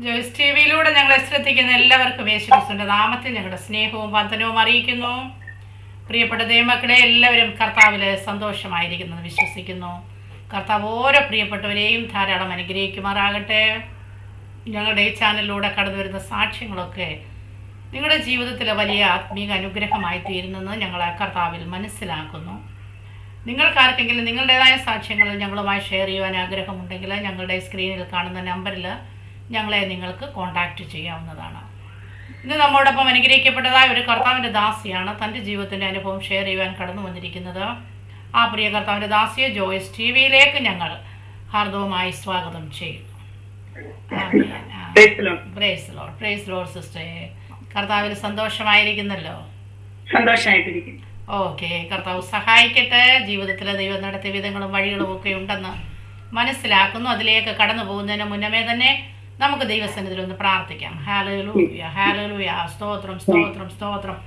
Joyce T വിയിലൂടെ ഞങ്ങളെ ശ്രദ്ധിക്കുന്ന എല്ലാവർക്കും യേശുക്രിസ്തുവിന്റെ നാമത്തിൽ ഞങ്ങളുടെ സ്നേഹവും വന്ദനവും അറിയിക്കുന്നു. പ്രിയപ്പെട്ട ദൈവമക്കളെ, എല്ലാവരും കർത്താവിൽ സന്തോഷമായിരിക്കുന്നത് വിശ്വസിക്കുന്നു. കർത്താവ് ഓരോ പ്രിയപ്പെട്ടവരെയും ധാരാളം അനുഗ്രഹിക്കുമാറാകട്ടെ. ഞങ്ങളുടെ ഈ ചാനലിലൂടെ കടന്നു വരുന്ന സാക്ഷ്യങ്ങളൊക്കെ നിങ്ങളുടെ ജീവിതത്തിലെ വലിയ ആത്മീക അനുഗ്രഹമായി തീരുന്നെന്ന് ഞങ്ങൾ കർത്താവിൽ മനസ്സിലാക്കുന്നു. നിങ്ങൾക്കാർക്കെങ്കിലും നിങ്ങളുടേതായ സാക്ഷ്യങ്ങൾ ഞങ്ങളുമായി ഷെയർ ചെയ്യുവാൻ ആഗ്രഹമുണ്ടെങ്കിൽ ഞങ്ങളുടെ സ്ക്രീനിൽ കാണുന്ന നമ്പറിൽ ഞങ്ങളെ നിങ്ങൾക്ക് കോൺടാക്റ്റ് ചെയ്യാവുന്നതാണ്. ഇന്ന് നമ്മോടൊപ്പം അനുഗ്രഹിക്കപ്പെട്ടതായ ഒരു കർത്താവിൻ്റെ ദാസിയാണ് തൻ്റെ ജീവിതത്തിൻ്റെ അനുഭവം ഷെയർ ചെയ്യുവാൻ കടന്നു വന്നിരിക്കുന്നത്. ആ പ്രിയ കർത്താവിൻ്റെ ദാസിയെ ജോയ്സ് ടി വിയിലേക്ക് ഞങ്ങൾ ഹാർദവുമായി സ്വാഗതം ചെയ്യുന്നു. പ്രൈസ് ലോർഡ് സിസ്റ്ററെ, കർത്താവിൽ സന്തോഷമായിരിക്കുന്നല്ലോ? സന്തോഷമായിട്ടിരിക്കുന്നു. ഓക്കെ, കർത്താവ് സഹായിക്കട്ടെ. ജീവിതത്തിലെ ദൈവം നടത്തിയ വിധങ്ങളും വഴികളും ഒക്കെ ഉണ്ടെന്ന് മനസ്സിലാക്കുന്നു. അതിലേക്ക് കടന്നു പോകുന്നതിന് മുന്നമേ തന്നെ നമുക്ക് ദൈവസന്നിധിയിൽ ഒന്ന് പ്രാർത്ഥിക്കാം. ഹല്ലേലൂയ, ഹല്ലേലൂയ, സ്തോത്രം സ്തോത്രം സ്തോത്രം.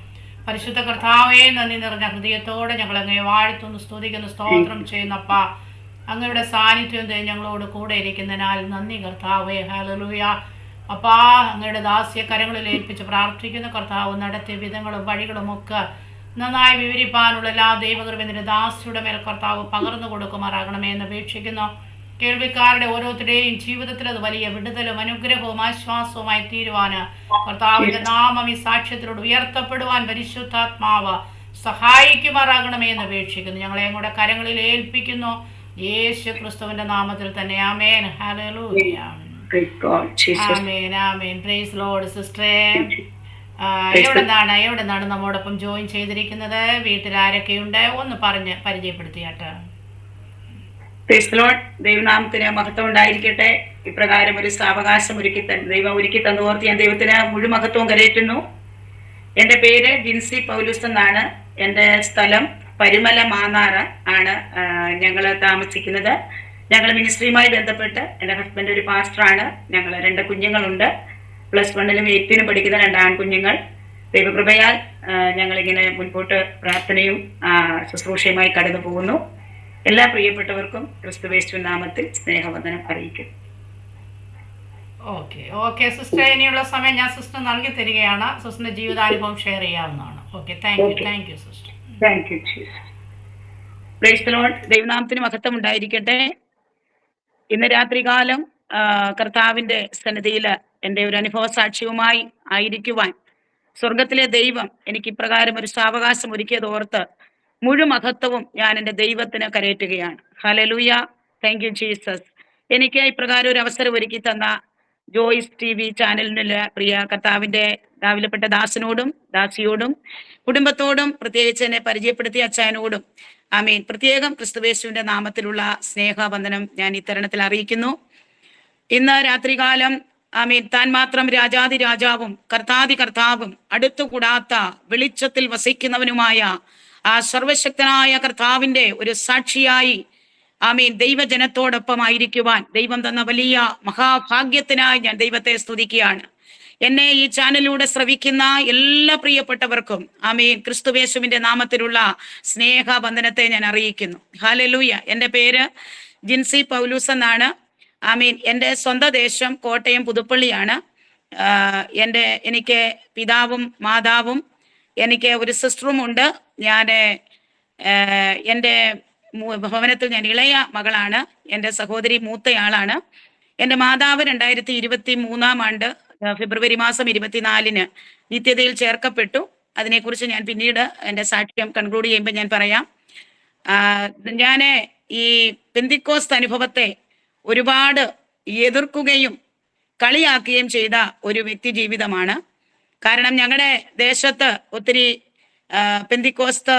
പരിശുദ്ധ കർത്താവേ, നന്ദി നിറഞ്ഞ ഹൃദയത്തോടെ ഞങ്ങൾ അങ്ങയെ വാഴ്ത്തുന്നു, സ്തുതിക്കുന്നു, സ്തോത്രം ചെയ്യുന്നപ്പ. അങ്ങയുടെ സാന്നിധ്യം ഞങ്ങളോട് കൂടെ ഇരിക്കുന്നതിനാൽ നന്ദി കർത്താവേ. ഹല്ലേലൂയ അപ്പാ, അങ്ങയുടെ ദാസ്യ കരങ്ങളിൽ ഏൽപ്പിച്ച് പ്രാർത്ഥിക്കുന്ന കർത്താവ് നടത്തിയ വിധങ്ങളും വഴികളും ഒക്കെ നന്നായി വിവരിപ്പാനുള്ള എല്ലാ ദൈവകൃപേന്ദ്ര ദാസിയുടെ മേൽ കർത്താവ് പകർന്നു കൊടുക്കുമാറാകണമേ എന്ന് അപേക്ഷിക്കുന്നു. കേൾവിക്കാരുടെ ഓരോരുത്തരുടെയും ജീവിതത്തിൽ അത് വലിയ വിടുതലും അനുഗ്രഹവും ആശ്വാസവുമായി തീരുവാന് കർത്താവിന്റെ നാമം ഈ സാക്ഷ്യത്തിലൂടെ ഉയർത്തപ്പെടുവാൻ പരിശുദ്ധാത്മാവ് സഹായിക്കുമാറാകണമേ എന്ന് അപേക്ഷിക്കുന്നു. ഞങ്ങളെ കൂടെ കരങ്ങളിൽ ഏൽപ്പിക്കുന്നു, യേശു ക്രിസ്തുവിന്റെ നാമത്തിൽ തന്നെ. ആമേൻ. ഹല്ലേലൂയ, ആമേൻ, ആമേൻ. പ്രൈസ് ലോർഡ് സിസ്റ്ററെ. എവിടെന്നാണ് നമ്മോടൊപ്പം ജോയിൻ ചെയ്തിരിക്കുന്നത്? വീട്ടിൽ ആരൊക്കെയുണ്ട്? ഒന്ന് പറഞ്ഞ് പരിചയപ്പെടുത്തിയാട്ടെ. ദൈവനാമത്തിന് മഹത്വം ഉണ്ടായിരിക്കട്ടെ. ഇപ്രകാരം ഒരു സാവകാശം ദൈവം ഒരുക്കി തന്നോർത്ത് ഞാൻ ദൈവത്തിന് മുഴു മഹത്വവും കരയറ്റുന്നു. എൻ്റെ പേര് ജിൻസി പൗലൂസ് എന്നാണ്. എൻ്റെ സ്ഥലം പരുമല മാന്നാറ ആണ്. ഞങ്ങൾ താമസിക്കുന്നത്. ഞങ്ങൾ മിനിസ്ട്രിയുമായി ബന്ധപ്പെട്ട് എൻ്റെ ഹസ്ബൻഡ് ഒരു പാസ്റ്ററാണ്. ഞങ്ങൾ 2 കുഞ്ഞുങ്ങളുണ്ട്. +1-ലും 8-നും പഠിക്കുന്ന 2 ആൺകുഞ്ഞുങ്ങൾ. ദൈവകൃപയാൽ ഞങ്ങളിങ്ങനെ മുൻപോട്ട് പ്രാർത്ഥനയും ശുശ്രൂഷയുമായി കടന്നു പോകുന്നു. എല്ലാ പ്രിയപ്പെട്ടവർക്കും ക്രിസ്തുയേശുവിൻ നാമത്തിൽ സ്നേഹവന്ദനം അറിയിക്കുന്നു. ഓക്കെ സിസ്റ്റർ, ഇനിയുള്ള സമയം ഞാൻ സിസ്റ്റർ നൽകി തരികയാണ്. സിസ്റ്ററിന്റെ ജീവിതാനുഭവം ഷെയർ ചെയ്യാവുന്നതാണ്. Okay, thank you sister. Thank you Jesus. Praise the Lord. ദൈവനാമത്തിന് മഹത്വം ഉണ്ടായിരിക്കട്ടെ. ഇന്ന് രാത്രികാലം കർത്താവിന്റെ സന്നിധിയിൽ എൻ്റെ ഒരു അനുഭവ സാക്ഷ്യവുമായി ആയിരിക്കുവാൻ സ്വർഗത്തിലെ ദൈവം എനിക്ക് ഇപ്രകാരം ഒരു സാവകാശം ഒരുക്കിയത് ഓർത്ത് മുഴു മഹത്വവും ഞാൻ എൻ്റെ ദൈവത്തിന് കരയറ്റുകയാണ്. Hallelujah, thank you Jesus. എനിക്ക് ഇപ്രകാരം ഒരു അവസരം ഒരുക്കി തന്ന ജോയ്സ് ടി വി ചാനലിനുള്ള പ്രിയ കർത്താവിന്റെ രാവിലെപ്പെട്ട ദാസനോടും ദാസിയോടും കുടുംബത്തോടും പ്രത്യേകിച്ച് എന്നെ പരിചയപ്പെടുത്തിയ അച്ചായനോടും ആമീൻ പ്രത്യേകം ക്രിസ്തുയേശുവിന്റെ നാമത്തിലുള്ള സ്നേഹവന്ദനം ഞാൻ ഈ തരുണത്തിൽ അറിയിക്കുന്നു. ഇന്ന് രാത്രികാലം ആമീൻ താൻ മാത്രം രാജാതി രാജാവും കർത്താതി കർത്താവും അടുത്തുകൂടാത്ത വെളിച്ചത്തിൽ വസിക്കുന്നവനുമായ ആ സർവശക്തനായ കർത്താവിന്റെ ഒരു സാക്ഷിയായി ആമീൻ ദൈവജനത്തോടൊപ്പം ആയിരിക്കുവാൻ ദൈവം തന്ന വലിയ മഹാഭാഗ്യത്തിനായി ഞാൻ ദൈവത്തെ സ്തുതിക്കുകയാണ്. എന്നെ ഈ ചാനലിലൂടെ ശ്രവിക്കുന്ന എല്ലാ പ്രിയപ്പെട്ടവർക്കും ആമീൻ ക്രിസ്തുയേശുവിന്റെ നാമത്തിലുള്ള സ്നേഹവന്ദനത്തെ ഞാൻ അറിയിക്കുന്നു. ഹല്ലേലൂയ. എൻ്റെ പേര് ജിൻസി പൗലൂസ് എന്നാണ്. ആമീൻ. എൻ്റെ സ്വന്തം ദേശം കോട്ടയം പുതുപ്പള്ളിയാണ്. എനിക്ക് പിതാവും മാതാവും എനിക്ക് ഒരു സിസ്റ്ററും ഉണ്ട്. ഞാൻ എൻ്റെ ഭവനത്തിൽ ഞാൻ ഇളയ മകളാണ്. എൻ്റെ സഹോദരി മൂത്തയാളാണ്. എൻ്റെ മാതാവ് 2023 ഫെബ്രുവരി മാസം 24-ന് നിത്യതയിൽ ചേർക്കപ്പെട്ടു. അതിനെക്കുറിച്ച് ഞാൻ പിന്നീട് എൻ്റെ സാക്ഷ്യം കൺക്ലൂഡ് ചെയ്യുമ്പോൾ ഞാൻ പറയാം. ഞാൻ ഈ പെന്തിക്കോസ്ത് അനുഭവത്തെ ഒരുപാട് എതിർക്കുകയും കളിയാക്കുകയും ചെയ്ത ഒരു വ്യക്തി ജീവിതമാണ്. കാരണം ഞങ്ങളുടെ ദേശത്ത് ഒത്തിരി പെന്തിക്കോസ്ത്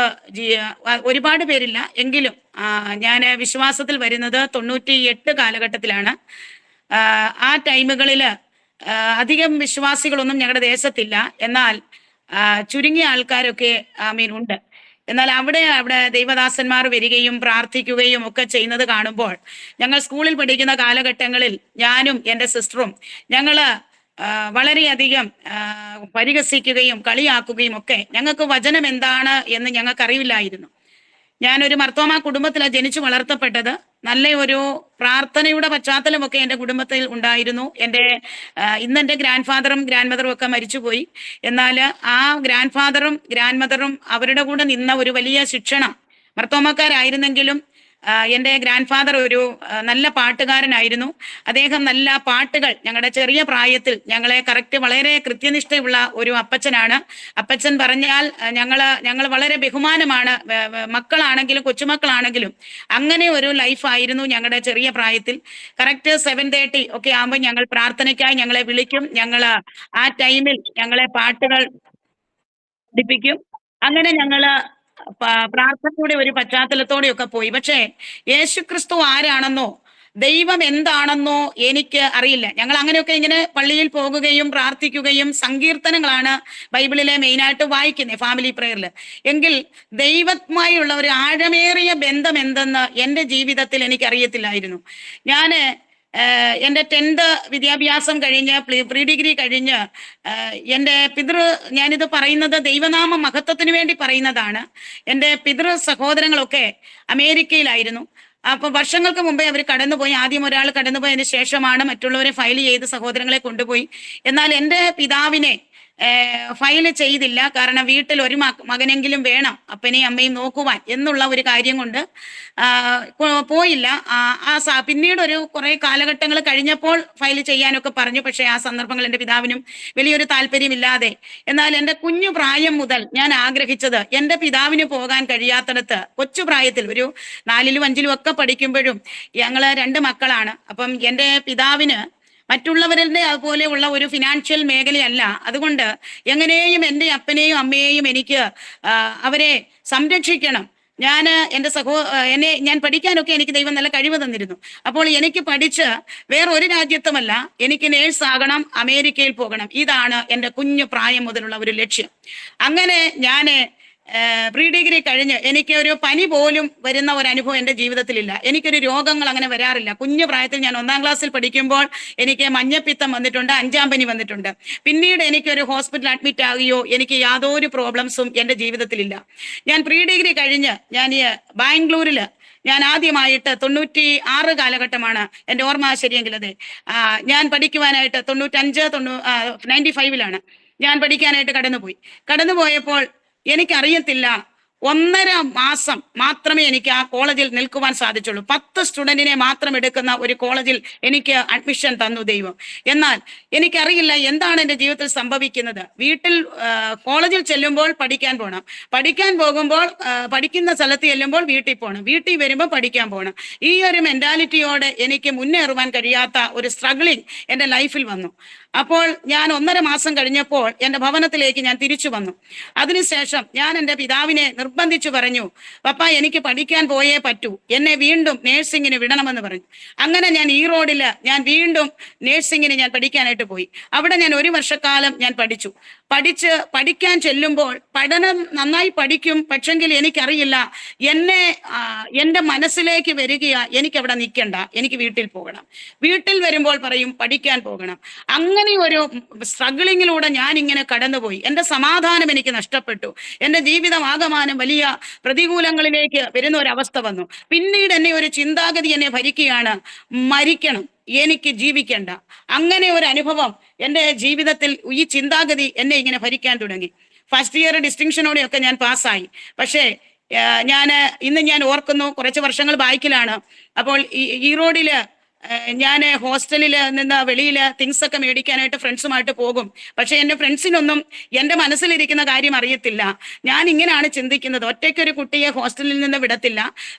ഒരുപാട് പേരില്ല. എങ്കിലും ഞാൻ വിശ്വാസത്തിൽ വരുന്നത് 98 കാലഘട്ടത്തിലാണ്. ആ ടൈമുകളിൽ അധികം വിശ്വാസികളൊന്നും ഞങ്ങളുടെ ദേശത്തില്ല. എന്നാൽ ചുരുങ്ങിയ ആൾക്കാരൊക്കെ ആമീൻ ഉണ്ട്. എന്നാൽ അവിടെ ദൈവദാസന്മാർ വരികയും പ്രാർത്ഥിക്കുകയും ഒക്കെ ചെയ്യുന്നത് കാണുമ്പോൾ ഞങ്ങൾ സ്കൂളിൽ പഠിക്കുന്ന കാലഘട്ടങ്ങളിൽ ഞാനും എൻ്റെ സിസ്റ്ററും ഞങ്ങള് വളരെയധികം പരിഹസിക്കുകയും കളിയാക്കുകയും ഒക്കെ. ഞങ്ങൾക്ക് വചനം എന്താണ് എന്ന് ഞങ്ങൾക്ക് അറിയില്ലായിരുന്നു. ഞാനൊരു മർത്തോമ കുടുംബത്തിലാണ് ജനിച്ചു വളർത്തപ്പെട്ടത്. നല്ല ഒരു പ്രാർത്ഥനയുടെ പശ്ചാത്തലമൊക്കെ എൻ്റെ കുടുംബത്തിൽ ഉണ്ടായിരുന്നു. ഇന്ന് എൻ്റെ ഗ്രാൻഡ് ഫാദറും ഗ്രാൻഡ് മദറും ഒക്കെ മരിച്ചുപോയി. എന്നാൽ ആ ഗ്രാൻഡ് ഫാദറും ഗ്രാൻഡ് മദറും അവരുടെ കൂടെ നിന്ന ഒരു വലിയ ശിക്ഷണം, മർത്തോമക്കാരായിരുന്നെങ്കിലും എൻ്റെ ഗ്രാൻഡ് ഫാദർ ഒരു നല്ല പാട്ടുകാരനായിരുന്നു. അദ്ദേഹം നല്ല പാട്ടുകൾ ഞങ്ങളുടെ ചെറിയ പ്രായത്തിൽ ഞങ്ങളെ വളരെ കൃത്യനിഷ്ഠയുള്ള ഒരു അപ്പച്ചനാണ്. അപ്പച്ചൻ പറഞ്ഞാൽ ഞങ്ങൾ വളരെ ബഹുമാനമാണ്, മക്കളാണെങ്കിലും കൊച്ചുമക്കളാണെങ്കിലും. അങ്ങനെ ഒരു ലൈഫായിരുന്നു ഞങ്ങളുടെ ചെറിയ പ്രായത്തിൽ. കറക്റ്റ് 7:30 ഒക്കെ ആകുമ്പോൾ ഞങ്ങൾ പ്രാർത്ഥനയ്ക്കായി ഞങ്ങളെ വിളിക്കും. ഞങ്ങൾ ആ ടൈമിൽ ഞങ്ങളെ പാട്ടുകൾ പഠിപ്പിക്കും. അങ്ങനെ ഞങ്ങള് പ്രാർത്ഥനയുടെ ഒരു പശ്ചാത്തലത്തോടെയൊക്കെ പോയി. പക്ഷേ യേശുക്രിസ്തു ആരാണെന്നോ ദൈവം എന്താണെന്നോ എനിക്ക് അറിയില്ല. ഞങ്ങൾ അങ്ങനെയൊക്കെ ഇങ്ങനെ പള്ളിയിൽ പോകുകയും പ്രാർത്ഥിക്കുകയും സങ്കീർത്തനങ്ങളാണ് ബൈബിളിലെ മെയിനായിട്ട് വായിക്കുന്നത് ഫാമിലി പ്രേയറിൽ. എങ്കിൽ ദൈവവുമായുള്ള ഒരു ആഴമേറിയ ബന്ധം എന്തെന്ന് എൻ്റെ ജീവിതത്തിൽ എനിക്കറിയത്തില്ലായിരുന്നു. ഞാൻ എൻ്റെ 10th വിദ്യാഭ്യാസം കഴിഞ്ഞ് പ്രീ ഡിഗ്രി കഴിഞ്ഞ് ഞാനിത് പറയുന്നത് ദൈവനാമ മഹത്വത്തിന് വേണ്ടി പറയുന്നതാണ്. എൻ്റെ സഹോദരങ്ങളൊക്കെ അമേരിക്കയിലായിരുന്നു. അപ്പൊ വർഷങ്ങൾക്ക് മുമ്പേ അവർ കടന്നുപോയി. ആദ്യം ഒരാൾ കടന്നുപോയതിനു ശേഷമാണ് മറ്റുള്ളവരെ ഫയൽ ചെയ്ത് സഹോദരങ്ങളെ കൊണ്ടുപോയി. എന്നാൽ എൻ്റെ പിതാവിനെ ഫയൽ ചെയ്തില്ല. കാരണം വീട്ടിൽ ഒരു മകനെങ്കിലും വേണം അപ്പനെയും അമ്മയും നോക്കുവാൻ എന്നുള്ള ഒരു കാര്യം കൊണ്ട് പോയില്ല. പിന്നീട് ഒരു കുറെ കാലഘട്ടങ്ങൾ കഴിഞ്ഞപ്പോൾ ഫയൽ ചെയ്യാനൊക്കെ പറഞ്ഞു. പക്ഷെ ആ സന്ദർഭങ്ങൾ എൻ്റെ പിതാവിനും വലിയൊരു താല്പര്യമില്ലാതെ. എന്നാൽ എൻ്റെ കുഞ്ഞു പ്രായം മുതൽ ഞാൻ ആഗ്രഹിച്ചത് എൻ്റെ പിതാവിന് പോകാൻ കഴിയാത്തിടത്ത് കൊച്ചു പ്രായത്തിൽ ഒരു 4ലും 5ലും ഒക്കെ പഠിക്കുമ്പോഴും ഞങ്ങൾ 2 മക്കളാണ്. അപ്പം എൻ്റെ പിതാവിന് മറ്റുള്ളവരുടെ അതുപോലെയുള്ള ഒരു ഫിനാൻഷ്യൽ മേഖലയല്ല. അതുകൊണ്ട് എങ്ങനെയും എൻ്റെ അപ്പനെയും അമ്മയെയും എനിക്ക് അവരെ സംരക്ഷിക്കണം. ഞാൻ പഠിക്കാനൊക്കെ എനിക്ക് ദൈവം നല്ല കഴിവ് തന്നിരുന്നു. അപ്പോൾ എനിക്ക് പഠിച്ച് വേറൊരു രാജ്യത്തുമല്ല, എനിക്ക് നേഴ്സ് ആകണം, അമേരിക്കയിൽ പോകണം. ഇതാണ് എൻ്റെ കുഞ്ഞു പ്രായം മുതലുള്ള ഒരു ലക്ഷ്യം. അങ്ങനെ ഞാൻ പ്രീ ഡിഗ്രി കഴിഞ്ഞ് എനിക്ക് ഒരു പനി പോലും വരുന്ന ഒരു അനുഭവം എൻ്റെ ജീവിതത്തിലില്ല. എനിക്കൊരു രോഗങ്ങൾ അങ്ങനെ വരാറില്ല. കുഞ്ഞു പ്രായത്തിൽ ഞാൻ 1ാം ക്ലാസ്സിൽ പഠിക്കുമ്പോൾ എനിക്ക് മഞ്ഞപ്പിത്തം വന്നിട്ടുണ്ട്, 5ാം പനി വന്നിട്ടുണ്ട്. പിന്നീട് എനിക്കൊരു ഹോസ്പിറ്റൽ അഡ്മിറ്റ് ആകുകയോ എനിക്ക് യാതൊരു പ്രോബ്ലംസും എൻ്റെ ജീവിതത്തിലില്ല. ഞാൻ പ്രീ ഡിഗ്രി കഴിഞ്ഞ് ഞാൻ ബാംഗ്ലൂരിൽ ഞാൻ ആദ്യമായിട്ട് 96 കാലഘട്ടമാണ് എൻ്റെ ഓർമ്മ ശരിയെങ്കിൽ അതെ, ഞാൻ പഠിക്കുവാനായിട്ട് 95 ഞാൻ പഠിക്കാനായിട്ട് കടന്നുപോയപ്പോൾ എനിക്കറിയത്തില്ല, 1.5 മാസം മാത്രമേ എനിക്ക് ആ കോളേജിൽ നിൽക്കുവാൻ സാധിച്ചുള്ളൂ. 10 സ്റ്റുഡന്റിനെ മാത്രം എടുക്കുന്ന ഒരു കോളേജിൽ എനിക്ക് അഡ്മിഷൻ തന്നു ദൈവം. എന്നാൽ എനിക്കറിയില്ല എന്താണ് എൻ്റെ ജീവിതത്തിൽ സംഭവിക്കുന്നത്. കോളേജിൽ ചെല്ലുമ്പോൾ പഠിക്കാൻ പോകുമ്പോൾ പഠിക്കുന്ന സ്ഥലത്ത് ചെല്ലുമ്പോൾ വീട്ടിൽ പോകണം, വീട്ടിൽ വരുമ്പോൾ പഠിക്കാൻ പോകണം. ഈ ഒരു മെന്റാലിറ്റിയോടെ എനിക്ക് മുന്നേറുവാൻ കഴിയാത്ത ഒരു സ്ട്രഗ്ലിംഗ് എൻ്റെ ലൈഫിൽ വന്നു. അപ്പോൾ ഞാൻ 1.5 മാസം കഴിഞ്ഞപ്പോൾ എൻ്റെ ഭവനത്തിലേക്ക് ഞാൻ തിരിച്ചു വന്നു. അതിനുശേഷം ഞാൻ എൻ്റെ പിതാവിനെ നിർബന്ധിച്ചു പറഞ്ഞു, പപ്പ എനിക്ക് പഠിക്കാൻ പോയേ പറ്റൂ, എന്നെ വീണ്ടും നേഴ്സിങ്ങിന് വിടണമെന്ന് പറഞ്ഞു. അങ്ങനെ ഞാൻ ഈറോഡിൽ വീണ്ടും നേഴ്സിങ്ങിന് ഞാൻ പഠിക്കാനായിട്ട് പോയി. അവിടെ ഞാൻ 1 വർഷക്കാലം ഞാൻ പഠിക്കാൻ ചെല്ലുമ്പോൾ പഠനം നന്നായി പഠിക്കും. പക്ഷെങ്കിൽ എനിക്കറിയില്ല, എൻ്റെ മനസ്സിലേക്ക് വരികയാ എനിക്ക് അവിടെ നിൽക്കണ്ട, എനിക്ക് വീട്ടിൽ പോകണം. വീട്ടിൽ വരുമ്പോൾ പറയും പഠിക്കാൻ പോകണം. അങ്ങനെ ഒരു സ്ട്രഗിളിങ്ങിലൂടെ ഞാൻ ഇങ്ങനെ കടന്നുപോയി. എൻ്റെ സമാധാനം എനിക്ക് നഷ്ടപ്പെട്ടു. എൻ്റെ ജീവിതം ആകമാനം വലിയ പ്രതികൂലങ്ങളിലേക്ക് വരുന്ന ഒരവസ്ഥ വന്നു. പിന്നീട് ഒരു ചിന്താഗതി എന്നെ ഭരിക്കുകയാണ്, മരിക്കണം, എനിക്ക് ജീവിക്കേണ്ട. അങ്ങനെ ഒരു അനുഭവം എൻ്റെ ജീവിതത്തിൽ, ഈ ചിന്താഗതി എന്നെ ഇങ്ങനെ ഭരിക്കാൻ തുടങ്ങി. ഫസ്റ്റ് ഇയർ ഡിസ്റ്റിങ്ഷനോടെയൊക്കെ ഞാൻ പാസ്സായി. പക്ഷേ ഇന്ന് ഞാൻ ഓർക്കുന്നു, കുറച്ച് വർഷങ്ങൾ ബാക്കിലാണ്. അപ്പോൾ ഈറോഡിൽ ഞാൻ ഹോസ്റ്റലിൽ നിന്ന് വെളിയിൽ തിങ്സ് ഒക്കെ മേടിക്കാനായിട്ട് ഫ്രണ്ട്സുമായിട്ട് പോകും. പക്ഷെ എൻ്റെ ഫ്രണ്ട്സിനൊന്നും എൻ്റെ മനസ്സിലിരിക്കുന്ന കാര്യം അറിയത്തില്ല. ഞാൻ ഇങ്ങനെയാണ് ചിന്തിക്കുന്നത്, ഒറ്റയ്ക്കൊരു കുട്ടിയെ ഹോസ്റ്റലിൽ നിന്ന് വിടത്തില്ല,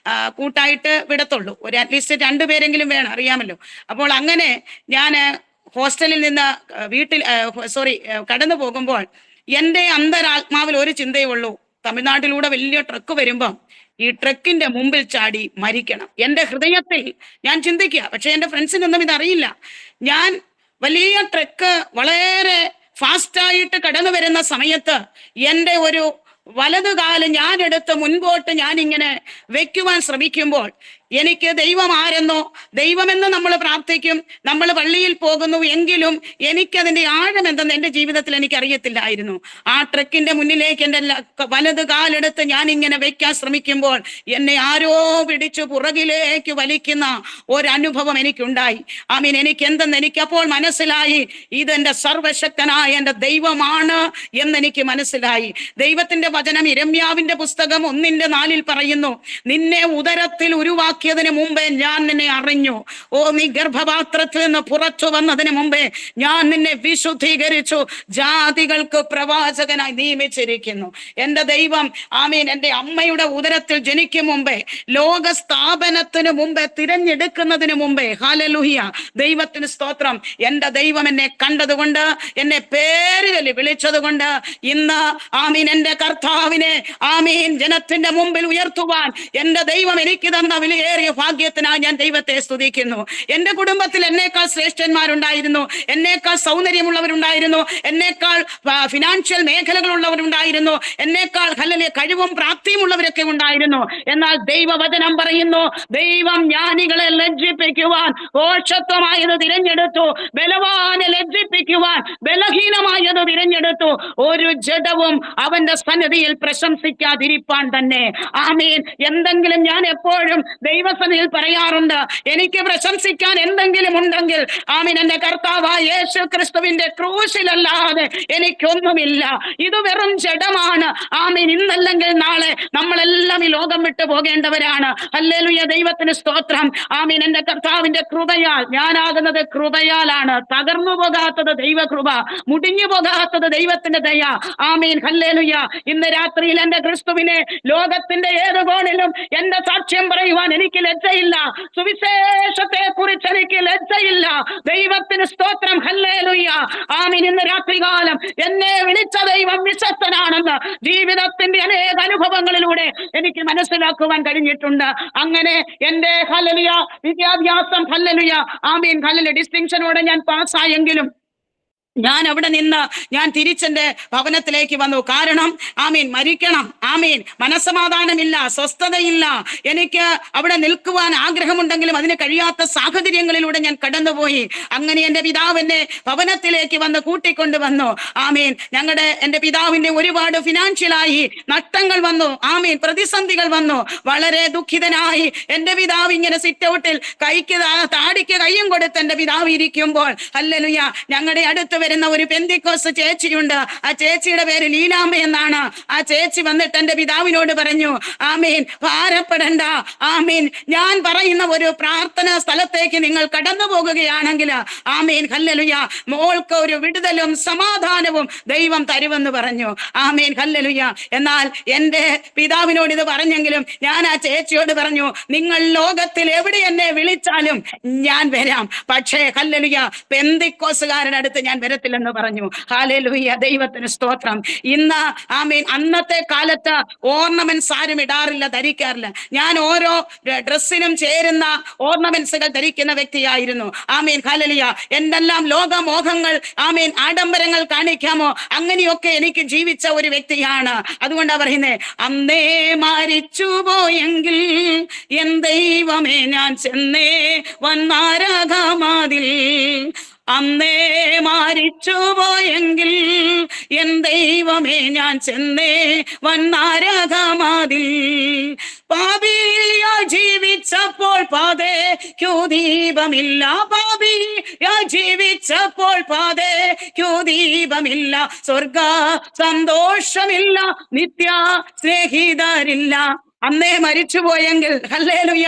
കൂട്ടായിട്ട് വിടത്തുള്ളൂ. അറ്റ്ലീസ്റ്റ് 2 പേരെങ്കിലും വേണം, അറിയാമല്ലോ. അപ്പോൾ അങ്ങനെ ഞാൻ ഹോസ്റ്റലിൽ നിന്ന് കടന്നു പോകുമ്പോൾ എൻ്റെ അന്തരാത്മാവിൽ ഒരു ചിന്തയേ ഉള്ളൂ, തമിഴ്നാട്ടിലൂടെ വലിയ ട്രക്ക് വരുമ്പം ഈ ട്രക്കിന്റെ മുമ്പിൽ ചാടി മരിക്കണം. എൻ്റെ ഹൃദയത്തിൽ ഞാൻ ചിന്തിക്കുക. പക്ഷെ എൻ്റെ ഫ്രണ്ട്സിനൊന്നും ഇതറിയില്ല. ഞാൻ വലിയ ട്രക്ക് വളരെ ഫാസ്റ്റായിട്ട് കടന്നു വരുന്ന സമയത്ത് എൻ്റെ ഒരു വലതുകാല് ഞാൻ എടുത്ത് മുൻപോട്ട് ഞാൻ ഇങ്ങനെ വെക്കുവാൻ ശ്രമിക്കുമ്പോൾ എനിക്ക് ദൈവം ആരെന്നോ, ദൈവമെന്ന് നമ്മൾ പ്രാർത്ഥിക്കും, നമ്മൾ പള്ളിയിൽ പോകുന്നു എങ്കിലും എനിക്കതിന്റെ ആഴം എന്തെന്ന് എന്റെ ജീവിതത്തിൽ എനിക്ക് അറിയത്തില്ലായിരുന്നു. ആ ട്രക്കിന്റെ മുന്നിലേക്ക് എന്റെ വലത് കാലെടുത്ത് ഞാൻ ഇങ്ങനെ വെക്കാൻ ശ്രമിക്കുമ്പോൾ എന്നെ ആരോ പിടിച്ചു പുറകിലേക്ക് വലിക്കുന്ന ഒരനുഭവം എനിക്കുണ്ടായി. ആമീൻ. എനിക്ക് എന്തെന്ന് എനിക്കപ്പോൾ മനസ്സിലായി, ഇതെന്റെ സർവശക്തനായ എന്റെ ദൈവമാണ് എന്നെനിക്ക് മനസ്സിലായി. ദൈവത്തിന്റെ വചനം യിരെമ്യാവിന്റെ പുസ്തകം 1:4 പറയുന്നു, നിന്നെ ഉദരത്തിൽ ഉരുവാക്കിയതിന് മുമ്പേ ഞാൻ നിന്നെ അറിഞ്ഞു. ഓ, നീ ഗർഭപാത്രത്തിൽ നിന്ന് പുറത്തു വന്നതിന് മുമ്പേ ഞാൻ നിന്നെ വിശുദ്ധീകരിച്ചു, ജാതികൾക്ക് പ്രവാചകനായി നിയമിച്ചിരിക്കുന്നു. എന്റെ ദൈവം, ആമീൻ, എന്റെ അമ്മയുടെ ഉദരത്തിൽ ജനിക്കും മുമ്പേ, ലോക സ്ഥാപനത്തിന് മുമ്പേ, തിരഞ്ഞെടുക്കുന്നതിന് മുമ്പേ, ഹല്ലേലൂയ, ദൈവത്തിന് സ്തോത്രം, എന്റെ ദൈവം എന്നെ കണ്ടതുകൊണ്ട്, എന്നെ പേരിൽ വിളിച്ചത് കൊണ്ട് ഇന്ന്, ആമീൻ, എന്റെ കർത്താവിനെ, ആമീൻ, ജനത്തിന്റെ മുമ്പിൽ ഉയർത്തുവാൻ എന്റെ ദൈവം എനിക്ക് തന്ന വിലയേറിയ ഭാഗ്യത്തിനായി ഞാൻ ദൈവത്തെ സ്തുതിക്കുന്നു. എന്റെ കുടുംബത്തിൽ എന്നേക്കാൾ ശ്രേഷ്ഠന്മാരുണ്ടായിരുന്നു, എന്നേക്കാൾ സൗന്ദര്യമുള്ളവരുണ്ടായിരുന്നു, എന്നേക്കാൾ ഫിനാൻഷ്യൽ മേഖലകളുള്ളവരുണ്ടായിരുന്നു, എന്നേക്കാൾ കഴിവും പ്രാപ്തിയും ഉള്ളവരൊക്കെ ഉണ്ടായിരുന്നു. എന്നാൽ ദൈവവചനം പറയുന്നു, ദൈവം ജ്ഞാനികളെ ലജ്ജിപ്പിക്കുവാൻ ഭോഷത്വമായത് തിരഞ്ഞെടുത്തു, ബലവാനെ ലജ്ജിപ്പിക്കുവാൻ ബലഹീനമായത് തിരഞ്ഞെടുത്തു. ഒരു ജഡവും അവന്റെ സന്നിധിയിൽ പ്രശംസിക്കാതിരിപ്പാൻ തന്നെ. ആമീൻ. എന്തെങ്കിലും ഞാൻ എപ്പോഴും ദൈവസന്നിധിയിൽ പറയാറുണ്ട്, എനിക്ക് പ്രശംസിക്കാൻ എന്തെങ്കിലും ഉണ്ടെങ്കിൽ, ആമീൻ, എന്റെ കർത്താവായ യേശു ക്രിസ്തുവിന്റെ ക്രൂശിലല്ലാതെ എനിക്കൊന്നുമില്ല. ഇത് വെറും ജഡമാണ്. ആമീൻ. ഇന്നല്ലെങ്കിൽ നാളെ നമ്മളെല്ലാം ഈ ലോകം വിട്ടു പോകേണ്ടവരാണ്. ഹല്ലേലൂയ, ദൈവത്തിന് സ്തോത്രം. ആമീൻ. എന്റെ കർത്താവിന്റെ കൃപയാൽ, ഞാനാകുന്നത് കൃപയാലാണ്. തകർന്നു പോകാത്തത് ദൈവകൃപ, മുടിഞ്ഞു പോകാത്തത് ദൈവത്തിന്റെ ദയ. ആമീൻ. ഹല്ലേലൂയ. ഇന്ന് രാത്രിയിൽ എന്റെ ക്രിസ്തുവിനെ ലോകത്തിന്റെ ഏത് കോണിലും എന്റെ സാക്ഷ്യം പറയുവാൻ എനിക്ക് ലജ്ജയില്ല. സുവിശേഷത്തെ കുറിച്ച് എനിക്ക് ലജ്ജയില്ല. ദൈവത്തിന് സ്തോത്രം. ഹല്ലേലൂയ. ആമീൻ. ഇന്ന് രാത്രികാലം എന്നെ വിളിച്ച ദൈവം വിശ്വസ്തനാണെന്ന് ജീവിതത്തിന്റെ അനേക അനുഭവങ്ങളിലൂടെ എനിക്ക് മനസ്സിലാക്കുവാൻ കഴിഞ്ഞിട്ടുണ്ട്. അങ്ങനെ എന്റെ ഹല്ലേലൂയ വിദ്യാഭ്യാസം, ഹല്ലേലൂയ, ആമീൻ, ഹല്ലേലൂയ, ഡിസ്റ്റിങ്ഷനോടെ ഞാൻ പാസ്സായെങ്കിലും ഞാൻ അവിടെ നിന്ന് ഞാൻ തിരിച്ചെന്റെ ഭവനത്തിലേക്ക് വന്നു. കാരണം, ആമീൻ, മരിക്കണം, ആമീൻ, മനസ്സമാധാനമില്ല, സ്വസ്ഥതയില്ല, എനിക്ക് അവിടെ നിൽക്കുവാൻ ആഗ്രഹമുണ്ടെങ്കിലും അതിന് കഴിയാത്ത സാഹചര്യങ്ങളിലൂടെ ഞാൻ കടന്നുപോയി. അങ്ങനെ എന്റെ പിതാവ് എന്നെ ഭവനത്തിലേക്ക് വന്ന് കൂട്ടിക്കൊണ്ടുവന്നു. ആമീൻ. എന്റെ പിതാവിന്റെ ഒരുപാട് ഫിനാൻഷ്യലായി നഷ്ടങ്ങൾ വന്നു. ആമീൻ. പ്രതിസന്ധികൾ വന്നു. വളരെ ദുഃഖിതനായി എന്റെ പിതാവ് ഇങ്ങനെ സിറ്റ് ഔട്ടിൽ താടിക്ക് കയ്യും കൊടുത്ത് എന്റെ പിതാവ് ഇരിക്കുമ്പോൾ, ഹല്ലേലൂയ, ഞങ്ങളുടെ അടുത്ത് വരുന്ന ഒരു പെന്തിക്കോസ് ചേച്ചിയുണ്ട്. ആ ചേച്ചിയുടെ പേര് ലീലാമ്മ എന്നാണ്. ആ ചേച്ചി വന്നിട്ട് എന്റെ പിതാവിനോട് പറഞ്ഞു, ആമീൻ, ഭാരപ്പെടണ്ട, ആമീൻ, ഞാൻ പറയുന്ന ഒരു പ്രാർത്ഥനാ സ്ഥലത്തേക്ക് നിങ്ങൾ കടന്നു പോകുകയാണെങ്കിൽ, ആമീൻ, ഹല്ലേലൂയ, മോൾക്ക് ഒരു വിടുതലും സമാധാനവും ദൈവം തരുമെന്ന് പറഞ്ഞു. ആമീൻ, ഹല്ലേലൂയ. എന്നാൽ എന്റെ പിതാവിനോട് ഇത് പറഞ്ഞെങ്കിലും ഞാൻ ആ ചേച്ചിയോട് പറഞ്ഞു, നിങ്ങൾ ലോകത്തിൽ എവിടെ എന്നെ വിളിച്ചാലും ഞാൻ വരാം, പക്ഷേ ഹല്ലേലൂയ, പെന്തിക്കോസുകാരുടെ അടുത്ത് ഞാൻ വരത്തില്ലെന്ന് പറഞ്ഞു. ഹല്ലേലൂയ, ദൈവത്തിന് സ്തോത്രം. ഇന്ന്, ആമീൻ, അന്നത്തെ കാലത്ത് ഓർണമെന്റ്സ് ആരും ഇടാറില്ല, ധരിക്കാറില്ല. ഞാൻ ഓരോ ഡ്രസ്സിനും ചേരുന്ന ഓർണമെന്റ്സുകൾ ധരിക്കുന്ന വ്യക്തിയായിരുന്നു. ആമീൻ, ഹല്ലേലൂയ. എന്തെല്ലാം ലോകമോഹങ്ങൾ, ആമീൻ, ആഡംബരങ്ങൾ കാണിക്കാമോ അങ്ങനെയൊക്കെ എനിക്ക് ജീവിച്ച ഒരു വ്യക്തിയാണ്. അതുകൊണ്ടാ പറയുന്നേ, അന്നേ മരിച്ചു പോയെങ്കിൽ എൻ ദൈവമേ ഞാൻ ചെന്നേ വന്നാരകമാതിൽ, അന്നേ മരിച്ചു പോയെങ്കിൽ എൻ ദൈവമേ ഞാൻ ചെന്നേ വന്നാരകമാതിൽ, പാപിയാ ജീവിച്ചപ്പോൾ പാതയ്ക്കു ദീപമില്ല, പാപിയാ ജീവിച്ചപ്പോൾ പാതയ്ക്കു ദീപമില്ല, സ്വർഗ സന്തോഷമില്ല, നിത്യ സ്നേഹിതരില്ല, അന്നേ മരിച്ചുപോയെങ്കിൽ, ഹല്ലേലൂയ,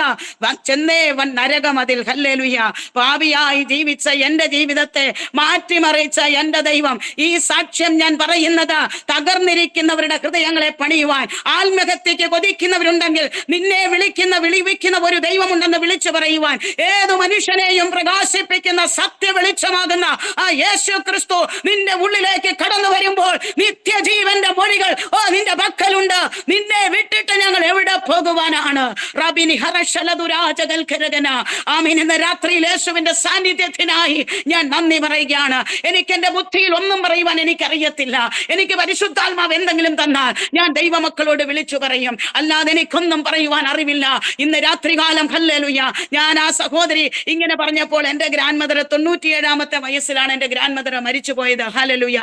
ചെന്നേ വൻ നരകമതിൽ, ഹല്ലേലൂയ, പാപിയായി ജീവിച്ച എന്റെ ജീവിതത്തെ മാറ്റിമറിച്ച എന്റെ ദൈവം. ഈ സാക്ഷ്യം ഞാൻ പറയുന്നത് തകർന്നിരിക്കുന്നവരുടെ ഹൃദയങ്ങളെ പണിയുവാൻ, ആത്മഹത്യക്ക് കൊതിക്കുന്നവരുണ്ടെങ്കിൽ നിന്നെ വിളിക്കുന്ന ഒരു ദൈവമുണ്ടെന്ന് വിളിച്ചു പറയുവാൻ, ഏതു മനുഷ്യനെയും പ്രകാശിപ്പിക്കുന്ന സത്യ വെളിച്ചമാകുന്ന ആ യേശു ക്രിസ്തു നിന്റെ ഉള്ളിലേക്ക് കടന്നു വരുമ്പോൾ നിത്യജീവന്റെ മൊഴികൾ നിന്റെ പക്കലുണ്ട്. നിന്നെ വിട്ടിട്ട് ഞങ്ങൾ എവിടെ പോകുവാനാണ്? റബിനി ഹറശലദുരാജകൽക്കരകന. ആമീൻ. ഇന്ന് രാത്രിയിൽ യേശുവിന്റെ സാന്നിധ്യത്തിനായി ഞാൻ നന്ദി പറയുകയാണ്. എനിക്ക് എന്റെ ബുദ്ധിയിൽ ഒന്നും പറയുവാൻ എനിക്കറിയത്തില്ല. എനിക്ക് പരിശുദ്ധാത്മാവ് എന്തെങ്കിലും തന്നാൽ ഞാൻ ദൈവമക്കളോട് വിളിച്ചു പറയും, അല്ലാതെ എനിക്കൊന്നും പറയുവാൻ അറിവില്ല. ഇന്ന് രാത്രികാലം ഹല്ലേലൂയ, ഞാൻ ആ സഹോദരി ഇങ്ങനെ പറഞ്ഞപ്പോൾ എന്റെ ഗ്രാൻഡ് മദർ 97-ാമത്തെ വയസ്സിലാണ് എന്റെ ഗ്രാൻഡ് മദർ മരിച്ചു പോയത്. ഹല്ലേലൂയ.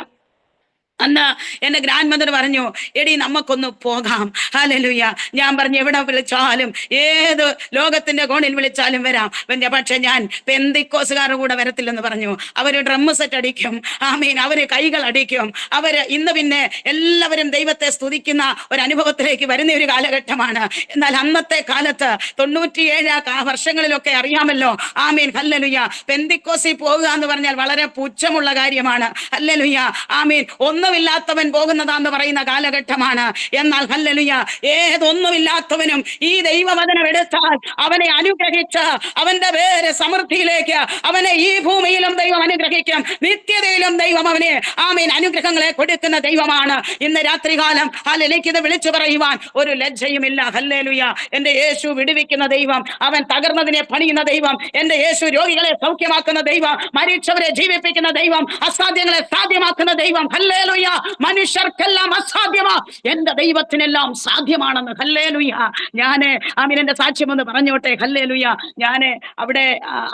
അന്ന് എന്റെ ഗ്രാൻഡ് മദർ പറഞ്ഞു, എടി നമുക്കൊന്ന് പോകാം. ഹല്ലേലൂയ. ഞാൻ പറഞ്ഞു, എവിടെ വിളിച്ചാലും ഏത് ലോകത്തിന്റെ കോണിൽ വിളിച്ചാലും വരാം, പക്ഷെ ഞാൻ പെന്തിക്കോസുകാരുടെ കൂടെ വരത്തില്ലെന്ന് പറഞ്ഞു. അവര് ഡ്രം സെറ്റ് അടിക്കും, ആമീൻ, അവര് കൈകൾ അടിക്കും, അവര് ഇന്ന് പിന്നെ എല്ലാവരും ദൈവത്തെ സ്തുതിക്കുന്ന ഒരു അനുഭവത്തിലേക്ക് വരുന്ന ഒരു കാലഘട്ടമാണ്. എന്നാൽ അന്നത്തെ കാലത്ത് 97 വർഷങ്ങളിലൊക്കെ അറിയാമല്ലോ, ആമീൻ, ഹല്ലേലൂയ, പെന്തിക്കോസിൽ പോകുക എന്ന് പറഞ്ഞാൽ വളരെ പുച്ഛമുള്ള കാര്യമാണ്. ഹല്ലേലൂയ, ആമീൻ, ഒന്നുമില്ലാത്തവൻ പോകുന്നതാന്ന് പറയുന്ന കാലഘട്ടമാണ്. എന്നാൽ ഹല്ലേലൂയ, ഏതൊന്നുമില്ലാത്തവനും ഈ ദൈവവചനം എടുത്താൽ അവനെ അനുഗ്രഹിച്ച് അവന്റെ പേര് സമൃദ്ധിയിലേക്ക്, അവനെ ഈ ഭൂമിയിലും ദൈവം അനുഗ്രഹിക്കും, നിത്യതയിലും ദൈവം അവനെ, ആമീൻ, അനുഗ്രഹങ്ങളെ കൊടുക്കുന്ന ദൈവമാണ്. ഇന്ന് രാത്രികാലം എനിക്കിത് വിളിച്ചു പറയുവാൻ ഒരു ലജ്ജയുമില്ല. ഹല്ലേലൂയ. എന്റെ യേശു വിടുവിക്കുന്ന ദൈവം, അവൻ തകർന്നതിനെ പണിയുന്ന ദൈവം, എന്റെ യേശു രോഗികളെ സൗഖ്യമാക്കുന്ന ദൈവം, മരിച്ചവരെ ജീവിപ്പിക്കുന്ന ദൈവം, അസാധ്യങ്ങളെ സാധ്യമാക്കുന്ന ദൈവം. ഹല്ലേലൂയ. മനുഷ്യർക്കെല്ലാം അസാധ്യമാ, എന്റെ ദൈവത്തിനെല്ലാം സാധ്യമാണെന്ന്. ഹല്ലേലൂയ. ഞാന് ആമീൻ, എന്റെ സാക്ഷ്യം ഒന്ന് പറഞ്ഞോട്ടെ. ഹല്ലേലൂയ. ഞാന് അവിടെ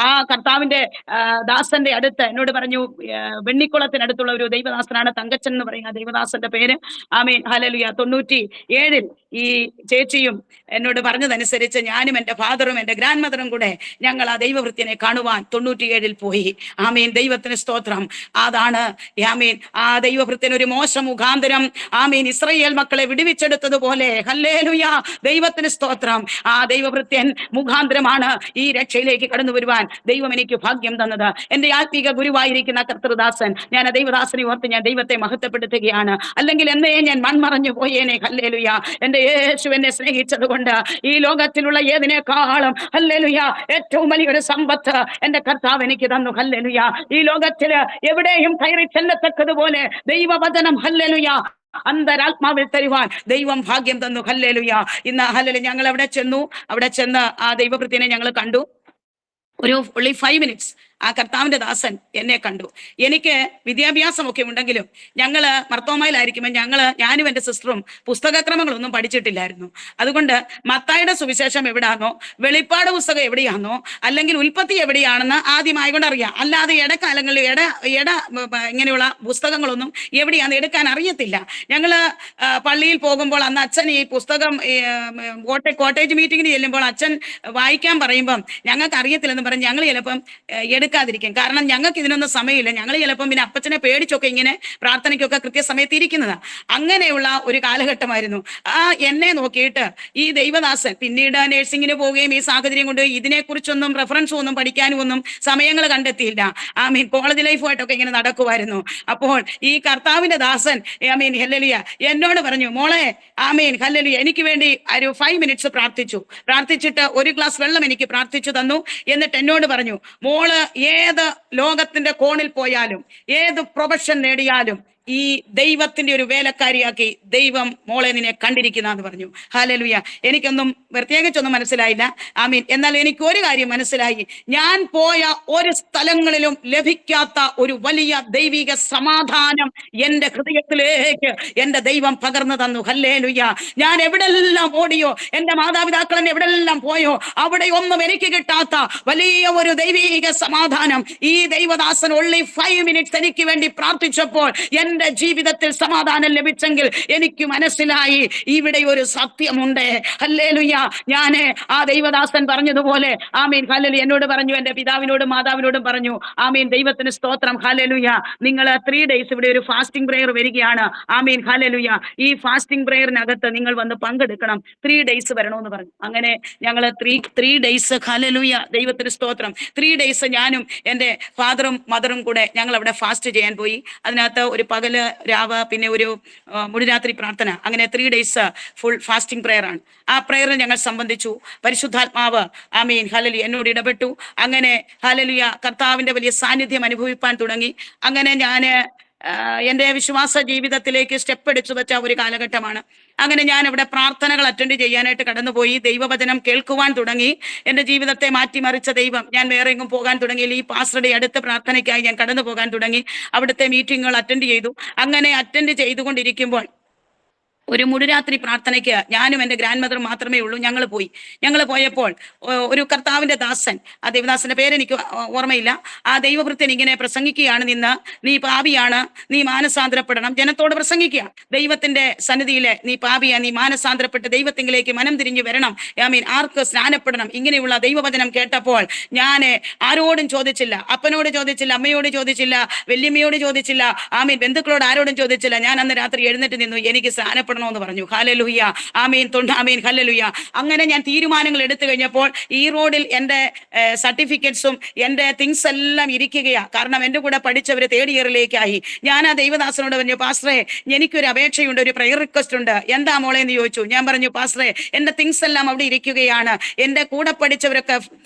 ആ കർത്താവിന്റെ ദാസന്റെ അടുത്ത് എന്നോട് പറഞ്ഞു, വെണ്ണിക്കുളത്തിനടുത്തുള്ള ഒരു ദൈവദാസനാണ്, തങ്കച്ചൻ എന്ന് പറയുന്ന ദൈവദാസന്റെ പേര്. ആമീൻ, ഹല്ലേലൂയ. 97-ൽ ഈ ചേച്ചിയും എന്നോട് പറഞ്ഞതനുസരിച്ച് ഞാനും എന്റെ ഫാദറും എന്റെ ഗ്രാൻഡ് മദറും കൂടെ ഞങ്ങൾ ആ ദൈവവൃത്തിനെ കാണുവാൻ 97-ൽ പോയി. ആമീൻ, ദൈവത്തിന് സ്തോത്രം. അതാണ് ആമീൻ, ആ ദൈവവൃത്തിന് ഒരു മോശം മുഖാന്തരം, ആമീൻ, ഇസ്രായേൽ മക്കളെ വിടുവിച്ചെടുത്തതുപോലെ, ഹല്ലേലൂയ, ദൈവത്തിന് സ്തോത്രം. ആ ദൈവവൃത്യൻ മുഖാന്തരമാണ് ഈ രക്ഷയിലേക്ക് കടന്നു വരുവാൻ ദൈവം എനിക്ക് ഭാഗ്യം തന്നത്. എന്റെ ആത്മീക ഗുരുവായിരിക്കുന്ന കർത്തൃദാസൻ, ഞാൻ ആ ദൈവദാസനെ ഓർത്ത് ഞാൻ ദൈവത്തെ മഹത്വപ്പെടുത്തുകയാണ്. അല്ലെങ്കിൽ എന്നേ ഞാൻ മൺമറഞ്ഞു പോയേനെ. ഹല്ലേലൂയ. എന്റെ യേശു എന്നെ സ്നേഹിച്ചത് കൊണ്ട് ഈ ലോകത്തിലുള്ള ഏതിനേക്കാളും, ഹല്ലേലൂയ, ഏറ്റവും വലിയൊരു സമ്പത്ത് എന്റെ കർത്താവ് എനിക്ക് തന്നു. ഹല്ലേലൂയ. ഈ ലോകത്തില് എവിടെയും കയറി ചെല്ലത്തക്കതുപോലെ ദൈവവചനം, ഹല്ലേലൂയ, അന്തരാത്മാവിൽ തരുവാൻ ദൈവം ഭാഗ്യം തന്നു. ഹല്ലേലൂയ. ഇന്ന് ഹല്ലേലൂയ, ഞങ്ങൾ അവിടെ ചെന്ന് ആ ദൈവവൃത്തിനെ ഞങ്ങൾ കണ്ടു. ഒരു 5 മിനിറ്റ്സ് ആ കർത്താവിന്റെ ദാസൻ എന്നെ കണ്ടു. എനിക്ക് വിദ്യാഭ്യാസമൊക്കെ ഉണ്ടെങ്കിലും ഞങ്ങള് മർത്തോമയിലായിരിക്കുമ്പോൾ ഞാനും എന്റെ സിസ്റ്ററും പുസ്തകക്രമങ്ങളൊന്നും പഠിച്ചിട്ടില്ലായിരുന്നു. അതുകൊണ്ട് മത്തായിയുടെ സുവിശേഷം എവിടാന്നോ, വെളിപ്പാട് പുസ്തകം എവിടെയാണോ, അല്ലെങ്കിൽ ഉൽപ്പത്തി എവിടെയാണെന്ന് ആദ്യമായിക്കൊണ്ട് അറിയാം. അല്ലാതെ ഇടക്കാലങ്ങളിൽ ഇങ്ങനെയുള്ള പുസ്തകങ്ങളൊന്നും എവിടെയാന്ന് എടുക്കാൻ അറിയത്തില്ല. ഞങ്ങള് പള്ളിയിൽ പോകുമ്പോൾ അന്ന് അച്ഛൻ ഈ പുസ്തകം കോട്ടേജ് മീറ്റിങ്ങിന് ചെല്ലുമ്പോൾ അച്ഛൻ വായിക്കാൻ പറയുമ്പം ഞങ്ങൾക്ക് അറിയത്തില്ലെന്ന് പറഞ്ഞ് ഞങ്ങൾ ചിലപ്പം എടുക്കാതിരിക്കും. കാരണം ഞങ്ങൾക്ക് ഇതിനൊന്നും സമയമില്ല. ഞങ്ങൾ ചിലപ്പം പിന്നെ അപ്പച്ചനെ പേടിച്ചൊക്കെ ഇങ്ങനെ പ്രാർത്ഥനയ്ക്കൊക്കെ കൃത്യസമയത്ത് ഇരിക്കുന്നതാ. അങ്ങനെയുള്ള ഒരു കാലഘട്ടമായിരുന്നു. എന്നെ നോക്കിയിട്ട് ഈ ദൈവദാസൻ പിന്നീട് നഴ്സിംഗിന് പോവുകയും ഈ സാഹചര്യം കൊണ്ട് ഇതിനെക്കുറിച്ചൊന്നും റെഫറൻസും ഒന്നും പഠിക്കാനും ഒന്നും സമയങ്ങൾ കണ്ടെത്തിയില്ല. ആമീൻ, കോളേജ് ലൈഫുമായിട്ടൊക്കെ ഇങ്ങനെ നടക്കുമായിരുന്നു. അപ്പോൾ ഈ കർത്താവിന്റെ ദാസൻ, ആമീൻ, ഹല്ലേലൂയ, എന്നോട് പറഞ്ഞു, മോളെ, ആമീൻ, ഹല്ലേലൂയ, എനിക്ക് വേണ്ടി ഒരു 5 മിനിറ്റ്സ് പ്രാർത്ഥിച്ചിട്ട് ഒരു ഗ്ലാസ് വെള്ളം എനിക്ക് പ്രാർത്ഥിച്ചു തന്നു. എന്നിട്ട് എന്നോട് പറഞ്ഞു, മോള് ഏത് ലോകത്തിന്റെ കോണിൽ പോയാലും, ഏത് പ്രൊഫഷൻ നേടിയാലും ഈ ദൈവത്തിന്റെ ഒരു വേലക്കാരിയാക്കി ദൈവം മോളെ നിന്നെ കണ്ടിരിക്കുന്ന പറഞ്ഞു. ഹല്ലേലൂയ. എനിക്കൊന്നും പ്രത്യേകിച്ചൊന്നും മനസ്സിലായില്ല. ആമീൻ. എന്നാൽ എനിക്ക് ഒരു കാര്യം മനസ്സിലായി. ഞാൻ പോയ ഒരു സ്ഥലങ്ങളിലും ലഭിക്കാത്ത ഒരു വലിയ ദൈവിക സമാധാനം എന്റെ ഹൃദയത്തിലേക്ക് എന്റെ ദൈവം പകർന്നു തന്നു. ഹല്ലേലൂയ. ഞാൻ എവിടെല്ലാം ഓടിയോ, എന്റെ മാതാപിതാക്കൾ എവിടെല്ലാം പോയോ, അവിടെ ഒന്നും എനിക്ക് കിട്ടാത്ത വലിയ ഒരു ദൈവിക സമാധാനം ഈ ദൈവദാസൻ only 5 മിനിറ്റ്സ് എനിക്ക് വേണ്ടി പ്രാർത്ഥിച്ചപ്പോൾ എന്റെ ജീവിതത്തിൽ സമാധാനം ലഭിച്ചെങ്കിൽ എനിക്ക് മനസ്സിലായി ഇവിടെ ഒരു സത്യമുണ്ട്. ഹല്ലേലൂയ. ഞാന് ആ ദൈവദാസൻ പറഞ്ഞതുപോലെ, ആമീൻ, ഹല്ലേലൂയ, എന്നോട് പറഞ്ഞു, എന്റെ പിതാവിനോടും മാതാവിനോടും പറഞ്ഞു, ആമീൻ, ദൈവത്തിന് സ്തോത്രം. ഹല്ലേലൂയ. നിങ്ങൾ 3 ഡേയ്സ് ഇവിടെ ഒരു ഫാസ്റ്റിംഗ് പ്രെയർ വരികയാണ്. ആമീൻ, ഹല്ലേലൂയ. ഈ ഫാസ്റ്റിംഗ് പ്രെയറിനകത്ത് നിങ്ങൾ വന്ന് പങ്കെടുക്കണം. 3 ഡേയ്സ് വരണമെന്ന് പറഞ്ഞു. അങ്ങനെ ഞങ്ങൾ 3 ഡേയ്സ്, ഹല്ലേലൂയ, ദൈവത്തിന് സ്തോത്രം, 3 ഡേയ്സ് ഞാനും എന്റെ ഫാദറും മദറും കൂടെ ഞങ്ങൾ അവിടെ ഫാസ്റ്റ് ചെയ്യാൻ പോയി. അതിനകത്ത് ഒരു പകല്, രാവ്, പിന്നെ ഒരു മുഴുരാത്രി പ്രാർത്ഥന, അങ്ങനെ 3 ഡേയ്സ് ഫുൾ ഫാസ്റ്റിംഗ് പ്രെയർ ആണ്. ആ പ്രെയറിൽ ഞങ്ങൾ സംബന്ധിച്ചു. പരിശുദ്ധാത്മാവ്, ആമീൻ, ഹല്ലേലൂയ, എന്നോട് ഇടപെട്ടു. അങ്ങനെ ഹല്ലേലൂയ, കർത്താവിന്റെ വലിയ സാന്നിധ്യം അനുഭവിപ്പാൻ തുടങ്ങി. അങ്ങനെ ഞാൻ എൻ്റെ വിശ്വാസ ജീവിതത്തിലേക്ക് സ്റ്റെപ്പ് എടുത്തു വെച്ച ഒരു കാലഘട്ടമാണ്. അങ്ങനെ ഞാൻ ഇവിടെ പ്രാർത്ഥനകൾ അറ്റൻഡ് ചെയ്യാനായിട്ട് കടന്നുപോയി. ദൈവവചനം കേൾക്കുവാൻ തുടങ്ങി. എൻ്റെ ജീവിതത്തെ മാറ്റിമറിച്ച ദൈവം. ഞാൻ വേറെ എങ്ങും പോകാൻ തുടങ്ങിയില്ല. ഈ പാസ്റ്ററുടെ അടുത്ത പ്രാർത്ഥനയ്ക്കായി ഞാൻ കടന്നു പോകാൻ തുടങ്ങി. അവിടുത്തെ മീറ്റിങ്ങുകൾ അറ്റൻഡ് ചെയ്തു. അങ്ങനെ അറ്റൻഡ് ചെയ്തുകൊണ്ടിരിക്കുമ്പോൾ ഒരു മുഴുരാത്രി പ്രാർത്ഥനയ്ക്ക് ഞാനും എൻ്റെ ഗ്രാൻഡ് മദറും മാത്രമേ ഉള്ളൂ. ഞങ്ങൾ പോയപ്പോൾ ഒരു കർത്താവിന്റെ ദാസൻ, ആ ദൈവദാസന്റെ പേരെനിക്ക് ഓർമ്മയില്ല, ആ ദൈവവൃത്തൻ ഇങ്ങനെ പ്രസംഗിക്കുകയാണ്. നിന്ന് നീ പാപിയാണ്, നീ മാനസാന്തരപ്പെടണം, ജനത്തോട് പ്രസംഗിക്കുക. ദൈവത്തിന്റെ സന്നിധിയിലെ നീ പാപിയാ, നീ മാനസാന്തരപ്പെട്ട് ദൈവത്തിങ്കിലേക്ക് മനം തിരിഞ്ഞു വരണം, ആർക്ക് സ്നാനപ്പെടണം. ഇങ്ങനെയുള്ള ദൈവവചനം കേട്ടപ്പോൾ ഞാൻ ആരോടും ചോദിച്ചില്ല. അപ്പനോട് ചോദിച്ചില്ല, അമ്മയോട് ചോദിച്ചില്ല, വല്യമ്മയോട് ചോദിച്ചില്ല, ബന്ധുക്കളോട് ആരോടും ചോദിച്ചില്ല. ഞാൻ അന്ന് രാത്രി എഴുന്നേറ്റ് നിന്നു. എനിക്ക് സ്നാനപ്പെടണം എന്ന് പറഞ്ഞു. ഹല്ലേലൂയ, ആമീൻ, ആമീൻ, ഹല്ലേലൂയ. അങ്ങനെ ഞാൻ തീരുമാനങ്ങൾ എടുത്തു കഴിഞ്ഞപ്പോൾ ഈ റോഡിൽ എൻ്റെ സർട്ടിഫിക്കറ്റ്സും എൻ്റെ തിങ്സ് എല്ലാം ഇരിക്കുകയാ. കാരണം എൻ്റെ കൂടെ പഠിച്ചവര് തേർഡ് ഇയറിലേക്കായി. ഞാൻ ആ ദൈവദാസനോട് പറഞ്ഞു, പാസ്റ്ററെ എനിക്കൊരു അപേക്ഷയുണ്ട്, ഒരു പ്രയർ റിക്വസ്റ്റ് ഉണ്ട്. എന്താ മോളെ എന്ന് ചോദിച്ചു. ഞാൻ പറഞ്ഞു, പാസ്റ്ററെ എൻ്റെ തിങ്സ് എല്ലാം അവിടെ ഇരിക്കുകയാണ്. എൻ്റെ കൂടെ പഠിച്ചവരൊക്കെ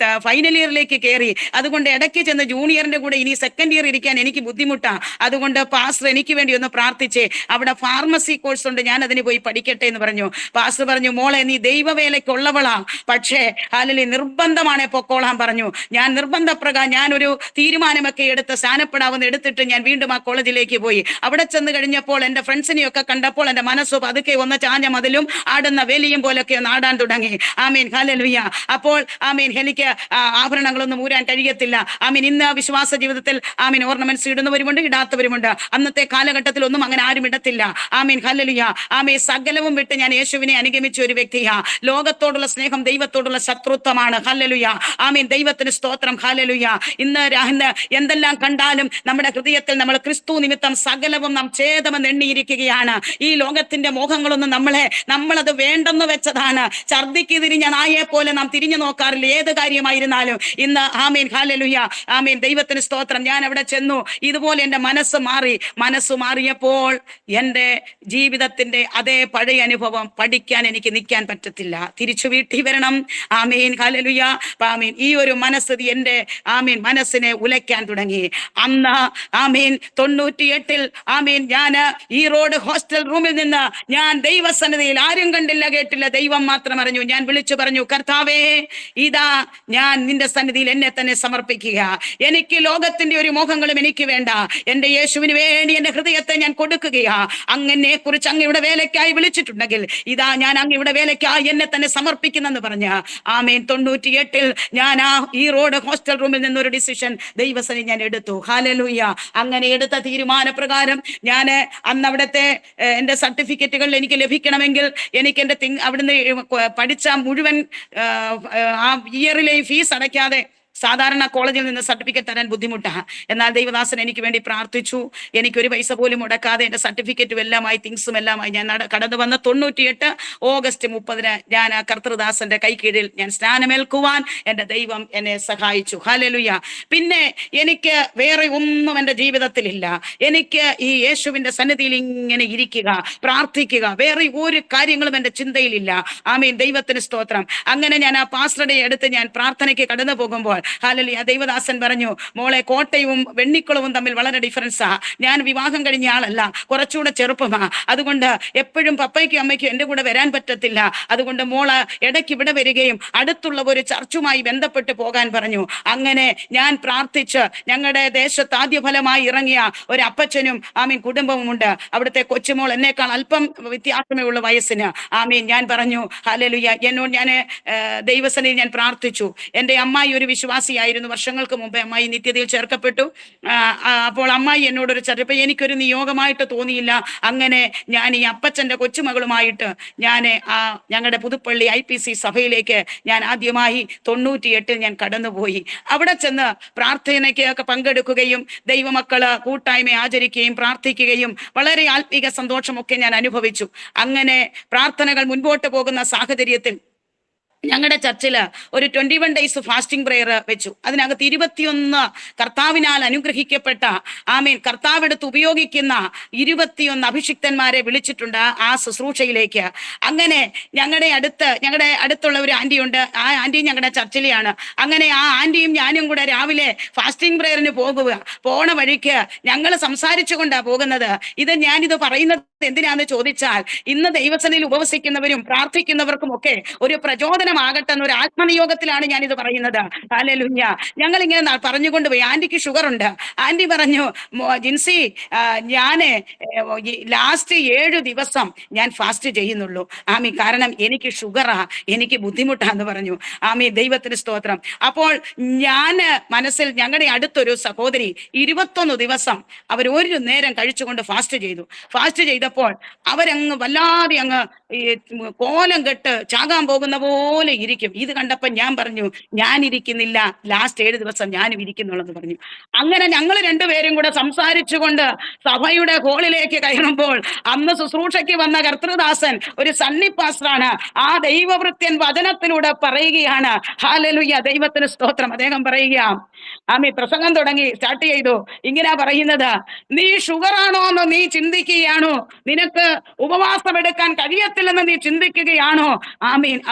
ഫൈനൽ ഇയറിലേക്ക് കയറി. അതുകൊണ്ട് ഇടയ്ക്ക് ചെന്ന് ജൂനിയറിന്റെ കൂടെ ഇനി സെക്കൻഡ് ഇയർ ഇരിക്കാൻ എനിക്ക് ബുദ്ധിമുട്ടാണ്. അതുകൊണ്ട് പാസ്റ്റർ എനിക്ക് വേണ്ടി ഒന്ന് പ്രാർത്ഥിച്ചേ. അവിടെ ഫാർമസി കോഴ്സ് ഉണ്ട്, ഞാൻ അതിന് പോയി പഠിക്കട്ടെ എന്ന് പറഞ്ഞു. പാസ്റ്റർ പറഞ്ഞു, മോളെ നീ ദൈവവേലയ്ക്കുള്ളവളാ, പക്ഷേ അല്ലെങ്കിൽ നിർബന്ധമാണ് പൊക്കോളാൻ പറഞ്ഞു. ഞാൻ നിർബന്ധപ്രകാരം ഞാനൊരു തീരുമാനമൊക്കെ എടുത്ത് സ്നാനപ്പെടാവുന്ന എടുത്തിട്ട് ഞാൻ വീണ്ടും ആ കോളേജിലേക്ക് പോയി. അവിടെ ചെന്ന് കഴിഞ്ഞപ്പോൾ എൻ്റെ ഫ്രണ്ട്സിനെയൊക്കെ കണ്ടപ്പോൾ എൻ്റെ മനസ്സ് പതുക്കെ ഒന്ന് ചാഞ്ഞ മതിലും ആടുന്ന വേലിയും പോലൊക്കെ ഒന്ന് ആടാൻ തുടങ്ങി. ആമീൻ, ഹല്ലേലൂയ. അപ്പോൾ എനിക്ക് ആഭരണങ്ങളൊന്നും ഊരാൻ കഴിയത്തില്ല. ഇന്ന് വിശ്വാസ ജീവിതത്തിൽ ഓർണമെന്റ്സ് ഇടുന്നവരുമുണ്ട്, ഇടാത്തവരുമുണ്ട്. അന്നത്തെ കാലഘട്ടത്തിൽ ഒന്നും അങ്ങനെ ആരും ഇടത്തില്ല. ഹല്ലേലൂയ. സകലവും വിട്ട് ഞാൻ യേശുവിനെ അനുഗമിച്ച ഒരു വ്യക്തിയാ. ലോകത്തോടുള്ള സ്നേഹം ദൈവത്തോടുള്ള ശത്രുത്വമാണ്. ഹല്ലേലൂയ, ദൈവത്തിന് സ്തോത്രം. ഹല്ലേലൂയ. ഇന്ന് എന്തെല്ലാം കണ്ടാലും നമ്മുടെ ഹൃദയത്തിൽ നമ്മൾ ക്രിസ്തു നിമിത്തം സകലവും നാം ഛേദമെന്ന് എണ്ണിയിരിക്കുകയാണ്. ഈ ലോകത്തിന്റെ മോഹങ്ങളൊന്നും നമ്മളത് വേണ്ടെന്ന് വെച്ചതാണ്. ഛർദിക്ക് തിരിഞ്ഞ നായെ പോലെ നാം തിരിഞ്ഞു നോക്കാറില്ല ഏത് കാര്യമായിരുന്നാലും. ഇന്ന് ഹല്ലേലൂയ, ദൈവത്തിന് സ്തോത്രം. ഞാൻ അവിടെ ചെന്നു. ഇതുപോലെ എൻ്റെ മനസ്സ് മാറിയപ്പോൾ എൻ്റെ ജീവിതത്തിന്റെ അതേ പഴയ അനുഭവം പഠിക്കാൻ എനിക്ക് നിൽക്കാൻ പറ്റത്തില്ല. തിരിച്ചു വീട്ടിൽ വരണം. ഹല്ലേലൂയ. ഈ ഒരു മനസ്ഥിതി എൻ്റെ മനസ്സിനെ ഉലയ്ക്കാൻ തുടങ്ങി. അന്ന് 98 ഞാൻ ഈ റോഡ് ഹോസ്റ്റൽ റൂമിൽ നിന്ന് ഞാൻ ദൈവസന്നിധിയിൽ ആരും കണ്ടില്ല, കേട്ടില്ല, ദൈവം മാത്രം അറിഞ്ഞു. ഞാൻ വിളിച്ചു പറഞ്ഞു, കർത്താവേ, ഇതാ ഞാൻ നിന്റെ സന്നിധിയിൽ എന്നെ തന്നെ സമർപ്പിക്കുക. എനിക്ക് ലോകത്തിന്റെ ഒരു മോഹങ്ങളും എനിക്ക് വേണ്ട. എൻ്റെ യേശുവിന് വേണ്ടി എൻ്റെ ഹൃദയത്തെ ഞാൻ കൊടുക്കുകയാ. അങ്ങനെ കുറിച്ച് അങ്ങയുടെ വേലയ്ക്കായി വിളിച്ചിട്ടുണ്ടെങ്കിൽ ഇതാ ഞാൻ അങ്ങയുടെ വേലയ്ക്കായി എന്നെ തന്നെ സമർപ്പിക്കുന്നെന്ന് പറഞ്ഞ 98 ഞാൻ ഈ റോഡ് ഹോസ്റ്റൽ റൂമിൽ നിന്നൊരു ഡിസിഷൻ ദൈവസന്നിധി ഞാൻ എടുത്തു. ഹല്ലേലൂയ. അങ്ങനെ എടുത്ത തീരുമാനപ്രകാരം ഞാൻ അന്ന് അവിടുത്തെ എൻ്റെ സർട്ടിഫിക്കറ്റുകൾ എനിക്ക് ലഭിക്കണമെങ്കിൽ എനിക്ക് എൻ്റെ അവിടുന്ന് പഠിച്ച മുഴുവൻ ആ ഇയറിലെയും ഫീസ് അടയ്ക്കാതെ സാധാരണ കോളേജിൽ നിന്ന് സർട്ടിഫിക്കറ്റ് തരാൻ ബുദ്ധിമുട്ടാണ്. എന്നാൽ ദൈവദാസൻ എനിക്ക് വേണ്ടി പ്രാർത്ഥിച്ചു. എനിക്കൊരു പൈസ പോലും മുടക്കാതെ എൻ്റെ സർട്ടിഫിക്കറ്റും എല്ലാമായി തിങ്സും എല്ലാമായി ഞാൻ കടന്നു വന്ന 98 ഓഗസ്റ്റ് 30 ഞാൻ ആ കർത്തൃദാസന്റെ കൈക്കീഴിൽ ഞാൻ സ്നാനമേൽക്കുവാൻ എൻ്റെ ദൈവം എന്നെ സഹായിച്ചു. ഹല്ലേലൂയ. പിന്നെ എനിക്ക് വേറെ ഒന്നും എൻ്റെ ജീവിതത്തിലില്ല. എനിക്ക് ഈ യേശുവിന്റെ സന്നിധിയിൽ ഇങ്ങനെ ഇരിക്കുക, പ്രാർത്ഥിക്കുക, വേറെ ഒരു കാര്യങ്ങളും എൻ്റെ ചിന്തയിലില്ല. ദൈവത്തിന് സ്തോത്രം. അങ്ങനെ ഞാൻ ആ പാസ്റ്ററുടെ അടുത്ത് ഞാൻ പ്രാർത്ഥനയ്ക്ക് കടന്നു പോകുമ്പോൾ ഹല്ലേലൂയ, ദൈവദാസൻ പറഞ്ഞു, മോളെ, കോട്ടയവും വെണ്ണിക്കുളവും തമ്മിൽ വളരെ ഡിഫറൻസാ. ഞാൻ വിവാഹം കഴിഞ്ഞ ആളല്ല, കുറച്ചുകൂടെ ചെറുപ്പമാ. അതുകൊണ്ട് എപ്പോഴും പപ്പയ്ക്കും അമ്മയ്ക്കും എൻ്റെ കൂടെ വരാൻ പറ്റത്തില്ല. അതുകൊണ്ട് മോള് ഇടയ്ക്ക് ഇവിടെ വരികയും അടുത്തുള്ള ഒരു ചർച്ചുമായി ബന്ധപ്പെട്ട് പോകാൻ പറഞ്ഞു. അങ്ങനെ ഞാൻ പ്രാർത്ഥിച്ച് ഞങ്ങളുടെ ദേശത്ത് ആദ്യ ഫലമായി ഇറങ്ങിയ ഒരു അപ്പച്ചനും കുടുംബവും ഉണ്ട്. അവിടുത്തെ കൊച്ചുമോൾ എന്നേക്കാൾ അല്പം വ്യത്യാസമേ ഉള്ള വയസ്സിന്. ഞാൻ പറഞ്ഞു, ഹല്ലേലൂയ, എന്നോട് ഞാൻ ദൈവസന്നിധിയിൽ ഞാൻ പ്രാർത്ഥിച്ചു. എൻ്റെ അമ്മായി ഒരു വിശ്വാസിയായിരുന്നു. വർഷങ്ങൾക്ക് മുമ്പേ അമ്മായി നിത്യതയിൽ ചേർക്കപ്പെട്ടു. അപ്പോൾ അമ്മായി എന്നോടൊരു ചർച്ച, എനിക്കൊരു നിയോഗമായിട്ട് തോന്നിയില്ല. അങ്ങനെ ഞാൻ ഈ അപ്പച്ചന്റെ കൊച്ചുമകളുമായിട്ട് ഞാൻ ഞങ്ങളുടെ പുതുപ്പള്ളി IPC സഭയിലേക്ക് ഞാൻ ആദ്യമായി 98 ഞാൻ കടന്നുപോയി. അവിടെ ചെന്ന് പ്രാർത്ഥനയ്ക്കൊക്കെ പങ്കെടുക്കുകയും ദൈവമക്കള് കൂട്ടായ്മ ആചരിക്കുകയും പ്രാർത്ഥിക്കുകയും വളരെ ആത്മീക സന്തോഷമൊക്കെ ഞാൻ അനുഭവിച്ചു. അങ്ങനെ പ്രാർത്ഥനകൾ മുൻപോട്ട് പോകുന്ന സാഹചര്യത്തിൽ ഞങ്ങളുടെ ചർച്ചില് ഒരു 21 ഡേയ്സ് ഫാസ്റ്റിംഗ് പ്രെയർ വെച്ചു. അതിനകത്ത് 21 കർത്താവിനാൽ അനുഗ്രഹിക്കപ്പെട്ട കർത്താവെടുത്ത് ഉപയോഗിക്കുന്ന 21 അഭിഷിക്തന്മാരെ വിളിച്ചിട്ടുണ്ട് ആ ശുശ്രൂഷയിലേക്ക്. അങ്ങനെ ഞങ്ങളുടെ അടുത്തുള്ള ഒരു ആന്റിയുണ്ട്. ആ ആന്റി ഞങ്ങളുടെ ചർച്ചിലെയാണ്. അങ്ങനെ ആ ആന്റിയും ഞാനും കൂടെ രാവിലെ ഫാസ്റ്റിംഗ് പ്രെയറിന് പോണ വഴിക്ക് ഞങ്ങൾ സംസാരിച്ചു കൊണ്ടാ പോകുന്നത്. ഞാനിത് പറയുന്നത് എന്തിനാന്ന് ചോദിച്ചാൽ, ഇന്ന് ദൈവസന്നിധിയിൽ ഉപവസിക്കുന്നവരും പ്രാർത്ഥിക്കുന്നവർക്കും ഒക്കെ ഒരു പ്രചോദനമാകട്ടെ എന്നൊരു ആത്മനിയോഗത്തിലാണ് ഞാനിത് പറയുന്നത്. ഹല്ലേലൂയ. ഞങ്ങൾ ഇങ്ങനെ പറഞ്ഞുകൊണ്ട് പോയി. ആന്റിക്ക് ഷുഗർ ഉണ്ട്. ആന്റി പറഞ്ഞു, ജിൻസി, ഞാന് ലാസ്റ്റ് 7 ദിവസം ഞാൻ ഫാസ്റ്റ് ചെയ്യുന്നുള്ളൂ കാരണം എനിക്ക് ഷുഗറാ, എനിക്ക് ബുദ്ധിമുട്ടാന്ന് പറഞ്ഞു. ദൈവത്തിന് സ്തോത്രം. അപ്പോൾ ഞാൻ മനസ്സിൽ, ഞങ്ങളുടെ അടുത്തൊരു സഹോദരി 21 ദിവസം അവർ ഒരു നേരം കഴിച്ചുകൊണ്ട് ഫാസ്റ്റ് ചെയ്തപ്പോൾ അവരങ്ങ് വല്ലാതെ അങ്ങ് കോലം കെട്ട് ചാകാൻ പോകുന്ന പോലെ ഇരിക്കും. ഇത് കണ്ടപ്പോ ഞാൻ പറഞ്ഞു, ഞാനിരിക്കുന്നില്ല, ലാസ്റ്റ് 7 ദിവസം ഞാനും ഇരിക്കുന്നുള്ളെന്ന് പറഞ്ഞു. അങ്ങനെ ഞങ്ങൾ രണ്ടുപേരും കൂടെ സംസാരിച്ചുകൊണ്ട് സഭയുടെ ഹോളിലേക്ക് കയറുമ്പോൾ അന്ന് ശുശ്രൂഷയ്ക്ക് വന്ന കർത്തൃദാസൻ ഒരു സണ്ണി പാസ്റ്ററാണ്. ആ ദൈവവൃത്യൻ വചനത്തിലൂടെ പറയുകയാണ്. ഹല്ലേലൂയ, ദൈവത്തിന് സ്തോത്രം. അദ്ദേഹം പറയുക, പ്രസംഗം തുടങ്ങി, സ്റ്റാർട്ട് ചെയ്തു. ഇങ്ങനെ പറയുന്നത്, നീ ഷുഗറാണോ എന്ന് നീ ചിന്തിക്കുകയാണോ? നിനക്ക് ഉപവാസം എടുക്കാൻ കഴിയത്തില്ലെന്ന് നീ ചിന്തിക്കുകയാണോ?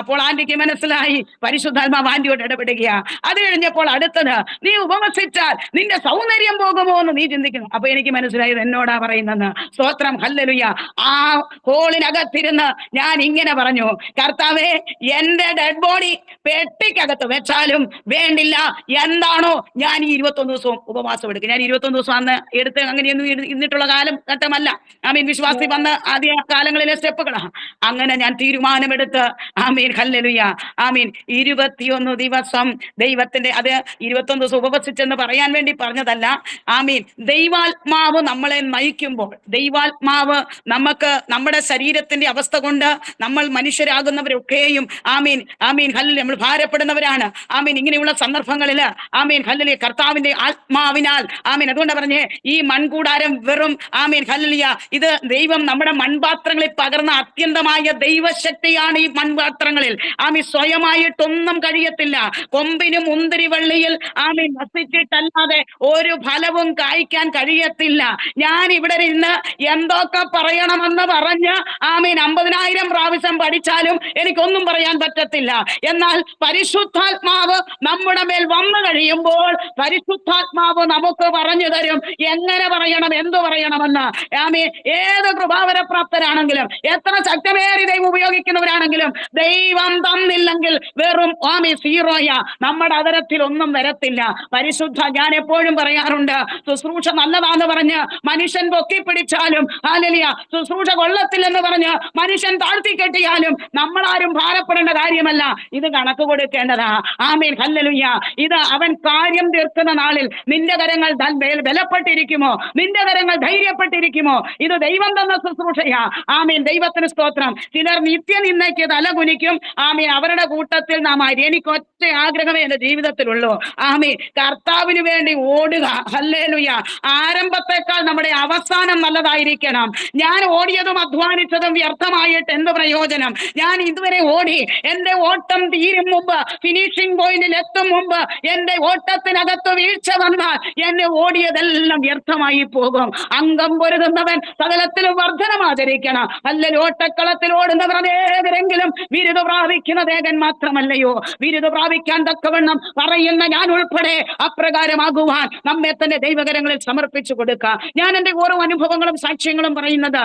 അപ്പോൾ ആന്റിക്ക് മനസ്സിലായി, പരിശുദ്ധാത്മാവ് ആന്റിയോട് ഇടപെടുകയാ. അത് കഴിഞ്ഞപ്പോൾ അടുത്തത്, നീ ഉപവസിച്ചാൽ നിന്റെ സൗന്ദര്യം പോകുമോ എന്ന് നീ ചിന്തിക്കുന്നു. അപ്പൊ എനിക്ക് മനസ്സിലായത് എന്നോടാ പറയുന്നെന്ന്. സ്തോത്രം, ഹല്ലേലൂയ. ആ ഹോളിനകത്തിരുന്ന് ഞാൻ ഇങ്ങനെ പറഞ്ഞു, കർത്താവേ, എന്റെ ഡെഡ് ബോഡി പെട്ടിക്കകത്ത് വെച്ചാലും വേണ്ടില്ല, എന്താണോ ഞാൻ ഈ 21 ദിവസവും ഉപവാസം എടുക്കും. ഞാൻ 21 ദിവസം അന്ന് എടുത്ത് അങ്ങനെയൊന്നും ഇരുന്നിട്ടുള്ള ഘട്ടമല്ല. വിശ്വാസി വന്ന് ആദ്യ കാലങ്ങളിലെ സ്റ്റെപ്പുകളാ. അങ്ങനെ ഞാൻ തീരുമാനമെടുത്ത് ഹല്ലേലൂയ 21 ദിവസം ദൈവത്തിന്റെ, അത് 21 ദിവസം ഉപവസിച്ചെന്ന് പറയാൻ വേണ്ടി പറഞ്ഞതല്ല. ദൈവാത്മാവ് നമ്മളെ നയിക്കുമ്പോൾ, ദൈവാത്മാവ് നമുക്ക് നമ്മുടെ ശരീരത്തിന്റെ അവസ്ഥ കൊണ്ട് നമ്മൾ മനുഷ്യരാകുന്നവരൊക്കെയും ഹല്ലേലൂയ നമ്മൾ ഭാരപ്പെടുന്നവരാണ്. ഇങ്ങനെയുള്ള സന്ദർഭങ്ങളിൽ ഹല്ലേലൂയ കർത്താവിന്റെ ആത്മാവിനാൽ അതുകൊണ്ട് പറഞ്ഞേ, ഈ മൺകൂടാരം വെറും ഹല്ലേലൂയ ഇത് ദൈവം നമ്മുടെ മൺപാത്രങ്ങളിൽ പകർന്ന അത്യന്തമായ ദൈവശക്തിയാണ്. ഈ മൺപാത്രങ്ങളിൽ സ്വയമായിട്ടൊന്നും കഴിയത്തില്ല. കൊമ്പിന് മുന്തിരിവള്ളിയിൽ വസിച്ചിട്ടല്ലാതെ ഒരു ഫലവും കായ്ക്കാൻ കഴിയത്തില്ല. ഞാൻ ഇവിടെ ഇരുന്ന് എന്തൊക്കെ പറയണമെന്ന് പറഞ്ഞ് 50,000 പ്രാവശ്യം പഠിച്ചാലും എനിക്കൊന്നും പറയാൻ പറ്റത്തില്ല. എന്നാൽ പരിശുദ്ധാത്മാവ് നമ്മുടെ മേൽ വന്നു കഴിയുമ്പോൾ പരിശുദ്ധാത്മാവ് നമുക്ക് പറഞ്ഞു തരും എങ്ങനെ പറയണം, എന്തു പറയണമെന്ന്. ഏത് കൃപാവരപ്രാപ്തരാണെങ്കിലും, എത്ര ശക്തമേറി ദൈവം ഉപയോഗിക്കുന്നവരാണെങ്കിലും, ദൈവം തന്നില്ലെങ്കിൽ വെറും സീറോയ. നമ്മുടെ അതരത്തിൽ ഒന്നും വരത്തില്ല. പരിശുദ്ധ, ഞാൻ എപ്പോഴും പറയാറുണ്ട്, ശുശ്രൂഷ നല്ലതാന്ന് പറഞ്ഞ് മനുഷ്യൻ പൊക്കിപ്പിടിച്ചാലും, ഹല്ലേലൂയ, ശുശ്രൂഷ കൊള്ളത്തില്ലെന്ന് പറഞ്ഞ് മനുഷ്യൻ താഴ്ത്തിക്കെട്ടിയാലും നമ്മളാരും ഭാരപ്പെടേണ്ട കാര്യമല്ല. ഇത് കണക്ക് കൊടുക്കേണ്ടതാ. ഹല്ലേലൂയ. ഇത് അവൻ കാര്യം തീർക്കുന്ന നാളിൽ നിന്റെ കരങ്ങൾ ബലപ്പെട്ടിരിക്കുമോ? നിന്റെ കരങ്ങൾ ധൈര്യപ്പെട്ടിരിക്കുമോ? ഇത് ദൈവം തന്ന ശുശ്രൂഷയാ. ദൈവത്തിന് സ്തോത്രം. ചിലർ നിത്യനിന്ദയ്ക്ക് തലകുനിക്കും. അവരുടെ കൂട്ടത്തിൽ നാം ആര്? എനിക്ക് ഒറ്റ ആഗ്രഹമേ എന്റെ ജീവിതത്തിലുള്ളൂ. കർത്താവിന് വേണ്ടി ഓടുക. ഹല്ലേലൂയ. ആരംഭത്തെക്കാൾ നമ്മുടെ അവസാനം നല്ലതായിരിക്കണം. ഞാൻ ഓടിയതും അധ്വാനിച്ചതും വ്യർത്ഥമായിട്ട് എന്ത് പ്രയോജനം? ഞാൻ ഇതുവരെ ഓടി, എന്റെ ഓട്ടം തീരും മുമ്പ്, ഫിനിഷിംഗ് പോയിന്റിൽ എത്തും മുമ്പ് എന്റെ ഓട്ടത്തിനകത്ത് വീഴ്ച വന്നാൽ എന്നെ ഓടിയതെല്ലാം വ്യർത്ഥമായി പോകും. അംഗം പൊരുതുന്നവൻ സകലത്തിലും വർധനം ആചരിക്കണം. അല്ലെങ്കിൽ ഓട്ടക്കളത്തിൽ ഓടുന്നവർ അനേകരെങ്കിലും ബിരുദ പ്രാപിക്കുന്ന ദേഹൻ മാത്രമല്ലയോ? ബിരുദ പ്രാപിക്കാൻ തക്കവണ്ണം പറയുന്ന ഞാൻ ഉൾപ്പെടെ അപ്രകാരമാകുവാൻ നമ്മെ തന്നെ ദൈവകരങ്ങളിൽ സമർപ്പിച്ചു കൊടുക്കുക. ഞാൻ എന്റെ ഓരോ അനുഭവങ്ങളും സാക്ഷ്യങ്ങളും പറയുന്നത്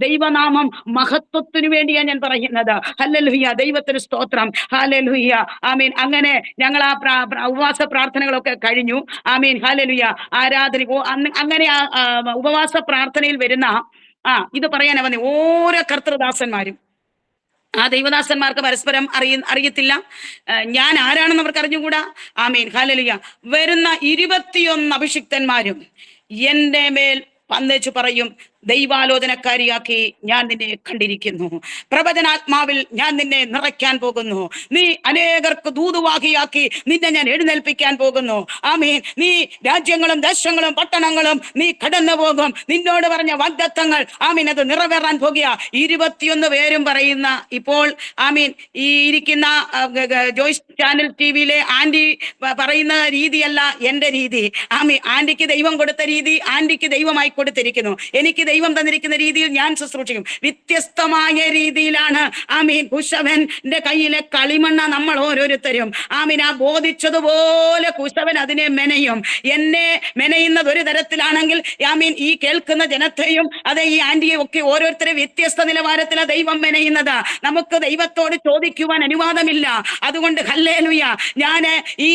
ദൈവനാമം മഹത്വത്തിനു വേണ്ടിയാണ് ഞാൻ പറയുന്നത്. ഹല്ലേലൂയ, ദൈവത്തിന് സ്തോത്രം. ഹല്ലേലൂയ. അങ്ങനെ ഞങ്ങൾ ആ ഉപവാസ പ്രാർത്ഥനകളൊക്കെ കഴിഞ്ഞു. ഹല്ലേലൂയ. ആരാധന അങ്ങനെ ആ ഉപവാസ പ്രാർത്ഥനയിൽ വരുന്ന ഇത് പറയാനാ വന്നേ, ഓരോ കർത്തൃദാസന്മാരും, ആ ദൈവദാസന്മാർക്ക് പരസ്പരം അറിയത്തില്ല. ഞാൻ ആരാണെന്ന് അവർക്ക് അറിഞ്ഞുകൂടാ. ഹല്ലേലൂയ. വരുന്ന 21 അഭിഷിക്തന്മാരും എന്റെ മേൽ വന്നേച്ചു പറയും, ദൈവാലോചനക്കാരിയാക്കി ഞാൻ നിന്നെ കണ്ടിരിക്കുന്നു. പ്രവചനാത്മാവിൽ ഞാൻ നിന്നെ നിറയ്ക്കാൻ പോകുന്നു. നീ അനേകർക്ക് ദൂതുവാഹിയാക്കി നിന്നെ ഞാൻ എഴുന്നേൽപ്പിക്കാൻ പോകുന്നു. ആമീൻ. നീ രാജ്യങ്ങളും ദേശങ്ങളും പട്ടണങ്ങളും നീ കടന്നു പോകും. നിന്നോട് പറഞ്ഞ വാഗ്ദത്തങ്ങൾ ആമീൻ അത് നിറവേറാൻ പോകുക. 21 പേരും പറയുന്ന ഇപ്പോൾ ആമീൻ ഈ ഇരിക്കുന്ന ജോയ്സ് ചാനൽ ടിവിയിലെ ആന്റി പറയുന്ന രീതിയല്ല എന്റെ രീതി. ആമീൻ. ആന്റിക്ക് ദൈവം കൊടുത്ത രീതി ആന്റിക്ക് ദൈവമായി കൊടുത്തിരിക്കുന്നു. എനിക്ക് ദൈവം തന്നിരിക്കുന്ന രീതിയിൽ ഞാൻ ശുശ്രൂഷിക്കും. വ്യത്യസ്തമായ രീതിയിലാണ് ആമീൻ. കുശവന്റെ കയ്യിലെ കളിമണ്ണ നമ്മൾ ഓരോരുത്തരും ആമീൻ. ആ ബോധിച്ചതുപോലെ കുശവൻ അതിനെ മെനയും. എന്നെ മെനയുന്നത് ഒരു തരത്തിലാണെങ്കിൽ ആമീൻ ഈ കേൾക്കുന്ന ജനത്തെയും അതെ ഈ ആന്റിയെ ഒക്കെ ഓരോരുത്തരെ വ്യത്യസ്ത നിലവാരത്തിലാണ് ദൈവം മെനയുന്നത്. നമുക്ക് ദൈവത്തോട് ചോദിക്കുവാൻ അനുവാദമില്ല. അതുകൊണ്ട് ഹല്ലേലൂയ. ഞാന് ഈ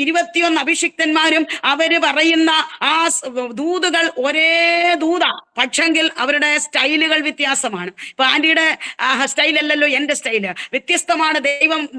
21 അഭിഷിക്തന്മാരും അവര് പറയുന്ന ആ ദൂതുകൾ ഒരേ ദൂത, പക്ഷെങ്കിൽ അവരുടെ സ്റ്റൈലുകൾ വ്യത്യാസമാണ്. ഇപ്പൊ ആന്റിയുടെ സ്റ്റൈലല്ലല്ലോ എന്റെ സ്റ്റൈല്, വ്യത്യസ്തമാണ്.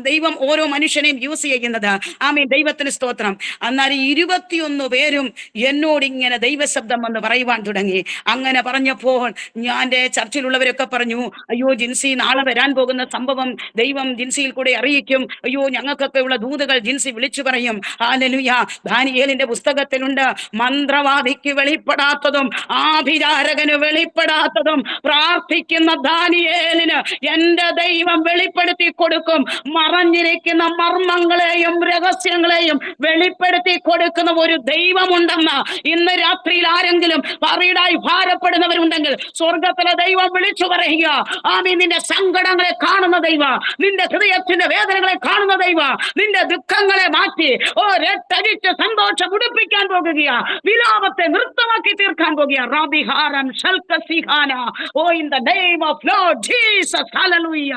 ദൈവം ഓരോ മനുഷ്യനെയും യൂസ് ചെയ്യുന്നത്. ആമീൻ. ദൈവത്തിന് സ്തോത്രം. എന്നാൽ 21 പേരും എന്നോട് ഇങ്ങനെ ദൈവശബ്ദം എന്ന് പറയുവാൻ തുടങ്ങി. അങ്ങനെ പറഞ്ഞപ്പോൾ ഞാൻ ചർച്ചിലുള്ളവരൊക്കെ പറഞ്ഞു, അയ്യോ ജിൻസി നാളെ വരാൻ പോകുന്ന സംഭവം ദൈവം ജിൻസിയിൽ കൂടെ അറിയിക്കും. അയ്യോ ഞങ്ങൾക്കൊക്കെ ഉള്ള ദൂതുകൾ ജിൻസി വിളിച്ചു പറയും. ഹല്ലേലൂയ. ദാനിയേലിന്റെ പുസ്തകത്തിലുണ്ട്, മന്ത്രവാദിക്ക് വെളിപ്പെടാത്തതും ആഭിചാരകന് വെളിപ്പെടാത്തതും പ്രാർത്ഥിക്കുന്ന ദാനിയേലിന് എന്റെ ദൈവം വെളിപ്പെടുത്തി കൊടുക്കും. മറഞ്ഞിരിക്കുന്ന മർമ്മങ്ങളെയും രഹസ്യങ്ങളെയും വെളിപ്പെടുത്തി കൊടുക്കുന്ന ഒരു ദൈവമുണ്ടെന്ന് ഇന്ന് രാത്രിയിൽ ആരെങ്കിലും പറയിടായി ഭാരപ്പെടുന്നവരുണ്ടെങ്കിൽ സ്വർഗത്തിലെ ദൈവം വിളിച്ചു പറയുക. ആമീൻ. നിന്റെ സങ്കടങ്ങളെ കാണുന്ന ദൈവ, നിന്റെ ഹൃദയത്തിന്റെ വേദനകളെ കാണുന്ന ദൈവ, നിന്റെ ദുഃഖങ്ങളെ മാറ്റി ഒരൊറ്റഴിച്ച് സന്തോഷം ഉടുപ്പിക്കാൻ പോകുകയാ. വിലാപത്തെ നൃത്തമാക്കി തീർക്കാൻ പോകുക. റാബിഹാരൻ ശൽക്കസിഹാന. Oh in the name of Lord Jesus. Hallelujah.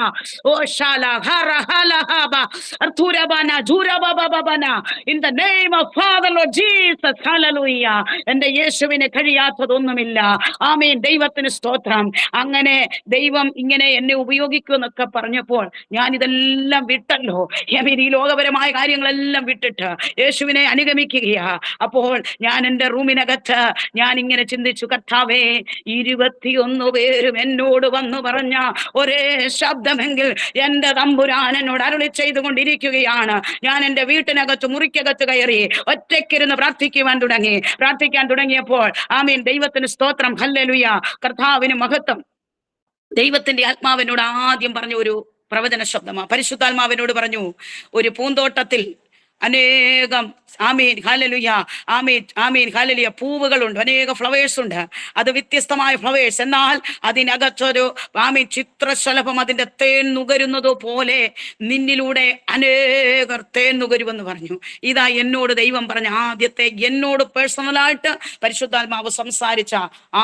Oh ശാല ഹറ ഹലഹബ അർതുരബന ജുരബബബന. In the name of father Lord Jesus. Hallelujah. എന്റെ യേശുവിനെ കഴിയാത്തതൊന്നുമില്ല. ആമേൻ. ദൈവത്തിന് സ്തോത്രം. അങ്ങനെ ദൈവം ഇങ്ങനെ എന്നെ ഉപയോഗിക്കുമെന്നൊക്കെ പറഞ്ഞപ്പോൾ ഞാൻ ഇതെല്ലാം വിട്ടല്ലോ. ഈ ലോകപരമായ കാര്യങ്ങളെല്ലാം വിട്ടിട്ട് യേശുവിനെ അനുഗമിക്കുകയാ. അപ്പോൾ ഞാൻ എൻ്റെ റൂമിനകത്ത് ഞാൻ ഇങ്ങനെ ചിന്തിച്ചു, കർത്താവേ 21 പേരും എന്നോട് വന്നു പറഞ്ഞ ഒരേ ശബ്ദമെങ്കിൽ എൻ്റെ തമ്പുരാൻ എന്നോട് അരുളി ചെയ്തുകൊണ്ടിരിക്കുകയാണ്. ഞാൻ എൻ്റെ വീട്ടിനകത്ത് മുറിക്കകത്ത് കയറി ഒറ്റയ്ക്കിരുന്ന് പ്രാർത്ഥിക്കാൻ തുടങ്ങിയപ്പോൾ ആമീൻ. ദൈവത്തിന് സ്തോത്രം. ഹല്ലേലൂയ. കർത്താവിന് മഹത്വം. ദൈവത്തിന്റെ ആത്മാവിനോട് ആദ്യം പറഞ്ഞ ഒരു പ്രവചന ശബ്ദമാ. പരിശുദ്ധാത്മാവിനോട് പറഞ്ഞു, ഒരു പൂന്തോട്ടത്തിൽ അനേകം ആമീൻ ഹല്ലേലൂയ ആമീൻ ആമീൻ ഹല്ലേലൂയ പൂവുകളുണ്ട്, അനേക ഫ്ലവേഴ്സ് ഉണ്ട്. അത് വ്യത്യസ്തമായ ഫ്ലവേഴ്സ്. എന്നാൽ അതിനകത്തൊരു ആമീൻ ചിത്രശലഭം അതിന്റെ തേൻ നുകരുന്നത് പോലെ നിന്നിലൂടെ അനേകർ തേൻ നുകരുമെന്ന് പറഞ്ഞു. ഇതാ എന്നോട് ദൈവം പറഞ്ഞ ആദ്യത്തെ, എന്നോട് പേഴ്സണലായിട്ട് പരിശുദ്ധാത്മാവ് സംസാരിച്ച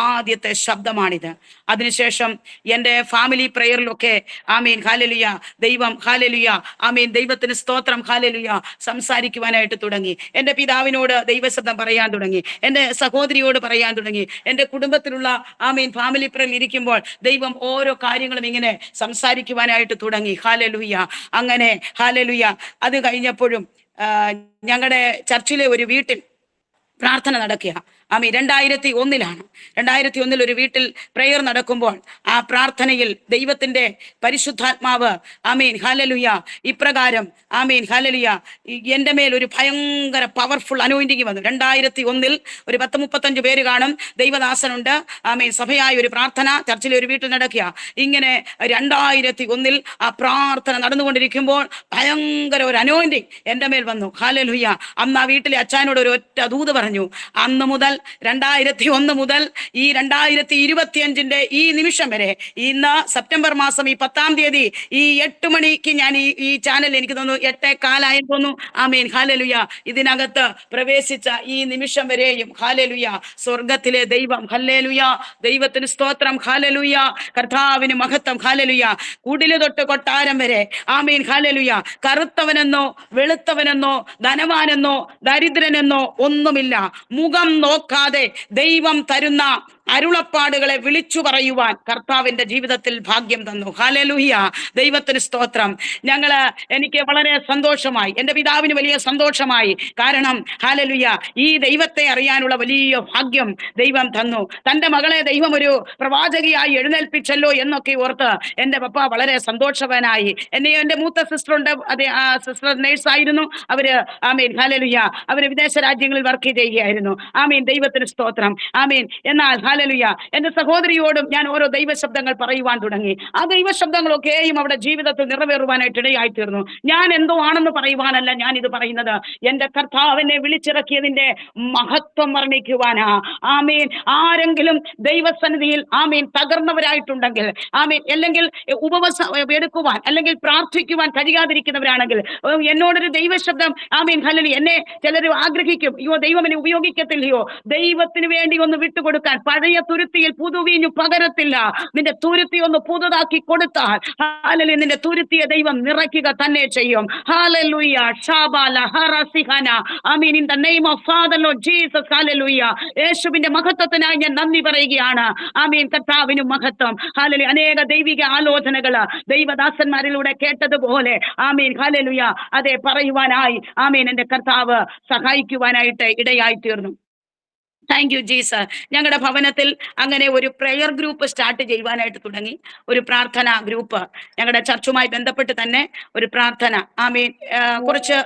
ആദ്യത്തെ ശബ്ദമാണിത്. അതിനുശേഷം എൻ്റെ ഫാമിലി പ്രേയറിലൊക്കെ ആമീൻ ഹല്ലേലൂയ ദൈവം ഹല്ലേലൂയ ആമീൻ ദൈവത്തിന് സ്തോത്രം ഹല്ലേലൂയ സംസാരിക്കുവാനായിട്ട് തുടങ്ങി. എൻ്റെ പിതാവിനോട് ദൈവശബ്ദം പറയാൻ തുടങ്ങി, എൻ്റെ സഹോദരിയോട് പറയാൻ തുടങ്ങി, എൻ്റെ കുടുംബത്തിലുള്ള ആമീൻ ഫാമിലി പ്രേയറിൽ ഇരിക്കുമ്പോൾ ദൈവം ഓരോ കാര്യങ്ങളും ഇങ്ങനെ സംസാരിക്കുവാനായിട്ട് തുടങ്ങി. ഹല്ലേലൂയ. അങ്ങനെ ഹല്ലേലൂയ. അത് കഴിഞ്ഞപ്പോഴും ഞങ്ങളുടെ ചർച്ചിലെ ഒരു വീട്ടിൽ പ്രാർത്ഥന നടക്കുക. ആമീൻ. 2001 2001 ഒരു വീട്ടിൽ പ്രേയർ നടക്കുമ്പോൾ ആ പ്രാർത്ഥനയിൽ ദൈവത്തിന്റെ പരിശുദ്ധാത്മാവ് ആമീൻ ഹല്ലേലൂയ ഇപ്രകാരം ആമീൻ ഹല്ലേലൂയ എൻ്റെ മേൽ ഒരു ഭയങ്കര പവർഫുൾ അനോയിന്റിങ് വന്നു. 2001 ഒരു 10-35 പേര് കാണും, ദൈവദാസനുണ്ട്. ആമീൻ. സഭയായ ഒരു പ്രാർത്ഥന ചർച്ചിലെ ഒരു വീട്ടിൽ നടക്കുക. ഇങ്ങനെ 2001 ആ പ്രാർത്ഥന നടന്നുകൊണ്ടിരിക്കുമ്പോൾ ഭയങ്കര ഒരു അനോയിന്റിങ് എൻ്റെ മേൽ വന്നു. ഹല്ലേലൂയ. അന്ന് ആ വീട്ടിലെ അച്ചാനോട് ഒരു ഒറ്റ ദൂത് പറഞ്ഞു. അന്ന് മുതൽ 2001 മുതൽ ഈ 2025 ഈ നിമിഷം വരെ, ഇന്ന് സെപ്റ്റംബർ മാസം ഈ 10-ാം തീയതി ഈ 8 മണിക്ക് ഞാൻ ഈ ചാനൽ എനിക്ക് തോന്നുന്നു 8:15 തോന്നുന്നു ആമീൻ ഹല്ലേലൂയ ഇതിനകത്ത് പ്രവേശിച്ച ഈ നിമിഷം വരെയും ഹല്ലേലൂയ സ്വർഗത്തിലെ ദൈവം ഹല്ലേലൂയ ദൈവത്തിന് സ്തോത്രം ഹല്ലേലൂയ കർത്താവിന് മഹത്വം ഹല്ലേലൂയ കുടില് തൊട്ട് കൊട്ടാരം വരെ ആമീൻ ഹല്ലേലൂയ കറുത്തവനെന്നോ വെളുത്തവനെന്നോ ധനവാനെന്നോ ദരിദ്രനെന്നോ ഒന്നുമില്ല. മുഖം നോക്കാതെ ദൈവം തരുന്ന അരുളപ്പാടുകളെ വിളിച്ചു പറയുവാൻ കർത്താവിന്റെ ജീവിതത്തിൽ ഭാഗ്യം തന്നു. ഹല്ലേലൂയ, ദൈവത്തിന് സ്തോത്രം. എനിക്ക് വളരെ സന്തോഷമായി, എൻ്റെ പിതാവിന് വലിയ സന്തോഷമായി. കാരണം ഹല്ലേലൂയ, ഈ ദൈവത്തെ അറിയാനുള്ള വലിയ ഭാഗ്യം ദൈവം തന്നു. തന്റെ മകളെ ദൈവം ഒരു പ്രവാചകിയായി എഴുന്നേൽപ്പിച്ചല്ലോ എന്നൊക്കെ ഓർത്ത് എൻ്റെ പപ്പ വളരെ സന്തോഷവാനായി. എൻ്റെ മൂത്ത സിസ്റ്ററുണ്ട്, അതെ, ആ സിസ്റ്റർ നേഴ്സ് ആയിരുന്നു. അവര് ആമീൻ ഹല്ലേലൂയ, അവര് വിദേശ രാജ്യങ്ങളിൽ വർക്ക് ചെയ്യുകയായിരുന്നു. ആമീൻ, ദൈവത്തിന് സ്തോത്രം. ആമീൻ. എന്നാൽ ഹല്ലേലൂയ, എൻ്റെ സഹോദരിയോടും ഞാൻ ഓരോ ദൈവശബ്ദങ്ങൾ പറയുവാൻ തുടങ്ങി. ആ ദൈവശബ്ദങ്ങളൊക്കെയും അവിടെ ജീവിതത്തിൽ നിറവേറുവാനായിട്ട് ഇടയായി തീർന്നു. ഞാൻ എന്തോ ആണെന്ന് പറയുവാനല്ല ഞാൻ ഇത് പറയുന്നത്, എൻ്റെ കർത്താവിനെ വിളിച്ചിറക്കിയതിന്റെ മഹത്വം വർണ്ണിക്കുവാനാ. ആമീൻ. ആരെങ്കിലും ദൈവസന്നിധിയിൽ ആമീൻ തകർന്നവരായിട്ടുണ്ടെങ്കിൽ, ആമീൻ, അല്ലെങ്കിൽ ഉപവാസം എടുക്കുവാൻ അല്ലെങ്കിൽ പ്രാർത്ഥിക്കുവാൻ കഴിയാതിരിക്കുന്നവരാണെങ്കിൽ, എന്നോടൊരു ദൈവശബ്ദം ആമീൻ ഹല്ലേലൂയ, എന്നെ ചിലർ ആഗ്രഹിക്കും, അയ്യോ ദൈവം എന്നെ ഉപയോഗിക്കത്തില്ലയോ. ദൈവത്തിന് വേണ്ടി ഒന്ന് വിട്ടുകൊടുക്കാൻ. പഴയ തുരുത്തിയിൽ പുതുവീഞ്ഞു പകരത്തില്ല. നിന്റെ തുരുത്തി ഒന്ന് പുതുതാക്കി കൊടുത്താൽ ഹല്ലേലൂയ, നിന്റെ തുരുത്തിയെ ദൈവം നിറയ്ക്കുക തന്നെ ചെയ്യും. ഹല്ലേലൂയ, ഷാബാല ഹറസിഹന. Amen. In the name of father Lord Jesus. Hallelujah, യേശുവിന്റെ മഹത്വത്തിനായി ഞാൻ നന്ദി പറയുകയാണ്. ആമീൻ. കർത്താവിനും മഹത്വം. ഹല്ലേലൂയ. അനേക ദൈവിക ആലോചനകള് ദൈവദാസന്മാരിലൂടെ കേട്ടതുപോലെ ആമീൻ ഹല്ലേലൂയ, അതെ, പറയുവാനായി ആമീൻ എൻ്റെ കർത്താവ് സഹായിക്കുവാനായിട്ട് ഇടയായി തീർന്നു. Thank you Jesus. ഞങ്ങളുടെ ഭവനത്തിൽ അങ്ങനെ ഒരു പ്രെയർ ഗ്രൂപ്പ് സ്റ്റാർട്ട് ചെയ്യുവാനായിട്ട് തുടങ്ങി. ഒരു പ്രാർത്ഥന ഗ്രൂപ്പ്, ഞങ്ങളുടെ ചർച്ചുമായി ബന്ധപ്പെട്ട് തന്നെ ഒരു പ്രാർത്ഥന. ആമീൻ. കുറച്ച്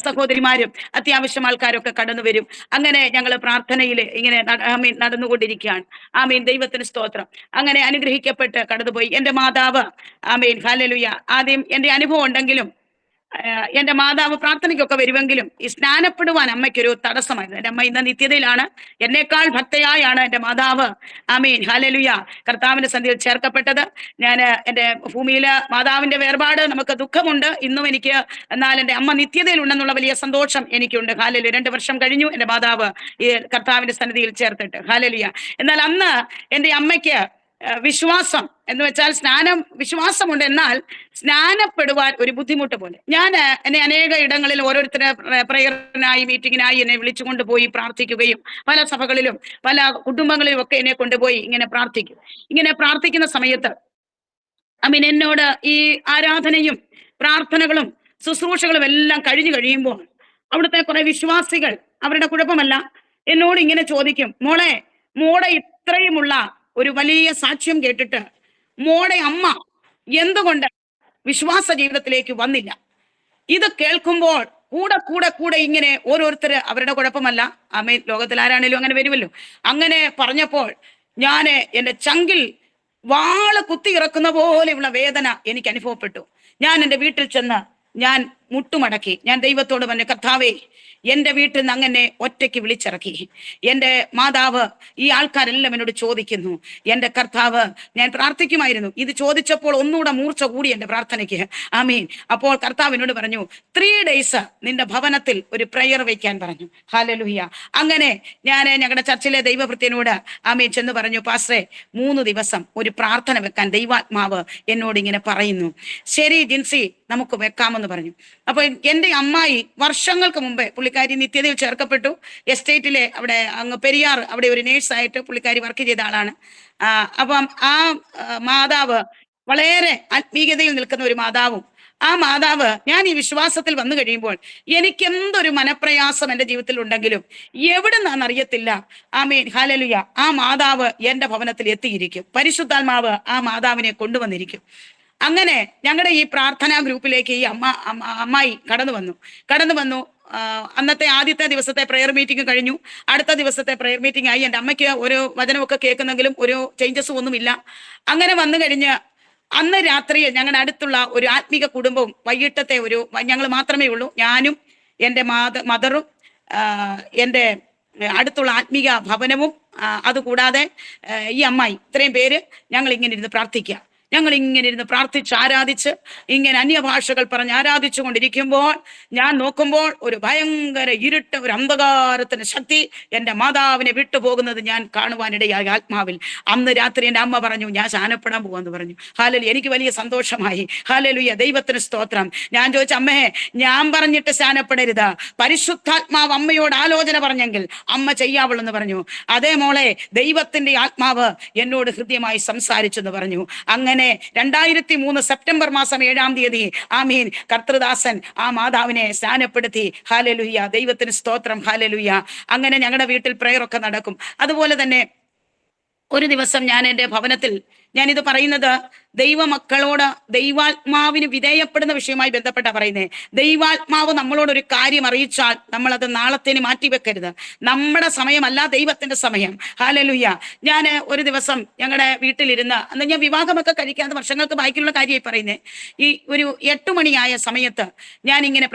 സഹോദരിമാരും അത്യാവശ്യം ആൾക്കാരൊക്കെ കടന്നു വരും. അങ്ങനെ ഞങ്ങൾ പ്രാർത്ഥനയിൽ ഇങ്ങനെ ആമീൻ നടന്നുകൊണ്ടിരിക്കുകയാണ്. ആമീൻ, ദൈവത്തിന് സ്തോത്രം. അങ്ങനെ അനുഗ്രഹിക്കപ്പെട്ട് കടന്നുപോയി. എൻ്റെ മാതാവ് ആമീൻ ഹല്ലേലൂയ, ആദ്യം എൻ്റെ അനുഭവം ഉണ്ടെങ്കിലും എൻ്റെ മാതാവ് പ്രാർത്ഥനയ്ക്കൊക്കെ വരുമെങ്കിലും ഈ സ്നാനപ്പെടുവാൻ അമ്മയ്ക്കൊരു തടസ്സമായിരുന്നു. എൻ്റെ അമ്മ ഇന്ന് നിത്യതയിലാണ്. എന്നേക്കാൾ ഭക്തയായാണ് എൻ്റെ മാതാവ് ആമീൻ ഹല്ലേലൂയ കർത്താവിന്റെ സന്ധിയിൽ ചേർക്കപ്പെട്ടത്. ഞാൻ എൻ്റെ ഭൂമിയിൽ മാതാവിന്റെ വേർപാട് നമുക്ക് ദുഃഖമുണ്ട് ഇന്നും എനിക്ക്. എന്നാൽ എൻ്റെ അമ്മ നിത്യതയിലുണ്ടെന്നുള്ള വലിയ സന്തോഷം എനിക്കുണ്ട്. ഹല്ലേലൂയ. 2 വർഷം കഴിഞ്ഞു എൻ്റെ മാതാവ് ഈ കർത്താവിന്റെ സന്നിധിയിൽ ചേർത്തിട്ട്. ഹല്ലേലൂയ. എന്നാൽ അന്ന് എൻ്റെ അമ്മയ്ക്ക് വിശ്വാസം എന്ന് വെച്ചാൽ വിശ്വാസമുണ്ട്, എന്നാൽ സ്നാനപ്പെടുവാൻ ഒരു ബുദ്ധിമുട്ട് പോലെ. എന്നെ അനേക ഇടങ്ങളിൽ ഓരോരുത്തരെ പ്രയറിനായി മീറ്റിങ്ങിനായി എന്നെ വിളിച്ചുകൊണ്ട് പോയി പ്രാർത്ഥിക്കുകയും പല സഭകളിലും പല കുടുംബങ്ങളിലും ഒക്കെ എന്നെ കൊണ്ടുപോയി ഇങ്ങനെ പ്രാർത്ഥിക്കും. ഇങ്ങനെ പ്രാർത്ഥിക്കുന്ന സമയത്ത് അമീൻ എന്നോട് ഈ ആരാധനയും പ്രാർത്ഥനകളും ശുശ്രൂഷകളും എല്ലാം കഴിഞ്ഞു കഴിയുമ്പോൾ അവിടുത്തെ കുറെ വിശ്വാസികൾ, അവരുടെ കുഴപ്പമല്ല, എന്നോട് ഇങ്ങനെ ചോദിക്കും, മോളെ ഇത്രയുമുള്ള ഒരു വലിയ സാക്ഷ്യം കേട്ടിട്ട് മോടെ അമ്മ എന്തുകൊണ്ട് വിശ്വാസ ജീവിതത്തിലേക്ക് വന്നില്ല? ഇത് കേൾക്കുമ്പോൾ കൂടെ ഇങ്ങനെ ഓരോരുത്തര്, അവരുടെ കുഴപ്പമല്ല, ആമേൻ, ലോകത്തിൽ ആരാണേലും അങ്ങനെ വരുമല്ലോ. അങ്ങനെ പറഞ്ഞപ്പോൾ ഞാന് എൻ്റെ ചങ്കിൽ വാള് കുത്തി ഇറക്കുന്ന പോലെയുള്ള വേദന എനിക്ക് അനുഭവപ്പെട്ടു. ഞാൻ എൻ്റെ വീട്ടിൽ ചെന്ന് ഞാൻ മുട്ടുമടക്കി ഞാൻ ദൈവത്തോട് പറഞ്ഞു, കർത്താവേ, എൻ്റെ വീട്ടിൽ നിന്ന് അങ്ങനെ ഒറ്റയ്ക്ക് വിളിച്ചിറക്കി. എൻ്റെ മാതാവ്, ഈ ആൾക്കാരെല്ലാം എന്നോട് ചോദിക്കുന്നു, എൻ്റെ കർത്താവ്, ഞാൻ പ്രാർത്ഥിക്കുമായിരുന്നു, ഇത് ചോദിച്ചപ്പോൾ ഒന്നുകൂടെ മൂർച്ച കൂടി എൻ്റെ പ്രാർത്ഥനയ്ക്ക്. ആമീൻ. അപ്പോൾ കർത്താവ് എന്നോട് പറഞ്ഞു, 3 days നിന്റെ ഭവനത്തിൽ ഒരു പ്രയർ വയ്ക്കാൻ പറഞ്ഞു. ഹല്ലേലൂയ. അങ്ങനെ ഞാൻ ഞങ്ങളുടെ ചർച്ചിലെ ദൈവഭൃത്യനോട് ആമീൻ ചെന്ന് പറഞ്ഞു, പാസ്റ്ററെ, 3 ദിവസം ഒരു പ്രാർത്ഥന വെക്കാൻ ദൈവാത്മാവ് എന്നോട് ഇങ്ങനെ പറയുന്നു. ശരി ജിൻസി, നമുക്ക് വെക്കാമെന്ന് പറഞ്ഞു. അപ്പൊ എൻ്റെ അമ്മായി വർഷങ്ങൾക്ക് മുമ്പേ പുള്ളിക്കാരി നിത്യതയിൽ ചേർക്കപ്പെട്ടു. എസ്റ്റേറ്റിലെ അവിടെ അങ്ങ് പെരിയാർ അവിടെ ഒരു നേഴ്സായിട്ട് പുള്ളിക്കാരി വർക്ക് ചെയ്ത ആളാണ്. അപ്പം ആ മാതാവ് വളരെ ആത്മീയതയിൽ നിൽക്കുന്ന ഒരു മാതാവും, ആ മാതാവ് ഞാൻ ഈ വിശ്വാസത്തിൽ വന്നു കഴിയുമ്പോൾ എനിക്ക് എന്തൊരു മനപ്രയാസം എൻ്റെ ജീവിതത്തിൽ ഉണ്ടെങ്കിലും എവിടെ നിന്നാന്ന് അറിയത്തില്ല, ആമേൻ ഹല്ലേലൂയ, ആ മാതാവ് എൻ്റെ ഭവനത്തിൽ എത്തിയിരിക്കും. പരിശുദ്ധാത്മാവ് ആ മാതാവിനെ കൊണ്ടുവന്നിരിക്കും. അങ്ങനെ ഞങ്ങളുടെ ഈ പ്രാർത്ഥനാ ഗ്രൂപ്പിലേക്ക് ഈ അമ്മായി കടന്നു വന്നു. അന്നത്തെ ആദ്യത്തെ ദിവസത്തെ പ്രെയർ മീറ്റിംഗ് കഴിഞ്ഞു. അടുത്ത ദിവസത്തെ പ്രെയർ മീറ്റിംഗ് ആയി. എൻ്റെ അമ്മയ്ക്ക് ഒരു വചനമൊക്കെ കേൾക്കുന്നെങ്കിലും ഒരു ചേഞ്ചസും ഒന്നുമില്ല. അങ്ങനെ വന്നു കഴിഞ്ഞ് അന്ന് രാത്രിയിൽ ഞങ്ങളുടെ അടുത്തുള്ള ഒരു ആത്മീക കുടുംബവും, വൈകിട്ടത്തെ ഞങ്ങൾ മാത്രമേ ഉള്ളൂ, ഞാനും എൻ്റെ മദറും എൻ്റെ അടുത്തുള്ള ആത്മീക ഭവനവും, അതുകൂടാതെ ഈ അമ്മായി, ഇത്രയും പേര് ഞങ്ങൾ ഇങ്ങനെ ഇരുന്ന് പ്രാർത്ഥിക്കുക. ഞങ്ങൾ ഇങ്ങനെ ഇരുന്ന് പ്രാർത്ഥിച്ച് ആരാധിച്ച് ഇങ്ങനെ അന്യഭാഷകൾ പറഞ്ഞ് ആരാധിച്ചു കൊണ്ടിരിക്കുമ്പോൾ ഞാൻ നോക്കുമ്പോൾ ഒരു ഭയങ്കര ഇരുട്ട്, ഒരു അന്ധകാരത്തിന്റെ ശക്തി എൻ്റെ മാതാവിനെ വിട്ടുപോകുന്നത് ഞാൻ കാണുവാനിടയായി ആത്മാവിൽ. അന്ന് രാത്രി എൻ്റെ അമ്മ പറഞ്ഞു, ഞാൻ സ്നാനപ്പെടാൻ പോവാന്ന് പറഞ്ഞു. ഹാലലൂയ. എനിക്ക് വലിയ സന്തോഷമായി. ഹാലലൂയ, ദൈവത്തിന് സ്തോത്രം. ഞാൻ ചോദിച്ചു, അമ്മേ ഞാൻ പറഞ്ഞിട്ട് സ്നാനപ്പെടരുത്, പരിശുദ്ധാത്മാവ് അമ്മയോട് ആലോചന പറഞ്ഞെങ്കിൽ അമ്മ ചെയ്യാവുള്ളെന്ന് പറഞ്ഞു. അതേ മോളെ, ദൈവത്തിന്റെ ആത്മാവ് എന്നോട് ഹൃദ്യമായി സംസാരിച്ചെന്ന് പറഞ്ഞു. അങ്ങനെ 2003 സെപ്റ്റംബർ മാസം 7-ാം തീയതി ആമീൻ കർത്തൃദാസൻ ആ മാതാവിനെ സ്നാനപ്പെടുത്തി. ഹാലലൂയ, ദൈവത്തിന് സ്തോത്രം. ഹാലലൂയ. അങ്ങനെ ഞങ്ങളുടെ വീട്ടിൽ പ്രയർ ഒക്കെ നടക്കും. അതുപോലെ തന്നെ ഒരു ദിവസം ഞാൻ എൻ്റെ ഭവനത്തിൽ, ഞാനിത് പറയുന്നത് ദൈവമക്കളോട് ദൈവാത്മാവിന് വിധേയപ്പെടുന്ന വിഷയവുമായി ബന്ധപ്പെട്ട പറയുന്നത്. ദൈവാത്മാവ് നമ്മളോട് ഒരു കാര്യം അറിയിച്ചാൽ നമ്മൾ അത് നാളത്തേന് മാറ്റിവെക്കരുത്. നമ്മുടെ സമയമല്ല ദൈവത്തിന്റെ സമയം. ഹാലലൂയ. ഞാൻ ഒരു ദിവസം ഞങ്ങളുടെ വീട്ടിലിരുന്ന്, അന്ന് ഞാൻ വിവാഹമൊക്കെ കഴിക്കാതെ വർഷങ്ങൾക്ക് ബാക്കിയുള്ള കാര്യമായി പറയുന്നത്, ഈ ഒരു 8 മണിയായ സമയത്ത് ഞാനിങ്ങനെ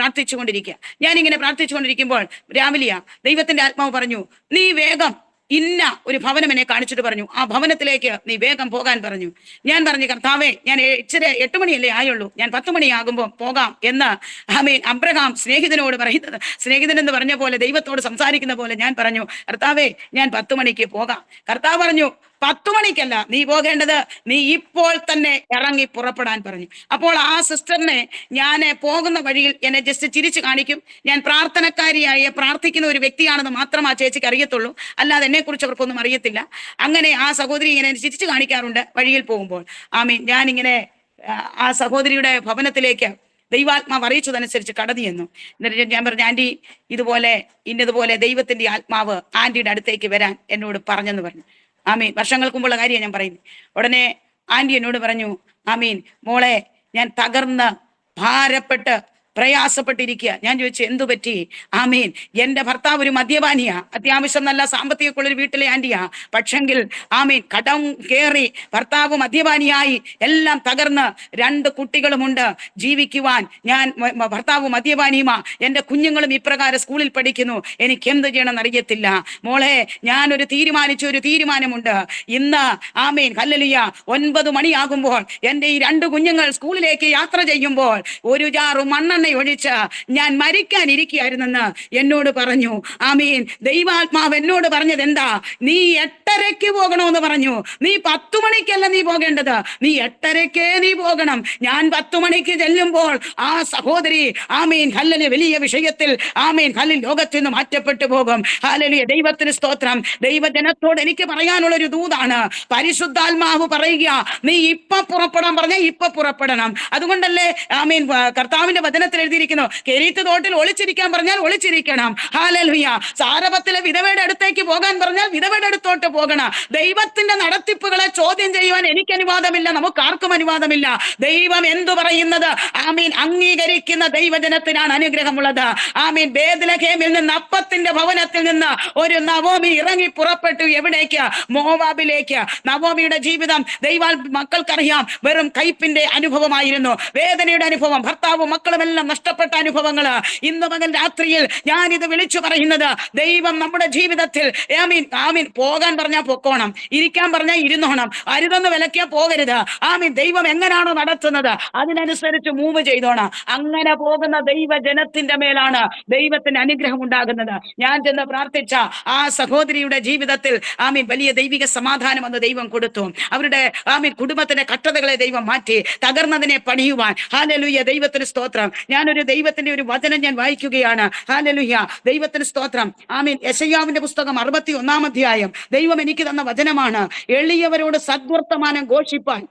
പ്രാർത്ഥിച്ചുകൊണ്ടിരിക്കുമ്പോൾ രാവിലെയാ ദൈവത്തിന്റെ ആത്മാവ് പറഞ്ഞു, നീ വേഗം ഇന്ന ഒരു ഭവനം എന്നെ കാണിച്ചിട്ട് പറഞ്ഞു, ആ ഭവനത്തിലേക്ക് നീ വേഗം പോകാൻ പറഞ്ഞു. ഞാൻ പറഞ്ഞു, കർത്താവേ, ഞാൻ ഇച്ചിരി 8 മണിയല്ലേ ആയുള്ളൂ, ഞാൻ 10 മണിയാകുമ്പോൾ പോകാം എന്ന് ആമേൻ അബ്രഹാം സ്നേഹിതനോട് പറയുന്നത്. സ്നേഹിതൻ എന്ന് പറഞ്ഞ പോലെ, ദൈവത്തോട് സംസാരിക്കുന്ന പോലെ ഞാൻ പറഞ്ഞു, കർത്താവേ, ഞാൻ 10 മണിക്ക് പോകാം. കർത്താവ് പറഞ്ഞു, 10 മണിക്കല്ല നീ പോകേണ്ടത്, നീ ഇപ്പോൾ തന്നെ ഇറങ്ങി പുറപ്പെടാൻ പറഞ്ഞു. അപ്പോൾ ആ സിസ്റ്ററിനെ ഞാൻ പോകുന്ന വഴിയിൽ എന്നെ ജസ്റ്റ് ചിരിച്ചു കാണിക്കും. ഞാൻ പ്രാർത്ഥനക്കാരിയായ പ്രാർത്ഥിക്കുന്ന ഒരു വ്യക്തിയാണെന്ന് മാത്രം ആ ചേച്ചിക്ക് അറിയത്തുള്ളൂ, അല്ലാതെ എന്നെ കുറിച്ച് അവർക്കൊന്നും അറിയത്തില്ല. അങ്ങനെ ആ സഹോദരി ഇങ്ങനെ ചിരിച്ചു കാണിക്കാറുണ്ട് വഴിയിൽ പോകുമ്പോൾ. ആമീൻ. ഞാനിങ്ങനെ ആ സഹോദരിയുടെ ഭവനത്തിലേക്ക് ദൈവാത്മാവ് അറിയിച്ചതനുസരിച്ച് കടന്നു ചെന്നു. എന്നിട്ട് ഞാൻ പറഞ്ഞു, ആന്റി, ഇന്നതുപോലെ ദൈവത്തിന്റെ ആത്മാവ് ആന്റിയുടെ അടുത്തേക്ക് വരാൻ എന്നോട് പറഞ്ഞെന്ന് പറഞ്ഞു. ആമീൻ. വർഷങ്ങൾക്ക് മുമ്പുള്ള കാര്യമാണ് ഞാൻ പറയുന്നത്. ഉടനെ ആന്റി എന്നോട് പറഞ്ഞു, ആമീൻ മോളെ, ഞാൻ തകർന്ന് ഭാരപ്പെട്ട് പ്രയാസപ്പെട്ടിരിക്കുക. ഞാൻ ചോദിച്ചു, എന്തു പറ്റി? ആമീൻ, എന്റെ ഭർത്താവ് ഒരു മദ്യപാനിയാ, അത്യാവശ്യം നല്ല സാമ്പത്തികമുള്ളൊരു വീട്ടിലെ ആന്റിയാ. പക്ഷെങ്കിൽ ആമീൻ കടം കേറി ഭർത്താവ് മദ്യപാനിയായി എല്ലാം തകർന്ന് 2 കുട്ടികളുമുണ്ട് ജീവിക്കുവാൻ. ഭർത്താവ് മദ്യപാനിയുമാ, എന്റെ കുഞ്ഞുങ്ങളും ഇപ്രകാരം സ്കൂളിൽ പഠിക്കുന്നു, എനിക്ക് എന്ത് ചെയ്യണമെന്ന് അറിയത്തില്ല. മോളെ, ഞാനൊരു തീരുമാനമുണ്ട്. ഇന്ന് ആമീൻ ഹല്ലേലൂയ 9 മണിയാകുമ്പോൾ എന്റെ ഈ 2 കുഞ്ഞുങ്ങൾ സ്കൂളിലേക്ക് യാത്ര ചെയ്യുമ്പോൾ ഒരു ജാറു മണ്ണെണ്ണ ഒഴിച്ച് ഞാൻ മരിക്കാനിരിക്കുകയായിരുന്നെന്ന് എന്നോട് പറഞ്ഞു. ആമീൻ. ദൈവാത്മാവ് എന്നോട് പറഞ്ഞത് എന്താ? നീ 8:30 പോകണമെന്ന് പറഞ്ഞു. നീ 10 മണിക്കല്ല നീ പോകേണ്ടത്, നീ 8:30 നീ പോകണം. ഞാൻ 10 മണിക്ക് ചെല്ലുമ്പോൾ ആ സഹോദരി ആമീൻ ഹല്ലേലൂയ വലിയ വിഷയത്തിൽ ആമീൻ ഹല്ലേലൂയ ലോകത്തിൽ നിന്ന് മാറ്റപ്പെട്ടു പോകും. ഹല്ലേലൂയ. ദൈവത്തിന് സ്തോത്രം. ദൈവജനത്തോട് എനിക്ക് പറയാനുള്ള ഒരു ദൂതാണ്. പരിശുദ്ധാത്മാവ് പറയുക, നീ ഇപ്പൊ പുറപ്പെടാൻ പറഞ്ഞാൽ ഇപ്പൊ പുറപ്പെടണം. അതുകൊണ്ടല്ലേ ആമീൻ കർത്താവിന്റെ വചനത്തിൽ എഴുതിയിരിക്കുന്നു, കെരീത്ത് തോട്ടിൽ ഒളിച്ചിരിക്കാൻ പറഞ്ഞാൽ ഒളിച്ചിരിക്കണം. ഹല്ലേലൂയ. സാരഭത്തിലെ വിധവയുടെ അടുത്തേക്ക് പോകാൻ പറഞ്ഞാൽ വിധവയുടെ അടുത്തോട്ട് പോകണം. ദൈവത്തിന്റെ നടത്തിപ്പുകളെ ചോദ്യം ചെയ്യുവാൻ എനിക്ക് അനുവാദമില്ല, നമുക്ക് ആർക്കും അനുവാദമില്ല. ദൈവം എന്തു പറയുന്നത് ആമീൻ അംഗീകരിക്കുന്ന ദൈവജനത്തിനാണ് അനുഗ്രഹമുള്ളത്. ആമീൻ. ബേത്ലഹേമിൽ നിന്ന് അപ്പത്തിന്റെ ഭവനത്തിൽ നിന്ന് ഒരു നവോമി ഇറങ്ങി പുറപ്പെട്ടു. എവിടേക്ക്? മോവാബിലേക്ക്. നവോമിയുടെ ജീവിതം മക്കൾക്കറിയാം, വെറും കയ്പിന്റെ അനുഭവമായിരുന്നു, വേദനയുടെ അനുഭവം, ഭർത്താവും മക്കളുമെല്ലാം നഷ്ടപ്പെട്ട അനുഭവങ്ങള്. ഇന്ന് പകൽ രാത്രിയിൽ ഞാൻ ഇത് വിളിച്ചു പറയുന്നത്, ദൈവം നമ്മുടെ ജീവിതത്തിൽ ആമീൻ പോകാൻ പറഞ്ഞാൽ പൊക്കോണം, ഇരിക്കാൻ പറഞ്ഞാൽ ഇരുന്നോണം, അരുതെന്ന് വിലക്കിയാൽ പോകരുത്. ആമീൻ. ദൈവം എങ്ങനെയാണോ നടത്തുന്നത് അതിനനുസരിച്ച് മൂവ് ചെയ്തോണം. അങ്ങനെ പോകുന്ന ദൈവജനത്തിന്റെ മേലാണ് ദൈവത്തിന്റെ അനുഗ്രഹം ഉണ്ടാകുന്നത്. ഞാൻ ചെന്ന് പ്രാർത്ഥിച്ച ആ സഹോദരിയുടെ ജീവിതത്തിൽ ആമീൻ വലിയ ദൈവിക സമാധാനം എന്ന് ദൈവം കൊടുത്തു. അവരുടെ ആമീൻ കുടുംബത്തിന്റെ കട്ടതകളെ ദൈവം മാറ്റി, തകർന്നതിനെ പണിയുവാൻ. ഹല്ലേലൂയ. ദൈവത്തിന് സ്തോത്രം. ഞാനൊരു ദൈവത്തിന്റെ ഒരു വചനം ഞാൻ വായിക്കുകയാണ്. ഹല്ലേലൂയ. ദൈവത്തിന് സ്തോത്രം. ആമീൻ. യെശയ്യാവിന്റെ പുസ്തകം 61-ാം അധ്യായം ദൈവം എനിക്ക് തന്ന വചനമാണ്. എളിയവരോട് സദ്വർത്തമാനം ഘോഷിപ്പാൻ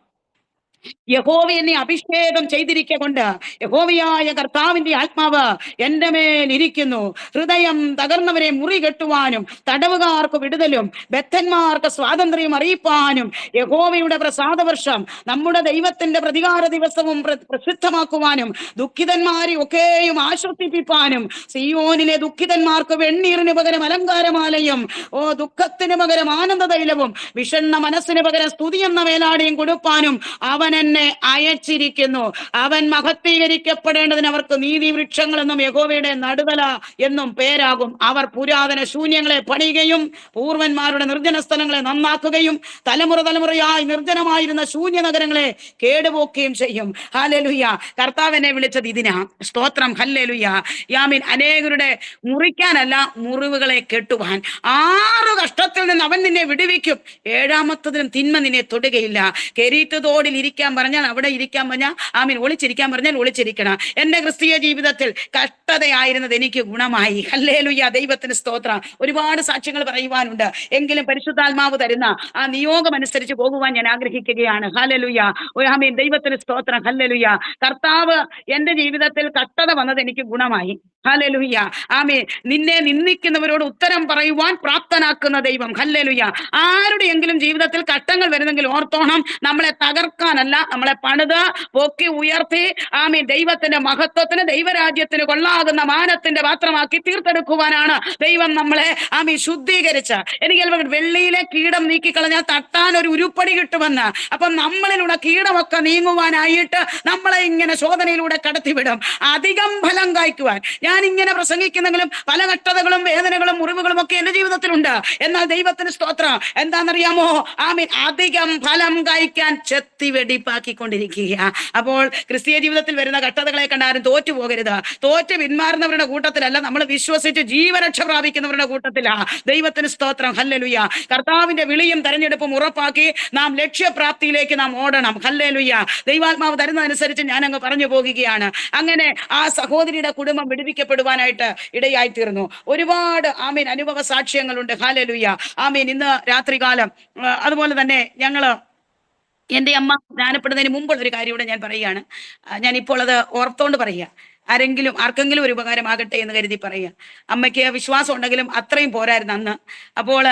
യഹോവ എന്നെ അഭിഷേകം ചെയ്തിരിക്കൊണ്ട് യഹോവയായ കർത്താവിന്റെ ആത്മാവ് എന്റെ മേൽ ഇരിക്കുന്നു. ഹൃദയം തകർന്നവരെ മുറി കെട്ടുവാനും തടവുകാർക്ക് വിടുതലും ബദ്ധന്മാർക്ക് സ്വാതന്ത്ര്യം അറിയിപ്പാനും യഹോവയുടെ പ്രസാദവർഷം നമ്മുടെ ദൈവത്തിന്റെ പ്രതികാര ദിവസവും പ്രസിദ്ധമാക്കുവാനും ദുഃഖിതന്മാരെ ഒക്കെയും ആശ്വസിപ്പിപ്പാനും സിയോനിലെ ദുഃഖിതന്മാർക്ക് വെണ്ണീറിന് പകരം അലങ്കാരമാലയും ദുഃഖത്തിന് പകരം ആനന്ദ തൈലവും വിഷണ്ണ മനസ്സിന് പകരം സ്തുതി എന്ന മേലാടിയും കൊടുപ്പാനും അവൻ എന്നെ അയച്ചിരിക്കുന്നു. അവൻ മഹത്വീകരിക്കപ്പെടേണ്ടതിന് അവർക്ക് നീതി വൃക്ഷങ്ങളെന്നും യഹോവയുടെ നടുതല എന്നും പേരാകും. അവർ പുരാതന ശൂന്യങ്ങളെ പണിയുകയും പൂർവന്മാരുടെ നിർജ്ജന സ്ഥലങ്ങളെ നന്നാക്കുകയും തലമുറ തലമുറയായി നിർജ്ജനമായിരുന്ന ശൂന്യ നഗരങ്ങളെ കേടുപോക്കുകയും ചെയ്യും. ഹല്ലേലൂയ. കർത്താവിനെ വിളിച്ചത് ഇതിനാ. സ്തോത്രം. ഹല്ലേലൂയ. യാമീൻ. അനേകരുടെ മുറിക്കാനല്ല, മുറിവുകളെ കെട്ടുവാൻ. 6 കഷ്ടത്തിൽ നിന്ന് അവൻ നിന്നെ വിടുവിക്കും. 7ാമത്തതിനും തിന്മ നിന്നെ തൊടുകയില്ല. കെരീത്ത് തോടിൽ ഇരിക്കാൻ പറഞ്ഞാൽ അവിടെ ഇരിക്കാൻ പറഞ്ഞാൽ, ആമീൻ, ഒളിച്ചിരിക്കാൻ പറഞ്ഞാൽ ഒളിച്ചിരിക്കണം. എന്റെ ക്രിസ്തീയ ജീവിതത്തിൽ കഷ്ടതയായിരുന്നത് എനിക്ക് ഗുണമായി. ഹല്ലേലൂയ. ദൈവത്തിന് സ്തോത്രം. ഒരുപാട് സാക്ഷ്യങ്ങൾ പറയുവാനുണ്ട്. എങ്കിലും പരിശുദ്ധാത്മാവ് തരുന്ന ആ നിയോഗം അനുസരിച്ച് പോകുവാൻ ഞാൻ ആഗ്രഹിക്കുകയാണ്. ഹല്ലേലൂയ. ആമീൻ. ദൈവത്തിന് സ്തോത്രം. ഹല്ലേലൂയ. കർത്താവ് എന്റെ ജീവിതത്തിൽ കഷ്ടത വന്നത് എനിക്ക് ഗുണമായി. ഹല്ലേലൂയ. ആമീൻ. നിന്നെ നിന്ദിക്കുന്നവരോട് ഉത്തരം പറയുവാൻ പ്രാപ്തനാക്കുന്ന ദൈവം. ഹല്ലേലൂയ. ആരുടെയെങ്കിലും ജീവിതത്തിൽ കഷ്ടങ്ങൾ വരുന്നെങ്കിൽ ഓർത്തോണം, നമ്മളെ തകർക്കാനല്ല, നമ്മളെ പണിത് പൊക്കി ഉയർത്തി, ആമീൻ, ദൈവത്തിന്റെ മഹത്വത്തിന്, ദൈവരാജ്യത്തിന് കൊള്ളാകുന്ന മാനത്തിന്റെ പാത്രമാക്കി തീർത്തെടുക്കുവാനാണ് ദൈവം നമ്മളെ, ആമീൻ, ശുദ്ധീകരിച്ച. എനിക്ക് വെള്ളിയിലെ കീടം നീക്കിക്കളഞ്ഞാൽ തട്ടാൻ ഒരു ഉരുപ്പടി കിട്ടുമെന്ന്. അപ്പം നമ്മളിലൂടെ കീടമൊക്കെ നീങ്ങുവാനായിട്ട് നമ്മളെ ഇങ്ങനെ ശോധനയിലൂടെ കടത്തിവിടും. അധികം ഫലം കായ്ക്കുവാൻ ഞാൻ ഇങ്ങനെ പ്രസംഗിക്കുന്നെങ്കിലും പല കഷ്ടതകളും വേദനകളും മുറിവുകളും ഒക്കെ എന്റെ ജീവിതത്തിലുണ്ട്. എന്നാൽ ദൈവത്തിന് സ്തോത്രം. എന്താണെന്നറിയാമോ? ആമീൻ. അധികം ഫലം കായ്ക്കാൻ ചെത്തി വെടിപ്പാക്കിക്കൊണ്ടിരിക്കുക. അപ്പോൾ ക്രിസ്തീയ ജീവിതത്തിൽ വരുന്ന കഷ്ടതകളെ കണ്ടാരും തോറ്റു പോകരുത്. തോറ്റ് പിന്മാറുന്നവരുടെ കൂട്ടത്തിലല്ല, നമ്മൾ വിശ്വസിച്ച് ജീവരക്ഷ പ്രാപിക്കുന്നവരുടെ കൂട്ടത്തിലാ. ദൈവത്തിന് സ്തോത്രം. ഹല്ലേലൂയ. കർത്താവിന്റെ വിളിയും തെരഞ്ഞെടുപ്പും ഉറപ്പാക്കി നാം ലക്ഷ്യപ്രാപ്തിയിലേക്ക് നാം ഓടണം. ഹല്ലേലൂയ. ദൈവാത്മാവ് തരുന്നതനുസരിച്ച് ഞാൻ അങ്ങ് പറഞ്ഞു പോകുകയാണ്. അങ്ങനെ ആ സഹോദരിയുടെ കുടുംബം വിടുവിക്കപ്പെടുവാനായിട്ട് ഇടയായി തീർന്നു. ഒരുപാട്, ആമീൻ, അനുഭവ സാക്ഷ്യങ്ങളുണ്ട്. ഹല്ലേലൂയ. ആമീൻ. ഇന്ന് രാത്രികാലം അതുപോലെ തന്നെ എൻ്റെ അമ്മ ജ്ഞാനപ്പെടുന്നതിന് മുമ്പുള്ള ഒരു കാര്യം കൂടെ ഞാൻ പറയുകയാണ്. ഞാനിപ്പോൾ അത് ഓർത്തോണ്ട് പറയുക. ആർക്കെങ്കിലും ഒരു ഉപകാരമാകട്ടെ എന്ന് കരുതി പറയുക. അമ്മയ്ക്ക് വിശ്വാസം ഉണ്ടെങ്കിലും അത്രയും പോരായിരുന്നു അന്ന്. അപ്പോൾ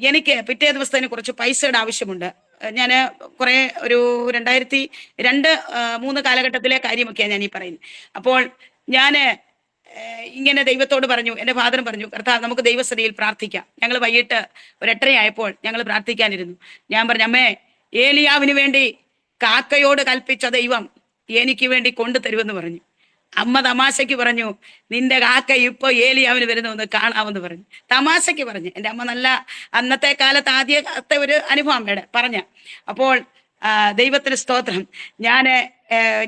എനിക്ക് പിറ്റേ ദിവസത്തിന് കുറച്ച് പൈസയുടെ ആവശ്യമുണ്ട്. ഞാൻ കുറേ ഒരു 2002-2003 കാലഘട്ടത്തിലെ കാര്യമൊക്കെയാണ് ഞാൻ ഈ പറയുന്നത്. അപ്പോൾ ഞാൻ ഇങ്ങനെ ദൈവത്തോട് പറഞ്ഞു, എൻ്റെ ഫാദറും പറഞ്ഞു, കർത്താവ്, നമുക്ക് ദൈവസന്നിധിയിൽ പ്രാർത്ഥിക്കാം. ഞങ്ങൾ വൈകിട്ട് ഒരു 8:30 ആയപ്പോൾ ഞങ്ങൾ പ്രാർത്ഥിക്കാനിരുന്നു. ഞാൻ പറഞ്ഞു, അമ്മേ, ഏലിയാവിന് വേണ്ടി കാക്കയോട് കൽപ്പിച്ച ദൈവം എനിക്ക് വേണ്ടി കൊണ്ടുതരുമെന്ന് പറഞ്ഞു. അമ്മ തമാശയ്ക്ക് പറഞ്ഞു, നിന്റെ കാക്ക ഇപ്പൊ ഏലിയാവിന് വരുന്നു കാണാമെന്ന് പറഞ്ഞു. തമാശയ്ക്ക് പറഞ്ഞു. എൻ്റെ അമ്മ നല്ല അന്നത്തെ കാലത്ത് ആദ്യത്തെ ഒരു അനുഭവം അമ്മയുടെ പറഞ്ഞ. അപ്പോൾ ദൈവത്തിന് സ്തോത്രം.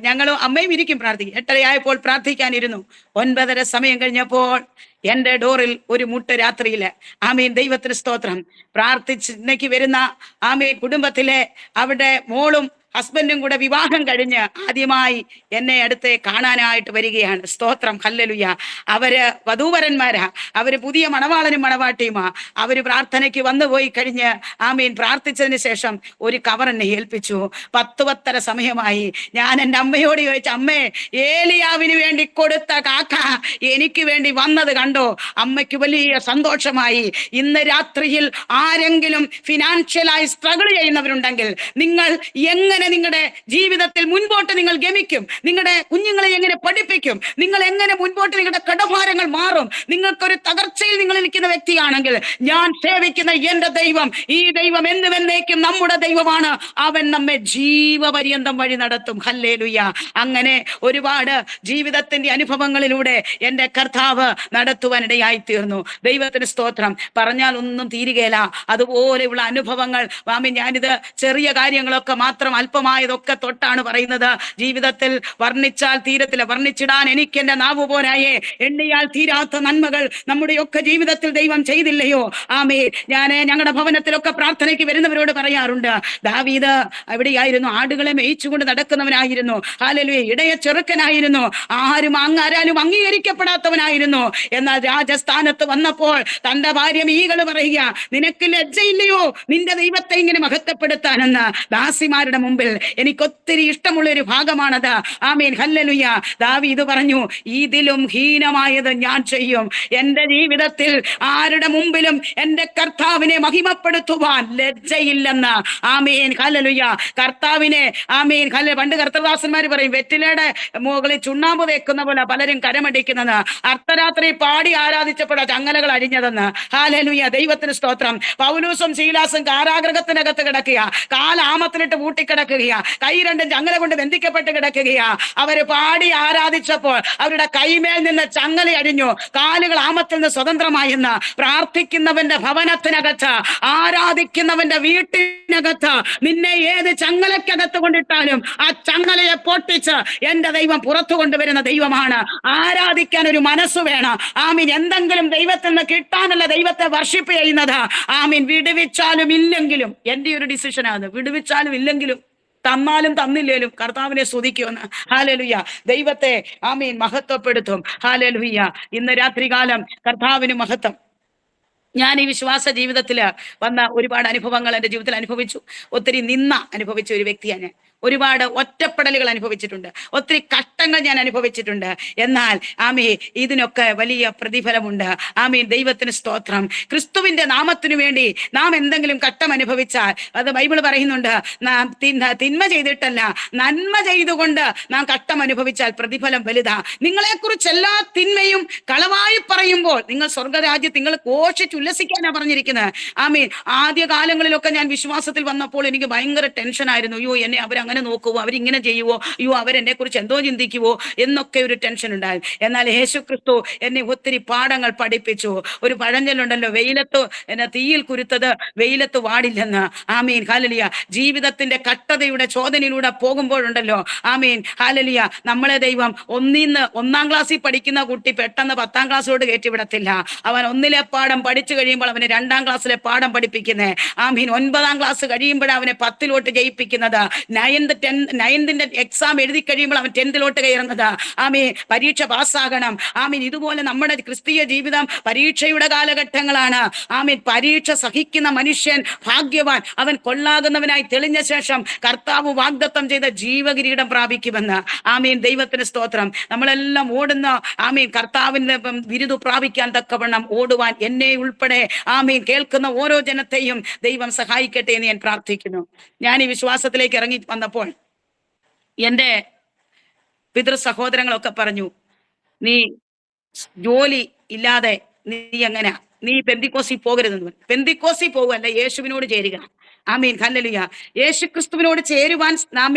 ഞങ്ങളും അമ്മയും ഇരിക്കും പ്രാർത്ഥിക്കും. 8:30 ആയപ്പോൾ പ്രാർത്ഥിക്കാനിരുന്നു. 9:30 സമയം കഴിഞ്ഞപ്പോൾ എൻ്റെ ഡോറിൽ ഒരു മുട്ട രാത്രിയില്, ആമീൻ, ദൈവത്തിന് സ്തോത്രം, പ്രാർത്ഥിച്ചിലേക്ക് വരുന്ന, ആമീൻ, കുടുംബത്തിലെ അവിടെ മോളും ഹസ്ബൻഡും കൂടെ വിവാഹം കഴിഞ്ഞ് ആദ്യമായി എന്നെ അടുത്ത് കാണാനായിട്ട് വരികയാണ്. സ്തോത്രം. ഹല്ലേലൂയ. അവര് വധൂവരന്മാരാ. അവര് പുതിയ മണവാളനും മണവാട്ടിയുമാ. അവര് പ്രാർത്ഥനയ്ക്ക് വന്നുപോയി കഴിഞ്ഞ്, ആമീൻ, പ്രാർത്ഥിച്ചതിന് ശേഷം ഒരു കവർ എന്നെ ഏൽപ്പിച്ചു. 10-10:30 സമയമായി. ഞാൻ എൻ്റെ അമ്മയോട് ചോദിച്ചു, അമ്മേ, ഏലിയാവിന് വേണ്ടി കൊടുത്ത കാക്ക എനിക്ക് വേണ്ടി വന്നത് കണ്ടോ? അമ്മയ്ക്ക് വലിയ സന്തോഷമായി. ഇന്ന് രാത്രിയിൽ ആരെങ്കിലും ഫിനാൻഷ്യലായി സ്ട്രഗിൾ ചെയ്യുന്നവരുണ്ടെങ്കിൽ, നിങ്ങൾ എങ്ങനെ നിങ്ങളുടെ ജീവിതത്തിൽ മുൻപോട്ട് നിങ്ങൾ ഗമിക്കും, നിങ്ങളുടെ കുഞ്ഞുങ്ങളെ എങ്ങനെ പഠിപ്പിക്കും, നിങ്ങൾ എങ്ങനെ മുൻപോട്ട് നിങ്ങളുടെ കടഭാരങ്ങൾ മാറും, നിങ്ങൾക്കൊരു തകർച്ചയിൽ നിങ്ങൾ നിൽക്കുന്ന വ്യക്തിയാണെങ്കിൽ, ഞാൻ സേവിക്കുന്ന എന്റെ ദൈവം, ഈ ദൈവം എന്നുവെന്നേക്കും നമ്മുടെ ദൈവമാണ്. അവൻ നമ്മെ ജീവപര്യന്തം വഴി നടത്തും. ഹല്ലേലൂയ. അങ്ങനെ ഒരുപാട് ജീവിതത്തിന്റെ അനുഭവങ്ങളിലൂടെ എൻ്റെ കർത്താവ് നടത്തുവാനിടയായി തീർന്നു. ദൈവത്തിന് സ്തോത്രം. പറഞ്ഞാൽ ഒന്നും തീരുകയില്ല. അതുപോലെയുള്ള അനുഭവങ്ങൾ. ഞാനിത് ചെറിയ കാര്യങ്ങളൊക്കെ മാത്രം, അല്പമായതൊക്കെ തൊട്ടാണ് പറയുന്നത്. ജീവിതത്തിൽ വർണ്ണിച്ചാൽ തീരത്തില്ല. വർണ്ണിച്ചിടാൻ എനിക്ക് എന്റെ നാവ് പോരായേ. എണ്ണിയാൽ തീരാത്ത നന്മകൾ നമ്മുടെയൊക്കെ ജീവിതത്തിൽ ദൈവം ചെയ്തില്ലയോ? ആമേൻ. ഞങ്ങളുടെ ഭവനത്തിലൊക്കെ പ്രാർത്ഥനയ്ക്ക് വരുന്നവരോട് പറയാറുണ്ട്, ദാവീദ് എവിടെയായിരുന്നു? ആടുകളെ മേയിച്ചുകൊണ്ട് നടക്കുന്നവനായിരുന്നു. ഹല്ലേലൂയ. ഇടയ ചെറുക്കനായിരുന്നു. ആരാലും അംഗീകരിക്കപ്പെടാത്തവനായിരുന്നു. എന്നാൽ രാജസ്ഥാനത്ത് വന്നപ്പോൾ തന്റെ ഭാര്യ മീകൾ പറയുക, നിനക്ക് ലജ്ജയില്ലയോ നിന്റെ ദൈവത്തെ ഇങ്ങനെ മഹത്വപ്പെടുത്താനെന്ന്? ദാസിമാരുടെ മുമ്പിൽ എനിക്കൊത്തിരി ഇഷ്ടമുള്ള ഒരു ഭാഗമാണത്. ആമീൻ. ഹല്ലേലൂയ. ദാവീദ് പറഞ്ഞു, ഇതിലും ഹീനമായത് ഞാൻ ചെയ്യും. എന്റെ ജീവിതത്തിൽ ആരുടെ മുമ്പിലും എന്റെ കർത്താവിനെ മഹിമപ്പെടുത്തുവാൻ ലജ്ജയില്ലെന്ന്. ആമീൻ. ഹല്ലേലൂയ. കർത്താവിനെ, ആമീൻ, പണ്ട് കർത്തദാസന്മാർ പറയും, വെറ്റിലയുടെ മുകളിൽ ചുണ്ണാമ്പ് തേക്കുന്ന പോലെ പലരും കരമടിക്കുന്നത്. അർദ്ധരാത്രി പാടി ആരാധിച്ചപ്പോഴാ ചങ്ങലകൾ അഴിഞ്ഞതെന്ന്. ഹല്ലേലൂയ. ദൈവത്തിന് സ്തോത്രം. പൗലോസും ശീലാസും കാരാഗ്രഹത്തിനകത്ത് കിടക്കുക, കാലാമത്തിലിട്ട് പൂട്ടിക്കിടക്കുക. കിടക്കുകയാ, കൈ രണ്ടും ചങ്ങല കൊണ്ട് ബന്ധിക്കപ്പെട്ട് കിടക്കുകയാ. അവര് പാടി ആരാധിച്ചപ്പോൾ അവരുടെ കൈമേൽ നിന്ന് ചങ്ങല അഴിഞ്ഞു, കാലുകൾ ആമത്തിൽ നിന്ന് സ്വതന്ത്രമായെന്ന്. പ്രാർത്ഥിക്കുന്നവന്റെ ഭവനത്തിനകത്ത്, ആരാധിക്കുന്നവന്റെ വീട്ടിനകത്ത് നിന്നെ ഏത് ചങ്ങലക്കകത്ത് കൊണ്ടിട്ടാലും ആ ചങ്ങലയെ പൊട്ടിച്ച് എന്റെ ദൈവം പുറത്തു കൊണ്ടുവരുന്ന ദൈവമാണ്. ആരാധിക്കാൻ ഒരു മനസ്സ് വേണം. ആമീൻ. എന്തെങ്കിലും ദൈവത്തിൽ നിന്ന് കിട്ടാനല്ല ദൈവത്തെ വർഷിപ്പ് ചെയ്യുന്നത്. ആമീൻ. വിടുവിച്ചാലും ഇല്ലെങ്കിലും എന്റെ ഒരു ഡിസിഷനാണ്. വിടുവിച്ചാലും ഇല്ലെങ്കിലും, തന്നാലും തന്നില്ലേലും കർത്താവിനെ സ്തുതിക്കുമെന്ന്. ഹല്ലേലൂയ. ദൈവത്തെ ആമീൻ മഹത്വപ്പെടുത്തും. ഹല്ലേലൂയ. ഇന്ന് രാത്രികാലം കർത്താവിന് മഹത്വം. ഞാൻ ഈ വിശ്വാസ ജീവിതത്തിൽ വന്ന ഒരുപാട് അനുഭവങ്ങൾ എൻ്റെ ജീവിതത്തിൽ അനുഭവിച്ചു. ഒത്തിരി നിന്ന അനുഭവിച്ച ഒരു വ്യക്തിയാണ് ഞാൻ. ഒരുപാട് ഒറ്റപ്പെടലുകൾ അനുഭവിച്ചിട്ടുണ്ട്, ഒത്തിരി കഷ്ടങ്ങൾ ഞാൻ അനുഭവിച്ചിട്ടുണ്ട്. എന്നാൽ ആമീൻ ഇതിനൊക്കെ വലിയ പ്രതിഫലമുണ്ട്. ആമീൻ. ദൈവത്തിന് സ്തോത്രം. ക്രിസ്തുവിന്റെ നാമത്തിനു വേണ്ടി നാം എന്തെങ്കിലും കഷ്ടം അനുഭവിച്ചാൽ അത് ബൈബിൾ പറയുന്നുണ്ട്, നാം തിന്മ ചെയ്തിട്ടല്ല നന്മ ചെയ്തുകൊണ്ട് നാം കഷ്ടം അനുഭവിച്ചാൽ പ്രതിഫലം വലുതാ. നിങ്ങളെക്കുറിച്ച് എല്ലാ തിന്മയും കളവായി പറയുമ്പോൾ നിങ്ങൾ സ്വർഗരാജ്യത്ത് നിങ്ങൾ ഘോഷിച്ച് ഉല്ലസിക്കാനാ പറഞ്ഞിരിക്കുന്നത്. ആമീൻ. ആദ്യ കാലങ്ങളിലൊക്കെ ഞാൻ വിശ്വാസത്തിൽ വന്നപ്പോൾ എനിക്ക് ഭയങ്കര ടെൻഷനായിരുന്നു. അയ്യോ, എന്നെ അവരങ്ങനെ നോക്കുവോ, അവരിങ്ങനെ ചെയ്യുവോ, അയ്യോ അവരെന്നെ കുറിച്ച് എന്തോ ചിന്തിക്കുവോ എന്നൊക്കെ ഒരു ടെൻഷൻ ഉണ്ടായി. എന്നാൽ യേശു ക്രിസ്തു എന്നെ ഒത്തിരി പാഠങ്ങൾ പഠിപ്പിച്ചു. ഒരു പഴഞ്ചൊല്ലുണ്ടല്ലോ, വെയിലത്ത് എന്നെ തീയിൽ കുരുത്തത് വെയിലത്ത് വാടില്ലെന്ന്. ആമീൻ. ഹല്ലേലൂയ. ജീവിതത്തിന്റെ കഷ്ടതയുടെ ചോദനയിലൂടെ പോകുമ്പോഴുണ്ടല്ലോ, ആമീൻ ഹല്ലേലൂയ, നമ്മളെ ദൈവം ഒന്നാം ക്ലാസ്സിൽ പഠിക്കുന്ന കുട്ടി പെട്ടെന്ന് 10ാം ക്ലാസ്സിലോട്ട് കയറ്റിവിടത്തില്ല. അവൻ 1ലെ പാഠം പഠിച്ചു കഴിയുമ്പോൾ അവന് 2ാം ക്ലാസ്സിലെ പാഠം പഠിപ്പിക്കുന്നേ. ആമീൻ. 9ാം ക്ലാസ് കഴിയുമ്പോഴാണ് അവനെ 10ലോട്ട് ജയിപ്പിക്കുന്നത്. 9ന്റെ എക്സാം എഴുതി കഴിയുമ്പോൾ അവൻ 10ലോട്ട് കയറുന്നത്. ആമീൻ. പരീക്ഷ പാസ്സാകണം. ആമീൻ. ഇതുപോലെ നമ്മുടെ ക്രിസ്തീയ ജീവിതം പരീക്ഷയുടെ കാലഘട്ടങ്ങളാണ്. ആമീൻ. പരീക്ഷ സഹിക്കുന്ന മനുഷ്യൻ ഭാഗ്യവാൻ. അവൻ കൊള്ളാകുന്നവനായി തെളിഞ്ഞ ശേഷം കർത്താവ് വാഗ്ദത്തം ചെയ്ത ജീവകിരീടം പ്രാപിക്കുമെന്ന്. ആമീൻ. ദൈവത്തിന് സ്തോത്രം. നമ്മളെല്ലാം ഓടുന്ന ആമീൻ കർത്താവിന്റെ ബിരുദു പ്രാപിക്കാൻ തക്കവണ്ണം ഓടുവാൻ എന്നെ ഉൾപ്പെടെ ആമീൻ കേൾക്കുന്ന ഓരോ ജനത്തെയും ദൈവം സഹായിക്കട്ടെ എന്ന് ഞാൻ പ്രാർത്ഥിക്കുന്നു. ഞാൻ ഈ വിശ്വാസത്തിലേക്ക് ഇറങ്ങി വന്നപ്പോൾ എൻ്റെ പിതൃ സഹോദരങ്ങളൊക്കെ പറഞ്ഞു, നീ ജോലി ഇല്ലാതെ നീ എങ്ങനെ, നീ പെന്തിക്കോസിൽ പോകരുതെന്ന് പറഞ്ഞു. പെന്തിക്കോസിൽ പോകുകയല്ല, യേശുവിനോട് ചേരുക. ആമീൻ. ഹല്ലേലൂയ. യേശു ക്രിസ്തുവിനോട് ചേരുവാൻ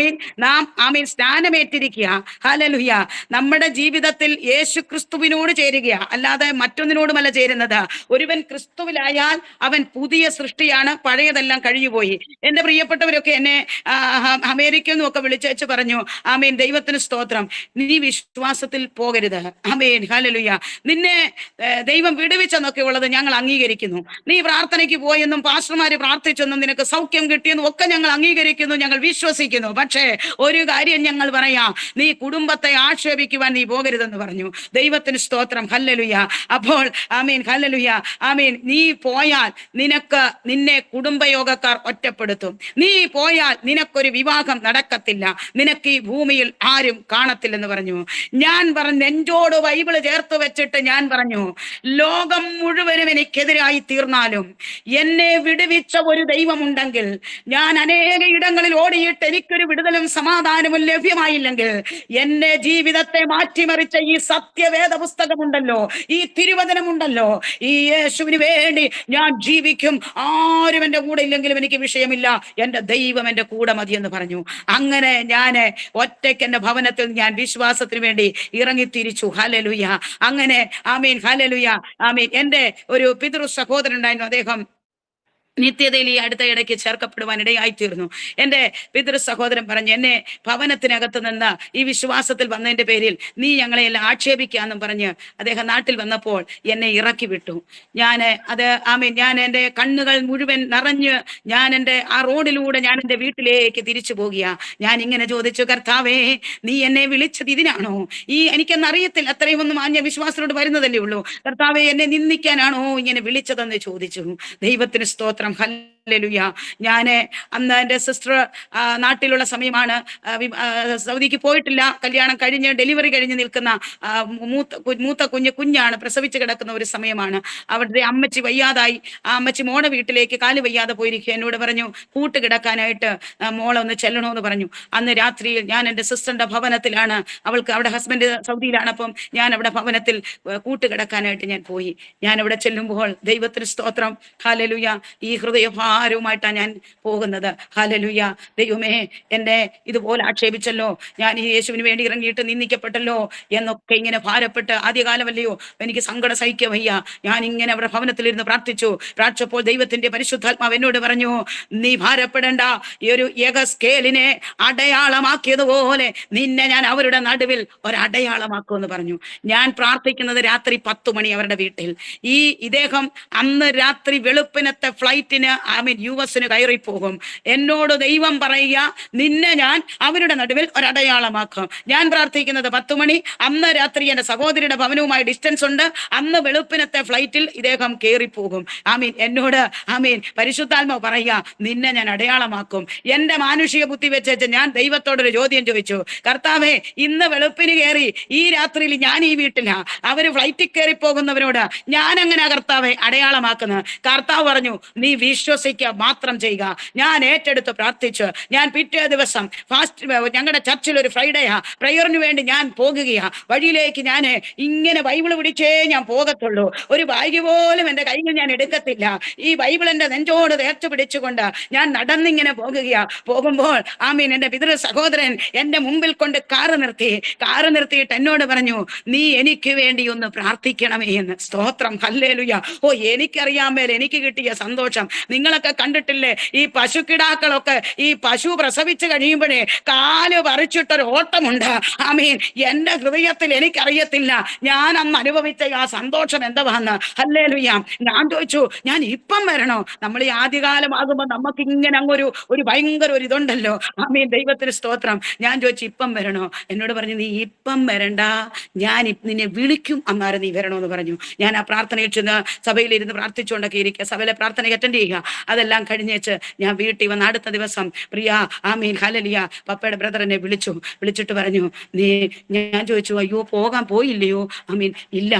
നാം ആമീൻ സ്നാനമേറ്റിരിക്കുക. ഹല്ലേലൂയ. നമ്മുടെ ജീവിതത്തിൽ യേശു ക്രിസ്തുവിനോട് ചേരുക, അല്ലാതെ മറ്റൊന്നിനോടുമല്ല ചേരുന്നത്. ഒരുവൻ ക്രിസ്തുവിലായാൽ അവൻ പുതിയ സൃഷ്ടിയാണ്, പഴയതെല്ലാം കഴിഞ്ഞുപോയി. എൻ്റെ പ്രിയപ്പെട്ടവരൊക്കെ എന്നെ അമേരിക്കയിൽ നിന്നൊക്കെ വിളിച്ചു പറഞ്ഞു, ആമീൻ ദൈവത്തിന് സ്തോത്രം, നീ വിശ്വാസത്തിൽ പോകരുത്. ആമീൻ. ഹല്ലേലൂയ. നിന്നെ ദൈവം വിടുവിച്ചെന്നൊക്കെ ഉള്ളത് ഞങ്ങൾ അംഗീകരിക്കുന്നു. നീ പ്രാർത്ഥനയ്ക്ക് പോയെന്നും പാസ്റ്റർമാര് പ്രാർത്ഥിച്ചെന്നും നിനക്ക് സൗഖ്യം കിട്ടിയെന്നും ഒക്കെ ഞങ്ങൾ അംഗീകരിക്കുന്നു, ഞങ്ങൾ വിശ്വസിക്കുന്നു. പക്ഷേ ഒരു കാര്യം ഞങ്ങൾ പറയാം, നീ കുടുംബത്തെ ആക്ഷേപിക്കുവാൻ നീ പോകരുതെന്ന് പറഞ്ഞു. ദൈവത്തിന് സ്തോത്രം. ഹല്ലേലൂയ. അപ്പോൾ ആമീൻ. ഹല്ലേലൂയ. ആമീൻ. നീ പോയാൽ നിന്നെ കുടുംബയോഗക്കാർ ഒറ്റപ്പെടുത്തും. നീ പോയാൽ നിനക്കൊരു വിവാഹം നടക്കത്തില്ല, നിനക്ക് ഈ ഭൂമിയിൽ ആരും കാണത്തില്ലെന്ന് പറഞ്ഞു. ഞാൻ പറഞ്ഞു, നെഞ്ചോട് ബൈബിള് ചേർത്ത് വെച്ചിട്ട് ഞാൻ പറഞ്ഞു, ലോകം മുഴുവനും എനിക്കെതിരായി തീർന്നാലും എന്നെ വിടുവിച്ച ഒരു ദൈവമുണ്ടെങ്കിൽ, ഞാൻ അനേക ഇടങ്ങളിൽ ഓടിയിട്ട് എനിക്കൊരു വിടുതലും സമാധാനവും ലഭ്യമായില്ലെങ്കിൽ, എന്റെ ജീവിതത്തെ മാറ്റിമറിച്ച ഈ സത്യവേദ പുസ്തകമുണ്ടല്ലോ, ഈ തിരുവചനമുണ്ടല്ലോ, ഈ യേശുവിന് വേണ്ടി ഞാൻ ജീവിക്കും. ആരും എന്റെ കൂടെ ഇല്ലെങ്കിലും എനിക്ക് വിഷയമില്ല, എന്റെ ദൈവം എന്റെ കൂടെ മതിയെന്ന് പറഞ്ഞു. അങ്ങനെ ഞാൻ ഒറ്റയ്ക്ക് എന്റെ ഭവനത്തിൽ ഞാൻ വിശ്വാസത്തിന് വേണ്ടി ഇറങ്ങിത്തിരിച്ചു. ഹല്ലേലൂയ. അങ്ങനെ ആമീൻ. ഹല്ലേലൂയ. ആമീൻ. എന്റെ ഒരു പിതൃ സഹോദരൻ ഉണ്ടായിരുന്നു. അദ്ദേഹം നിത്യതയിൽ ഈ അടുത്ത ഇടയ്ക്ക് ചേർക്കപ്പെടുവാൻ ഇടയായിത്തീർന്നു. എൻ്റെ പിതൃ സഹോദരൻ പറഞ്ഞു, എന്നെ ഭവനത്തിനകത്ത് നിന്ന് ഈ വിശ്വാസത്തിൽ വന്നതിൻ്റെ പേരിൽ നീ ഞങ്ങളെയെല്ലാം ആക്ഷേപിക്കാന്നും പറഞ്ഞ് അദ്ദേഹം നാട്ടിൽ വന്നപ്പോൾ എന്നെ ഇറക്കി വിട്ടു. ഞാൻ എൻ്റെ കണ്ണുകൾ മുഴുവൻ നിറഞ്ഞ് ഞാൻ എൻ്റെ ആ റോഡിലൂടെ ഞാൻ എൻ്റെ വീട്ടിലേക്ക് തിരിച്ചു പോകുക. ഞാൻ ഇങ്ങനെ ചോദിച്ചു, കർത്താവേ, നീ എന്നെ വിളിച്ചത് ഇതിനാണോ? എനിക്കെന്നറിയത്തില്ല, അത്രയും ഒന്നും ആഞ്ഞ വിശ്വാസത്തോട് വരുന്നതല്ലേ ഉള്ളൂ. കർത്താവേ, എന്നെ നിന്ദിക്കാനാണോ ഇങ്ങനെ വിളിച്ചതെന്ന് ചോദിച്ചു. ദൈവത്തിന് സ്തോത്രം. ഹല്ലേലൂയ. ഞാന് അന്ന് എൻ്റെ സിസ്റ്റർ നാട്ടിലുള്ള സമയമാണ്, സൗദിക്ക് പോയിട്ടില്ല, കല്യാണം കഴിഞ്ഞ് ഡെലിവറി കഴിഞ്ഞ് നിൽക്കുന്ന മൂത്ത കുഞ്ഞാണ്, പ്രസവിച്ച് കിടക്കുന്ന ഒരു സമയമാണ്. അവരുടെ അമ്മച്ചി വയ്യാതായി. ആ അമ്മച്ചി മോളെ വീട്ടിലേക്ക് കാല് വയ്യാതെ പോയിരിക്കുക. എന്നോട് പറഞ്ഞു കൂട്ടുകിടക്കാനായിട്ട് മോളെ ഒന്ന് ചെല്ലണമെന്ന് പറഞ്ഞു. അന്ന് രാത്രിയിൽ ഞാൻ എൻ്റെ സിസ്റ്ററിന്റെ ഭവനത്തിലാണ്, അവൾക്ക് അവിടെ ഹസ്ബൻഡ് സൗദിയിലാണ്. അപ്പം ഞാൻ അവിടെ ഭവനത്തിൽ കൂട്ടുകിടക്കാനായിട്ട് ഞാൻ പോയി. ഞാൻ അവിടെ ചെല്ലുമ്പോൾ ദൈവത്തിന് സ്തോത്രം, ഹല്ലേലൂയ, ഈ ഹൃദയഭാരം ഭാരവുമായിട്ടാണ് ഞാൻ പോകുന്നത്. ഹല്ലേലൂയ. ദൈവമേ, എന്നെ ഇതുപോലെ ആക്ഷേപിച്ചല്ലോ, ഞാൻ ഈ യേശുവിന് വേണ്ടി ഇറങ്ങിയിട്ട് നിന്ദിക്കപ്പെട്ടല്ലോ എന്നൊക്കെ ഇങ്ങനെ ഭാരപ്പെട്ട്, ആദ്യകാലമല്ലയോ എനിക്ക് സങ്കടം സഹിക്കാൻ വയ്യ. ഞാൻ ഇങ്ങനെ അവിടെ ഭവനത്തിലിരുന്ന് പ്രാർത്ഥിച്ചപ്പോൾ ദൈവത്തിന്റെ പരിശുദ്ധാത്മാവ് എന്നോട് പറഞ്ഞു, നീ ഭാരപ്പെടേണ്ട, ഈ ഒരു യഗസ്കേലിനെ അടയാളമാക്കിയതുപോലെ നിന്നെ ഞാൻ അവരുടെ നടുവിൽ ഒരടയാളമാക്കുമെന്ന് പറഞ്ഞു. ഞാൻ പ്രാർത്ഥിക്കുന്നത് രാത്രി 10 മണി അവരുടെ വീട്ടിൽ. ഇദ്ദേഹം അന്ന് രാത്രി വെളുപ്പിനത്തെ ഫ്ലൈറ്റിന് US കയറിപ്പോകും. എന്നോട് ദൈവം പറയുക, നിന്നെ ഞാൻ അവരുടെ നടുവിൽ ഒരടയാളമാക്കും. ഞാൻ പ്രാർത്ഥിക്കുന്നത് 10 മണി. അന്ന് രാത്രി എന്റെ സഹോദരിയുടെ ഭവനവുമായി ഡിസ്റ്റൻസ് ഉണ്ട്. അന്ന് വെളുപ്പിനത്തെ ഫ്ലൈറ്റിൽ ഇദ്ദേഹം കയറിപ്പോകും. എന്നോട് പരിശുദ്ധാത്മാവ് പറയുക, നിന്നെ ഞാൻ അടയാളമാക്കും. എന്റെ മാനുഷിക ബുദ്ധി വെച്ച് ഞാൻ ദൈവത്തോടൊരു ചോദ്യം ചോദിച്ചു, കർത്താവേ, ഇന്ന് വെളുപ്പിന് കയറി ഈ രാത്രിയിൽ ഞാൻ ഈ വീട്ടിലാ, അവര് ഫ്ലൈറ്റിൽ കയറി പോകുന്നവരോട് ഞാൻ എങ്ങനെ കർത്താവെ അടയാളമാക്കുന്നത്? കർത്താവ് പറഞ്ഞു, നീ വിശ്വസിക്കുക മാത്രം ചെയ്യുക. ഞാൻ ഏറ്റെടുത്ത് പ്രാർത്ഥിച്ചു. ഞാൻ പിറ്റേ ദിവസം ഞങ്ങളുടെ ചർച്ചിൽ ഒരു ഫ്രൈഡേയാ, പ്രയറിന് വേണ്ടി ഞാൻ പോകുകയാ. വഴിയിലേക്ക് ഞാൻ ഇങ്ങനെ ബൈബിൾ പിടിച്ചേ ഞാൻ പോകത്തുള്ളൂ. ഒരു ബാഗ് പോലും എന്റെ കയ്യിൽ ഞാൻ എടുക്കത്തില്ല. ഈ ബൈബിൾ എന്റെ നെഞ്ചോട് തേർച്ച് പിടിച്ചുകൊണ്ട് ഞാൻ നടന്നിങ്ങനെ പോകുകയാ. പോകുമ്പോൾ എന്റെ പിതൃ സഹോദരൻ എന്റെ മുമ്പിൽ കൊണ്ട് കാറ് നിർത്തിയിട്ട് എന്നോട് പറഞ്ഞു, നീ എനിക്ക് വേണ്ടി ഒന്ന് പ്രാർത്ഥിക്കണമേ എന്ന്. സ്തോത്രം, ഹല്ലേലൂയ. എനിക്കറിയാൻ മേൽ എനിക്ക് കിട്ടിയ സന്തോഷം നിങ്ങളൊക്കെ കണ്ടിട്ടില്ലേ? ഈ പശുക്കിടാക്കളൊക്കെ ഈ പശു പ്രസവിച്ച് കഴിയുമ്പോഴേ കാല് പറിച്ചിട്ടൊരു ഓട്ടമുണ്ട്. എന്റെ ഹൃദയത്തിൽ എനിക്കറിയത്തില്ല ഞാൻ അന്ന് അനുഭവിച്ച ആ സന്തോഷം എന്താന്ന്. ഹല്ലേലൂയ. ഞാൻ ചോദിച്ചു, ഞാൻ ഇപ്പം വരണോ? നമ്മൾ ഈ ആദ്യകാലമാകുമ്പോ നമുക്ക് ഇങ്ങനെ ഒരു ഭയങ്കര ഒരു ഇതുണ്ടല്ലോ. ദൈവത്തിന് സ്തോത്രം. ഞാൻ ചോദിച്ചു, ഇപ്പം വരണോ? എന്നോട് പറഞ്ഞു, നീ ഇപ്പം വരണ്ട, ഞാൻ നിന്നെ വിളിക്കും, അന്നേരം നീ വരണോന്ന് പറഞ്ഞു. ഞാൻ ആ പ്രാർത്ഥനയിൽ ചെന്ന് സഭയിലിരുന്ന് പ്രാർത്ഥിച്ചുകൊണ്ടൊക്കെ ഇരിക്കുക. സഭയിലെ പ്രാർത്ഥന അറ്റൻഡ് ചെയ്യുക. അതെല്ലാം കഴിഞ്ഞേച്ച് ഞാൻ വീട്ടിൽ വന്ന് അടുത്ത ദിവസം പ്രിയ ഹല്ലേലൂയ പപ്പയുടെ ബ്രദർ എന്നെ വിളിച്ചിട്ട് പറഞ്ഞു, ഞാൻ ചോദിച്ചു, അയ്യോ പോയില്ലയോ? ഇല്ല,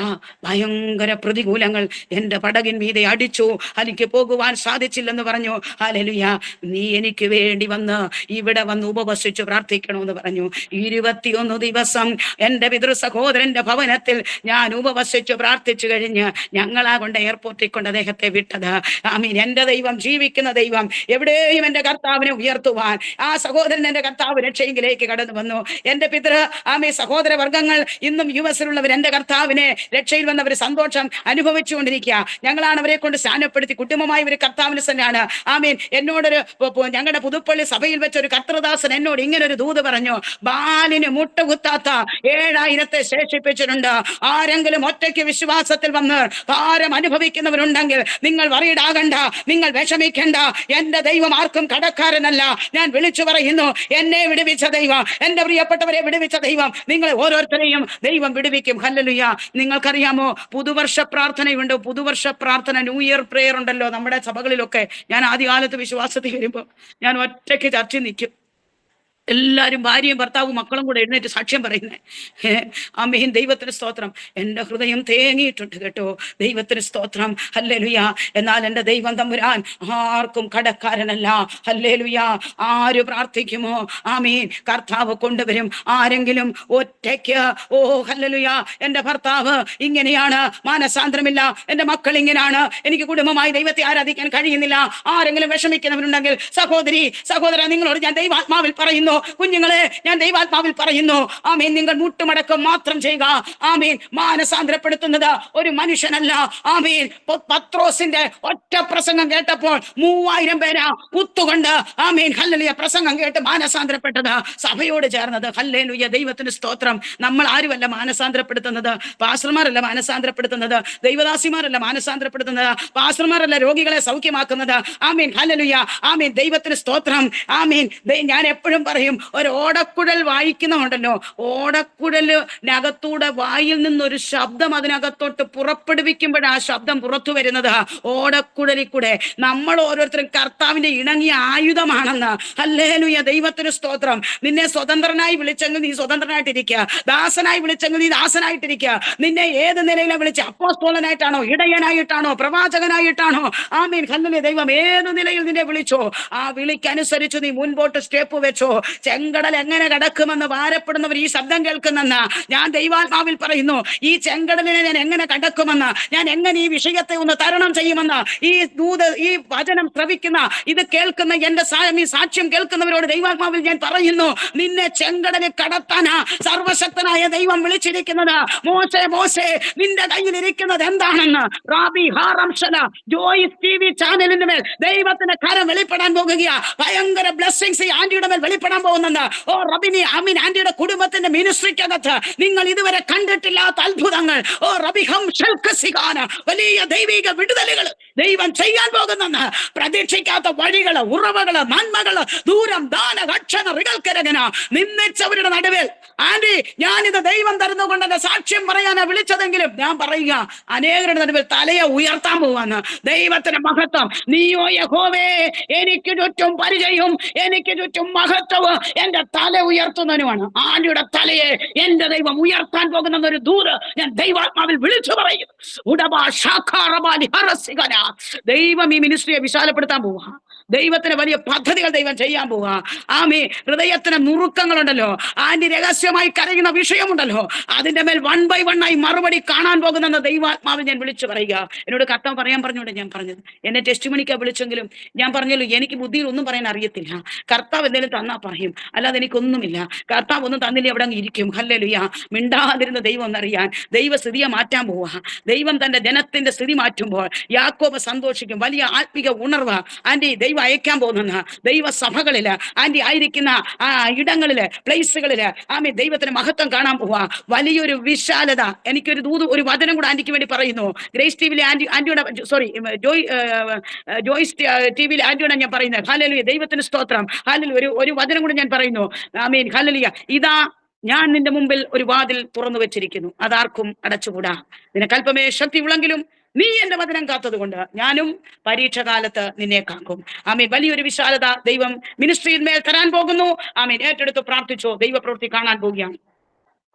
ഭയങ്കര പ്രതികൂലങ്ങൾ എന്റെ പടകിൻ മീതെ അടിച്ചു, എനിക്ക് പോകുവാൻ സാധിച്ചില്ലെന്ന് പറഞ്ഞു. ഹല്ലേലൂയ. നീ എനിക്ക് വേണ്ടി ഇവിടെ വന്ന് ഉപവസിച്ചു പ്രാർത്ഥിക്കണമെന്ന് പറഞ്ഞു. 21 ദിവസം എന്റെ പിതൃ സഹോദരന്റെ ഭവനത്തിൽ ഞാൻ ഉപവസിച്ചു പ്രാർത്ഥിച്ചു കഴിഞ്ഞ് ഞങ്ങളാ കൊണ്ട് എയർപോർട്ടിൽ കൊണ്ട് അദ്ദേഹത്തെ വിട്ടത്. എന്റെ ദൈവം ജീവിക്കുന്ന ദൈവം. എവിടെയും എന്റെ കർത്താവിനെ ഉയർത്തുവാൻ ആ സഹോദരൻ എന്റെ കർത്താവ് രക്ഷയിലേക്ക് കടന്നു വന്നു. എന്റെ പിതൃ സഹോദര വർഗങ്ങൾ ഇന്നും US-ലുള്ളവർ എന്റെ കർത്താവിനെ രക്ഷയിൽ വന്നവർ സന്തോഷം അനുഭവിച്ചുകൊണ്ടിരിക്കുക. ഞങ്ങളാണ് അവരെ കൊണ്ട് സ്ഥാനപ്പെടുത്തി കുടുംബമായി ഒരു കർത്താവിന് തന്നെയാണ്. എന്നോടൊരു ഞങ്ങളുടെ പുതുപ്പള്ളി സഭയിൽ വെച്ച ഒരു കർത്തൃദാസൻ എന്നോട് ഇങ്ങനെ ഒരു ദൂത് പറഞ്ഞു, ബാലിന് മുട്ടുകുത്താത്ത 7000 ശേഷിപ്പിച്ചിട്ടുണ്ട്. ആരെങ്കിലും ഒറ്റയ്ക്ക് വിശ്വാസത്തിൽ വന്ന് ഭാരം അനുഭവിക്കുന്നവരുണ്ടെങ്കിൽ നിങ്ങൾ വറീഡാകണ്ട, നിങ്ങൾ വിഷമിക്കണ്ട. എന്റെ ദൈവം ആർക്കും കടക്കാരനല്ല. ഞാൻ വിളിച്ചു പറയുന്നു, എന്നെ വിടുവിച്ച ദൈവം, എന്റെ പ്രിയപ്പെട്ടവരെ വിടുവിച്ച ദൈവം നിങ്ങളെ ഓരോരുത്തരെയും ദൈവം വിടുവിക്കും. ഹല്ലേലൂയ. നിങ്ങൾക്കറിയാമോ, പുതുവർഷ പ്രാർത്ഥനയുണ്ട്. പുതുവർഷ പ്രാർത്ഥന, ന്യൂ ഇയർ പ്രേയർ ഉണ്ടല്ലോ നമ്മുടെ സഭകളിലൊക്കെ. ഞാൻ ആദ്യകാലത്ത് വിശ്വാസത്തിൽ വരുമ്പോൾ ഞാൻ ഒറ്റയ്ക്ക് ചർച്ച നിൽക്കും. എല്ലാവരും ഭാര്യയും ഭർത്താവും മക്കളും കൂടെ എഴുന്നേറ്റ് സാക്ഷ്യം പറയുന്നേ. ദൈവത്തിന് സ്തോത്രം. എൻ്റെ ഹൃദയം തേങ്ങിയിട്ടുണ്ട് കേട്ടോ. ദൈവത്തിന് സ്തോത്രം. ഹല്ലേലൂയ. എന്നാൽ എൻ്റെ ദൈവം തമ്പുരാൻ ആർക്കും കടക്കാരനല്ല. ഹല്ലേലൂയ. ആര് പ്രാർത്ഥിക്കുമോ കർത്താവ് കൊണ്ടുവരും. ആരെങ്കിലും ഒറ്റയ്ക്ക് ഹല്ലേലൂയ, എൻ്റെ ഭർത്താവ് ഇങ്ങനെയാണ്, മാനസാന്തരമില്ല, എൻ്റെ മക്കൾ ഇങ്ങനെയാണ്, എനിക്ക് കുടുംബമായി ദൈവത്തെ ആരാധിക്കാൻ കഴിയുന്നില്ല, ആരെങ്കിലും വിഷമിക്കുന്നവരുണ്ടെങ്കിൽ സഹോദര നിങ്ങളോട് ഞാൻ ദൈവാത്മാവിൽ പറയുന്നു, കുഞ്ഞുങ്ങളെ ഞാൻ ദൈവാത്മാവിൽ പറയുന്നു, നിങ്ങൾ മുട്ടുമടക്കം മാത്രം ചെയ്യുക. മാനസാന്തരപ്പെടുത്തുന്നത് ഒരു മനുഷ്യനല്ല. പത്രോസിന്റെ ഒറ്റ പ്രസംഗം കേട്ടപ്പോൾ 3000 പേരാ കുത്തുകൊണ്ട് ഹല്ലേലൂയ പ്രസംഗം കേട്ട് മാനസാന്തരപ്പെട്ടത്. സഭയോട് ചേർന്നത്. ഹല്ലേലൂയ. ദൈവത്തിന് സ്തോത്രം. നമ്മൾ ആരുമല്ല മാനസാന്തരപ്പെടുത്തുന്നത്. പാസ്റ്റർമാരല്ല മാനസാന്തരപ്പെടുത്തുന്നത്. ദൈവദാസിമാരല്ല മാനസാന്തരപ്പെടുത്തുന്നത്. പാസ്റ്റർമാരല്ല രോഗികളെ സൗഖ്യമാക്കുന്നത്. ഹല്ലേലൂയ. ദൈവത്തിന് സ്തോത്രം. ഞാൻ എപ്പോഴും പറയും, ഒരു ഓടക്കുഴൽ വായിക്കുന്നുണ്ടല്ലോ, ഓടക്കുഴലിനകത്തൂടെ വായിൽ നിന്നൊരു ശബ്ദം അതിനകത്തോട്ട് പുറപ്പെടുവിക്കുമ്പോൾ ആ ശബ്ദം പുറത്തു വരുന്നത് ഓടക്കുഴലിൽ കൂടെ. നമ്മൾ ഓരോരുത്തരും കർത്താവിന്റെ ഇണങ്ങിയ ആയുധമാണെന്ന്. ഹല്ലേലൂയ. ദൈവത്തിന് സ്തോത്രം. നിന്നെ സ്വതന്ത്രനായി വിളിച്ചെങ്കിൽ നീ സ്വതന്ത്രനായിട്ടിരിക്കുക, ദാസനായി വിളിച്ചെങ്കിൽ നീ ദാസനായിട്ടിരിക്കുക. നിന്നെ ഏത് നിലയിലാണ് വിളിച്ച, അപ്പോസ്തലനായിട്ടാണോ, ഇടയനായിട്ടാണോ, പ്രവാചകനായിട്ടാണോ, ഹല്ലേലൂയ, ദൈവം ഏത് നിലയിൽ നിന്നെ വിളിച്ചോ ആ വിളിക്കനുസരിച്ച് നീ മുൻപോട്ട് സ്റ്റെപ്പ് വെച്ചോ. ചെങ്കടൽ എങ്ങനെ കടക്കുമെന്ന് ഭാരപ്പെടുന്നവർ ഈ ശബ്ദം കേൾക്കുന്നെന്ന് ഞാൻ ദൈവാത്മാവിൽ പറയുന്നു. ഈ ചെങ്കടലിനെ ഞാൻ എങ്ങനെ കടക്കുമെന്ന്, ഞാൻ എങ്ങനെ ഈ വിഷയത്തെ ഒന്ന് തരണം ചെയ്യുമെന്ന് ഈ വചനം ശ്രവിക്കുന്ന, ഇത് കേൾക്കുന്ന എന്റെ ഈ സാക്ഷ്യം കേൾക്കുന്നവരോട് ദൈവാത്മാവിൽ ഞാൻ പറയുന്നു, നിന്നെ ചെങ്കടലിൽ കടത്താനാ സർവശക്തനായ ദൈവം വിളിച്ചിരിക്കുന്നത്. മോശേ മോശേ, നിന്റെ കയ്യിൽ ഇരിക്കുന്നത് എന്താണെന്ന് റാബി ഹാറംഷല ജോയിസ് ടിവി ചാനലിന്റെ മേൽ ദൈവത്തിന്റെ കരം വെളിപ്പെടാൻ പോകുകയാ. ഭയങ്കര ബ്ലെസ്സിങ്സ് ഈ ആന്റിയുടെ മേൽ വെളിപ്പെടാൻ പോകുന്നുണ്ട്. ഓ റബിനി അമീൻ, ആന്റിയുടെ കുടുംബത്തിന്റെ മിനിസ്ട്രിക്കകത്ത് നിങ്ങൾ ഇതുവരെ കണ്ടിട്ടില്ലാത്ത അത്ഭുതങ്ങൾ, ഓ റബിഹം ഷൽക്കസിഗാന, വലിയ ദൈവിക വിടുതലുകൾ ദൈവം ചെയ്യാൻ പോകുന്നെന്ന്. പ്രതീക്ഷിക്കാത്ത വഴികള്, ഉറവകള്, നന്മകള്, ദൂരം, ദാന, രക്ഷണ, റികൽക്കരകന നിന്ദിച്ചവരുടെ നടുവിൽ ആന്റി, ഞാനിത് ദൈവം തരുന്നുകൊണ്ട് എന്റെ സാക്ഷ്യം പറയാനാ വിളിച്ചതെങ്കിലും ഞാൻ പറയുക, അനേകരുടെ നടുവിൽ തലയെ ഉയർത്താൻ പോവാന്ന്. ദൈവത്തിന്റെ മഹത്വം. നീയോ യഹോവേ എനിക്ക് ചുറ്റും പരിചയവും എനിക്ക് ചുറ്റും മഹത്വവും എന്റെ തല ഉയർത്തുന്നതിനുമാണ്. ആന്റിയുടെ തലയെ എന്റെ ദൈവം ഉയർത്താൻ പോകുന്ന ഒരു ദൂത് ഞാൻ ദൈവാത്മാവിൽ വിളിച്ചു പറയും. ദൈവം ഈ മിനിസ്ട്രിയെ വിശാലപ്പെടുത്താൻ പോവുക. ദൈവത്തിന് വലിയ പദ്ധതികൾ ദൈവം ചെയ്യാൻ പോവുക. ആമേ. ഹൃദയത്തിന് നുറുക്കങ്ങളുണ്ടല്ലോ, ആന്റി രഹസ്യമായി കരയുന്ന വിഷയമുണ്ടല്ലോ, അതിന്റെ മേൽ 1 by 1 ആയി മറുപടി കാണാൻ പോകുന്ന ദൈവാത്മാവിൽ ഞാൻ വിളിച്ചു പറയുക. എന്നോട് കർത്താവ് പറയാൻ പറഞ്ഞുകൊണ്ട് ഞാൻ പറഞ്ഞത്, എന്നെ ടെസ്റ്റ് മണിക്കാ വിളിച്ചെങ്കിലും ഞാൻ പറഞ്ഞല്ലോ, എനിക്ക് ബുദ്ധിയിൽ ഒന്നും പറയാൻ അറിയത്തില്ല. കർത്താവ് എന്തെങ്കിലും തന്നാ പറയും, അല്ലാതെ എനിക്കൊന്നുമില്ല. കർത്താവ് ഒന്നും തന്നില്ല, അവിടെ അങ്ങ് ഇരിക്കും. ഹല്ലേലൂയ. മിണ്ടാതിരുന്ന ദൈവം എന്നറിയാൻ ദൈവസ്ഥിതിയെ മാറ്റാൻ പോവുക. ദൈവം തന്റെ ജനത്തിന്റെ സ്ഥിതി മാറ്റുമ്പോൾ യാക്കോബ് സന്തോഷിക്കും. വലിയ ആത്മിക ഉണർവ് ആന്റി ദൈവം അയക്കാൻ പോകുന്ന ദൈവസഭകളില്, ആന്റി ആയിരിക്കുന്ന ആ ഇടങ്ങളില്, പ്ലേസുകളില് ആമേ ദൈവത്തിന് മഹത്വം കാണാൻ പോവാ. വലിയൊരു വിശാലത. എനിക്കൊരു ഒരു വചനം കൂടെ ആന്റിക്ക് വേണ്ടി പറയുന്നു. ഗ്രേസ് ടിവിയിലെ ആന്റിയുടെ ജോയ്സ് ടിവിയിലെ ആന്റിയോടെ ഞാൻ പറയുന്നത്. ഹല്ലേലൂയ. ദൈവത്തിന് സ്തോത്രം. ഹല്ലേലൂയ. ഒരു വചനം കൂടെ ഞാൻ പറയുന്നു. ആമേൻ. ഹല്ലേലൂയ. ഇതാ ഞാൻ നിന്റെ മുമ്പിൽ ഒരു വാതിൽ തുറന്നു വെച്ചിരിക്കുന്നു, അതാർക്കും അടച്ചുകൂടാ. നിനക്ക് അല്പമേ ശക്തി ഉള്ളെങ്കിലും നീ എന്റെ വചനം കാത്തത് കൊണ്ട് ഞാനും പരീക്ഷ കാലത്ത് നിന്നെ കാക്കും. ആമേൻ. വലിയൊരു വിശാലത ദൈവം മിനിസ്ട്രിയിന്മേൽ തരാൻ പോകുന്നു. ആമേൻ. ഏറ്റെടുത്ത് പ്രാർത്ഥിച്ചോ, ദൈവപ്രവൃത്തി കാണാൻ പോവുകയാണ്.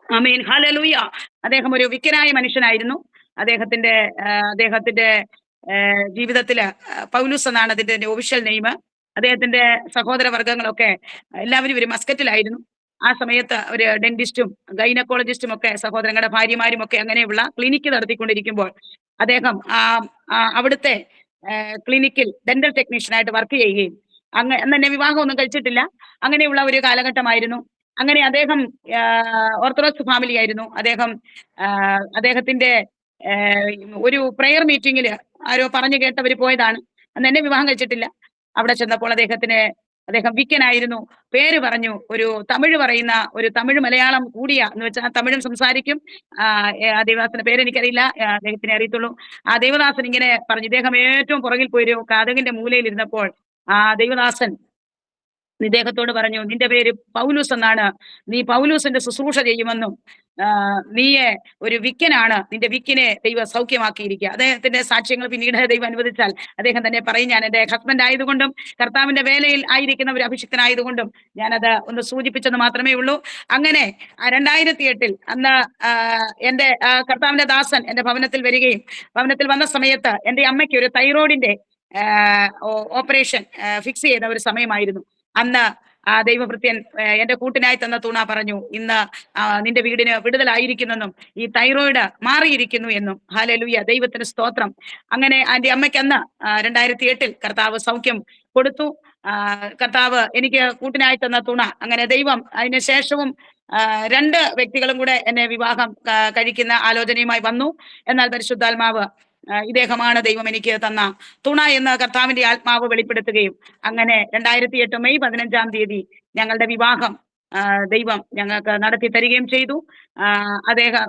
ആമേൻ. ഹല്ലേലൂയ. അദ്ദേഹം ഒരു വിക്കനായ മനുഷ്യനായിരുന്നു. അദ്ദേഹത്തിന്റെ ജീവിതത്തില് പൗലൂസ് എന്നാണ് അതിന്റെ ഒഫീഷ്യൽ നെയിം. അദ്ദേഹത്തിന്റെ സഹോദര വർഗ്ഗങ്ങളൊക്കെ എല്ലാവരും ഒരു മസ്കറ്റിലായിരുന്നു. ആ സമയത്ത് ഒരു ഡെന്റിസ്റ്റും ഗൈനക്കോളജിസ്റ്റും ഒക്കെ സഹോദരങ്ങളുടെ ഭാര്യമാരും ഒക്കെ അങ്ങനെയുള്ള ക്ലിനിക്ക് നടത്തിക്കൊണ്ടിരിക്കുമ്പോൾ അദ്ദേഹം അവിടുത്തെ ക്ലിനിക്കിൽ ഡെന്റൽ ടെക്നീഷ്യനായിട്ട് വർക്ക് ചെയ്യുകയും അന്ന് തന്നെ വിവാഹമൊന്നും കഴിച്ചിട്ടില്ല. അങ്ങനെയുള്ള ഒരു കാലഘട്ടമായിരുന്നു. അങ്ങനെ അദ്ദേഹം ഓർത്തഡോക്സ് ഫാമിലി ആയിരുന്നു. അദ്ദേഹത്തിന്റെ ഒരു പ്രെയർ മീറ്റിംഗിൽ ആരോ പറഞ്ഞു കേട്ടവർ പോയതാണ്. അന്ന് എന്നെ വിവാഹം കഴിച്ചിട്ടില്ല. അവിടെ ചെന്നപ്പോൾ അദ്ദേഹം വിക്കനായിരുന്നു. പേര് പറഞ്ഞു, ഒരു തമിഴ് പറയുന്ന, ഒരു തമിഴ് മലയാളം കൂടിയ എന്ന് വെച്ചാൽ തമിഴും സംസാരിക്കും. ആ ദേവദാസന്റെ പേര് എനിക്കറിയില്ല, അദ്ദേഹത്തിനെ അറിയത്തുള്ളൂ. ആ ദേവദാസൻ ഇങ്ങനെ പറഞ്ഞു. ഇദ്ദേഹം ഏറ്റവും പുറകിൽ പോയൊരു കതകിന്റെ മൂലയിൽ ഇരുന്നപ്പോൾ ആ ദേവദാസൻ ഇദ്ദേഹത്തോട് പറഞ്ഞു, നിന്റെ പേര് പൗലൂസ് എന്നാണ്, നീ പൗലൂസിന്റെ ശുശ്രൂഷ ചെയ്യുമെന്നും നീയെ ഒരു വിക്കനാണ്, നിന്റെ വിക്കിനെ ദൈവം സൗഖ്യമാക്കിയിരിക്കുക. അദ്ദേഹത്തിന്റെ സാക്ഷ്യങ്ങൾ പിന്നീട് ദൈവം അനുവദിച്ചാൽ അദ്ദേഹം തന്നെ പറയും. ഞാൻ എന്റെ ഹസ്ബൻഡ് ആയതുകൊണ്ടും കർത്താവിന്റെ വേലയിൽ ആയിരിക്കുന്ന ഒരു അഭിഷിക്തനായതുകൊണ്ടും ഞാനത് ഒന്ന് സൂചിപ്പിച്ചെന്ന് മാത്രമേ ഉള്ളൂ. അങ്ങനെ 2008 അന്ന് എന്റെ കർത്താവിന്റെ ദാസൻ എന്റെ ഭവനത്തിൽ വരികയും, ഭവനത്തിൽ വന്ന സമയത്ത് എന്റെ അമ്മയ്ക്ക് ഒരു തൈറോയിഡിന്റെ ഓപ്പറേഷൻ ഫിക്സ് ചെയ്ത ഒരു സമയമായിരുന്നു. അന്ന് ദൈവഭൃത്യൻ എന്റെ കൂട്ടിനായി തന്ന തൂണ പറഞ്ഞു, ഇന്ന് നിന്റെ വീടിന് വിടുതലായിരിക്കുന്നെന്നും ഈ തൈറോയിഡ് മാറിയിരിക്കുന്നു എന്നും. ഹല്ലേലൂയ. ദൈവത്തിന് സ്തോത്രം. അങ്ങനെ എന്റെ അമ്മയ്ക്ക് അന്ന് 2008 കർത്താവ് സൗഖ്യം കൊടുത്തു. കർത്താവ് എനിക്ക് കൂട്ടിനായി തന്ന തുണ. അങ്ങനെ ദൈവം അതിന് ശേഷവും 2 വ്യക്തികളും കൂടെ എന്നെ വിവാഹം കഴിക്കുന്ന ആലോചനയുമായി വന്നു. എന്നാൽ പരിശുദ്ധാത്മാവ്, ഇദ്ദേഹമാണ് ദൈവം എനിക്ക് തന്ന തുണ എന്ന് കർത്താവിന്റെ ആത്മാവ് വെളിപ്പെടുത്തുകയും അങ്ങനെ 2008 മെയ് 15 ഞങ്ങളുടെ വിവാഹം ദൈവം ഞങ്ങൾക്ക് നടത്തി തരികയും ചെയ്തു.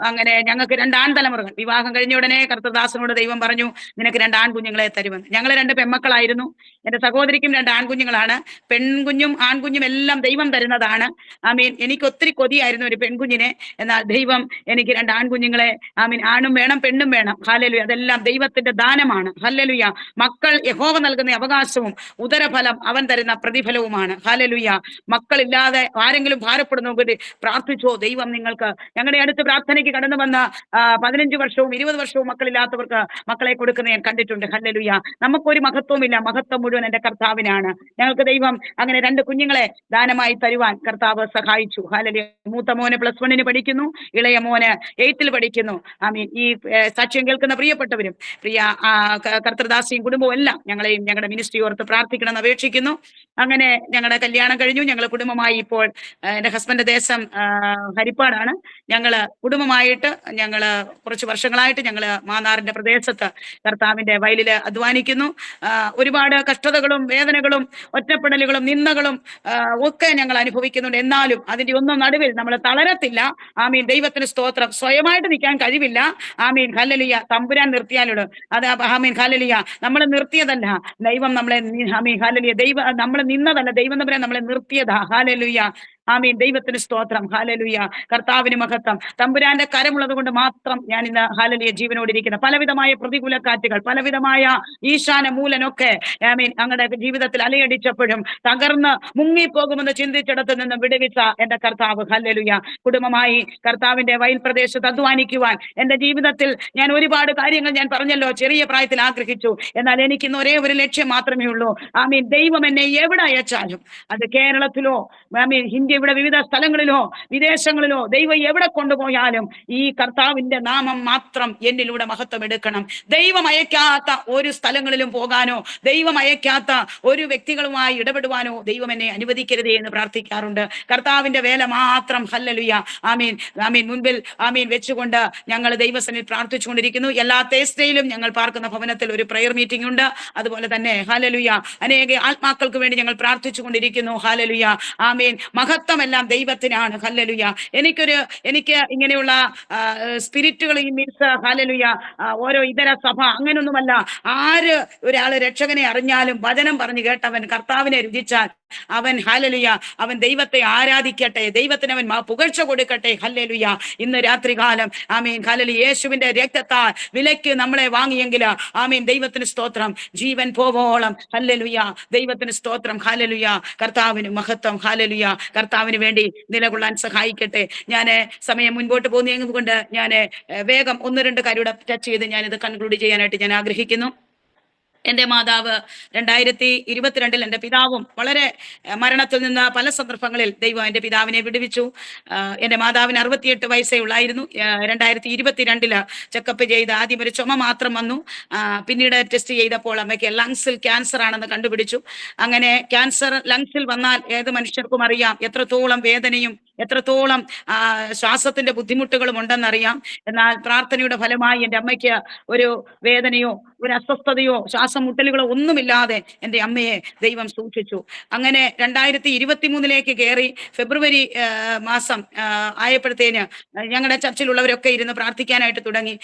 അങ്ങനെ ഞങ്ങൾക്ക് 2 ആൺതലമുറകൾ. വിവാഹം കഴിഞ്ഞ ഉടനെ കർത്തദാസനോട് ദൈവം പറഞ്ഞു, നിനക്ക് 2 ആൺകുഞ്ഞുങ്ങളെ തരുമെന്ന്. ഞങ്ങൾ 2 പെൺമക്കളായിരുന്നു. എന്റെ സഹോദരിക്കും 2 ആൺകുഞ്ഞുങ്ങളാണ്. പെൺകുഞ്ഞും ആൺകുഞ്ഞും എല്ലാം ദൈവം തരുന്നതാണ്. ആമീൻ. എനിക്ക് ഒത്തിരി കൊതിയായിരുന്നു ഒരു പെൺകുഞ്ഞിനെ. എന്നാൽ ദൈവം എനിക്ക് 2 ആൺകുഞ്ഞുങ്ങളെ, ആമീൻ, ആണും വേണം പെണ്ണും വേണം. ഹല്ലേലൂയ. അതെല്ലാം ദൈവത്തിന്റെ ദാനമാണ്. ഹല്ലേലൂയ. മക്കൾ യഹോവ നൽകുന്ന അവകാശവും ഉദരഫലം അവൻ തരുന്ന പ്രതിഫലവുമാണ്. ഹല്ലേലൂയ. മക്കളില്ലാതെ ആരെങ്കിലും ആരെങ്കിലും ഭാരപ്പെടുന്നെങ്കിൽ പ്രാർത്ഥിച്ചോ. ദൈവം നിങ്ങൾക്ക് ഞങ്ങളുടെ അടുത്ത് പ്രാർത്ഥനയ്ക്ക് കടന്നു വന്ന 15 വർഷവും 20 വർഷവും മക്കളില്ലാത്തവർക്ക് മക്കളെ കൊടുക്കുന്ന ഞാൻ കണ്ടിട്ടുണ്ട്. ഹല്ലേലൂയ. നമുക്കൊരു മഹത്വമില്ല, മഹത്വം മുഴുവൻ എന്റെ കർത്താവിനാണ്. ഞങ്ങൾക്ക് ദൈവം അങ്ങനെ 2 കുഞ്ഞുങ്ങളെ ദാനമായി തരുവാൻ കർത്താവ് സഹായിച്ചു. ഹല്ലേലൂയ. മൂത്ത മോന് +1 പഠിക്കുന്നു, ഇളയ മോന് 8ൽ പഠിക്കുന്നു. ആമീൻ. ഈ സാക്ഷ്യം കേൾക്കുന്ന പ്രിയപ്പെട്ടവരും പ്രിയ കർത്തൃദാസിയും കുടുംബവും എല്ലാം ഞങ്ങളെയും ഞങ്ങളുടെ മിനിസ്ട്രി ഓർത്ത് പ്രാർത്ഥിക്കണമെന്ന് അപേക്ഷിക്കുന്നു. അങ്ങനെ ഞങ്ങളുടെ കല്യാണം കഴിഞ്ഞു. ഞങ്ങൾ കുടുംബമായി ഇപ്പോൾ എന്റെ ഹസ്ബൻഡ് ദേശം ഹരിപ്പാടാണ്. ഞങ്ങള് കുടുംബമായിട്ട് കുറച്ച് വർഷങ്ങളായിട്ട് ഞങ്ങള് മാന്നാറിന്റെ പ്രദേശത്ത് കർത്താവിന്റെ വയലില് അധ്വാനിക്കുന്നു. ഒരുപാട് കഷ്ടതകളും വേദനകളും ഒറ്റപ്പെടലുകളും നിന്ദകളും ഒക്കെ ഞങ്ങൾ അനുഭവിക്കുന്നുണ്ട്. എന്നാലും അതിന്റെ ഒന്നും നടുവിൽ നമ്മൾ തളരത്തില്ല. ആമീൻ. ദൈവത്തിന് സ്തോത്രം. സ്വയമായിട്ട് നിൽക്കാൻ കഴിവില്ല. ആമീൻ. ഹല്ലേലൂയ. തമ്പുരാൻ നിർത്തിയാലുള്ളൂ. അത് ആമീൻ. ഹല്ലേലൂയ. നമ്മൾ നിർത്തിയതല്ല, ദൈവം നമ്മളെ ആമീൻ. ഹല്ലേലൂയ. നമ്മൾ നിന്നതല്ല, ദൈവം തമ്പുരാൻ നമ്മളെ നിർത്തിയതാ. ഹല്ലേലൂയ. ആമീൻ. ദൈവത്തിന് സ്തോത്രം. ഹല്ലേലൂയ. കർത്താവിന് മഹത്വം. തമ്പുരാന്റെ കരമുള്ളത് കൊണ്ട് മാത്രം ഞാൻ ഇന്ന് ഹല്ലേലൂയ ജീവനോടിരിക്കുന്നത്. പലവിധമായ പ്രതികൂല കാറ്റുകൾ, പലവിധമായ ഈശാന മൂലനൊക്കെ ആമീൻ ഞങ്ങളുടെ ജീവിതത്തിൽ അലയടിച്ചപ്പോഴും തകർന്ന് മുങ്ങിപ്പോകുമെന്ന് ചിന്തിച്ചിടത്ത് നിന്ന് വിടുവിച്ച എന്റെ കർത്താവ്. ഹല്ലേലൂയ. കുടുംബമായി കർത്താവിന്റെ വയൽ പ്രദേശത്ത് അധ്വാനിക്കുവാൻ എന്റെ ജീവിതത്തിൽ ഞാൻ ഒരുപാട് കാര്യങ്ങൾ ഞാൻ പറഞ്ഞല്ലോ, ചെറിയ പ്രായത്തിൽ ആഗ്രഹിച്ചു. എന്നാൽ എനിക്കിന്ന് ഒരേ ഒരു ലക്ഷ്യം മാത്രമേ ഉള്ളൂ. ആമീൻ. ദൈവം എന്നെ എവിടെ അയച്ചാലും, അത് കേരളത്തിലോ ആമീൻ ഇന്ത്യയുടെ വിവിധ സ്ഥലങ്ങളിലോ വിദേശങ്ങളിലോ ദൈവം എവിടെ കൊണ്ടുപോയാലും ഈ കർത്താവിന്റെ നാമം മാത്രം എന്നിലൂടെ മഹത്വം എടുക്കണം. ദൈവം അയക്കാത്ത ഒരു സ്ഥലങ്ങളിലും പോകാനോ ദൈവം അയക്കാത്ത ഒരു വ്യക്തികളുമായി ഇടപെടുവാനോ ദൈവം എന്നെ അനുവദിക്കരുതേ എന്ന് പ്രാർത്ഥിക്കാറുണ്ട്. കർത്താവിന്റെ വേല മാത്രം ഹല്ലേലൂയ ആമീൻ ആമീൻ മുൻപിൽ ആമീൻ വെച്ചുകൊണ്ട് ഞങ്ങൾ ദൈവസന്നിധിയിൽ പ്രാർത്ഥിച്ചുകൊണ്ടിരിക്കുന്നു. എല്ലാ തേസ്ഡേയിലും ഞങ്ങൾ പാർക്കുന്ന ഭവനത്തിൽ ഒരു പ്രയർ മീറ്റിംഗ് ഉണ്ട്. അതുപോലെ തന്നെ ഹല്ലേലൂയ അനേക ആത്മാക്കൾക്ക് വേണ്ടി ഞങ്ങൾ പ്രാർത്ഥിച്ചുകൊണ്ടിരിക്കുന്നു. ഹല്ലേലൂയ ആമീൻ. മഹത്വമെല്ലാം ദൈവത്തിനാണ്. ഹല്ലേലൂയ. എനിക്ക് ഇങ്ങനെയുള്ള സ്പിരിറ്റുകൾ ഈ മീൻസ് ഹല്ലേലൂയ ഓരോ ഇതര സഭ അങ്ങനൊന്നുമല്ല. ആര് ഒരാള് രക്ഷകനെ അറിഞ്ഞാലും വചനം പറഞ്ഞു കേട്ടവൻ കർത്താവിനെ രുചിച്ചാൽ അവൻ ഹല്ലേലൂയ അവൻ ദൈവത്തെ ആരാധിക്കട്ടെ, ദൈവത്തിന് അവൻ പുകഴ്ച കൊടുക്കട്ടെ. ഹല്ലേലൂയ. ഇന്ന് രാത്രികാലം ആമീൻ ഹല്ലേലൂയ യേശുവിന്റെ രക്തത്താൽ വിലയ്ക്ക് നമ്മളെ വാങ്ങിയെങ്കിൽ ആമീൻ ദൈവത്തിന് സ്തോത്രം. ജീവൻ പോവോളം ഹല്ലേലൂയ ദൈവത്തിന് സ്തോത്രം. ഹല്ലേലൂയ. കർത്താവിന് മഹത്വം. ഹല്ലേലൂയ. കർത്താവിന് വേണ്ടി നിലകൊള്ളാൻ സഹായിക്കട്ടെ. ഞാൻ സമയം മുൻപോട്ട് പോകുന്നത് കൊണ്ട് ഞാൻ വേഗം 1-2 കാര്യൂടെ ടച്ച് ചെയ്ത് ഞാനിത് കൺക്ലൂഡ് ചെയ്യാനായിട്ട് ഞാൻ ആഗ്രഹിക്കുന്നു. എന്റെ മാതാവ് 2022 എന്റെ പിതാവും വളരെ മരണത്തിൽ നിന്ന് പല സന്ദർഭങ്ങളിൽ ദൈവം എന്റെ പിതാവിനെ വിടുവിച്ചു. എന്റെ മാതാവിന് 68 വയസ്സേ ഉള്ളായിരുന്നു. 2022 ചെക്കപ്പ് ചെയ്ത് ആദ്യം ഒരു ചുമ മാത്രം വന്നു. പിന്നീട് ടെസ്റ്റ് ചെയ്തപ്പോൾ അമ്മയ്ക്ക് ലങ്സിൽ ക്യാൻസർ ആണെന്ന് കണ്ടുപിടിച്ചു. അങ്ങനെ ക്യാൻസർ ലങ്സിൽ വന്നാൽ ഏത് മനുഷ്യർക്കും അറിയാം എത്രത്തോളം വേദനയും എത്രത്തോളം ശ്വാസത്തിന്റെ ബുദ്ധിമുട്ടുകളും ഉണ്ടെന്നറിയാം. എന്നാൽ പ്രാർത്ഥനയുടെ ഫലമായി എൻ്റെ അമ്മയ്ക്ക് ഒരു വേദനയോ ഒരു അസ്വസ്ഥതയോ ശ്വാസം മുട്ടലുകളോ ഒന്നുമില്ലാതെ എൻ്റെ അമ്മയെ ദൈവം സൂക്ഷിച്ചു. അങ്ങനെ 2023 കയറി ഫെബ്രുവരി മാസം ആയപ്പോഴത്തേന് ഞങ്ങളുടെ ചർച്ചിലുള്ളവരൊക്കെ ഇരുന്ന് പ്രാർത്ഥിക്കാൻ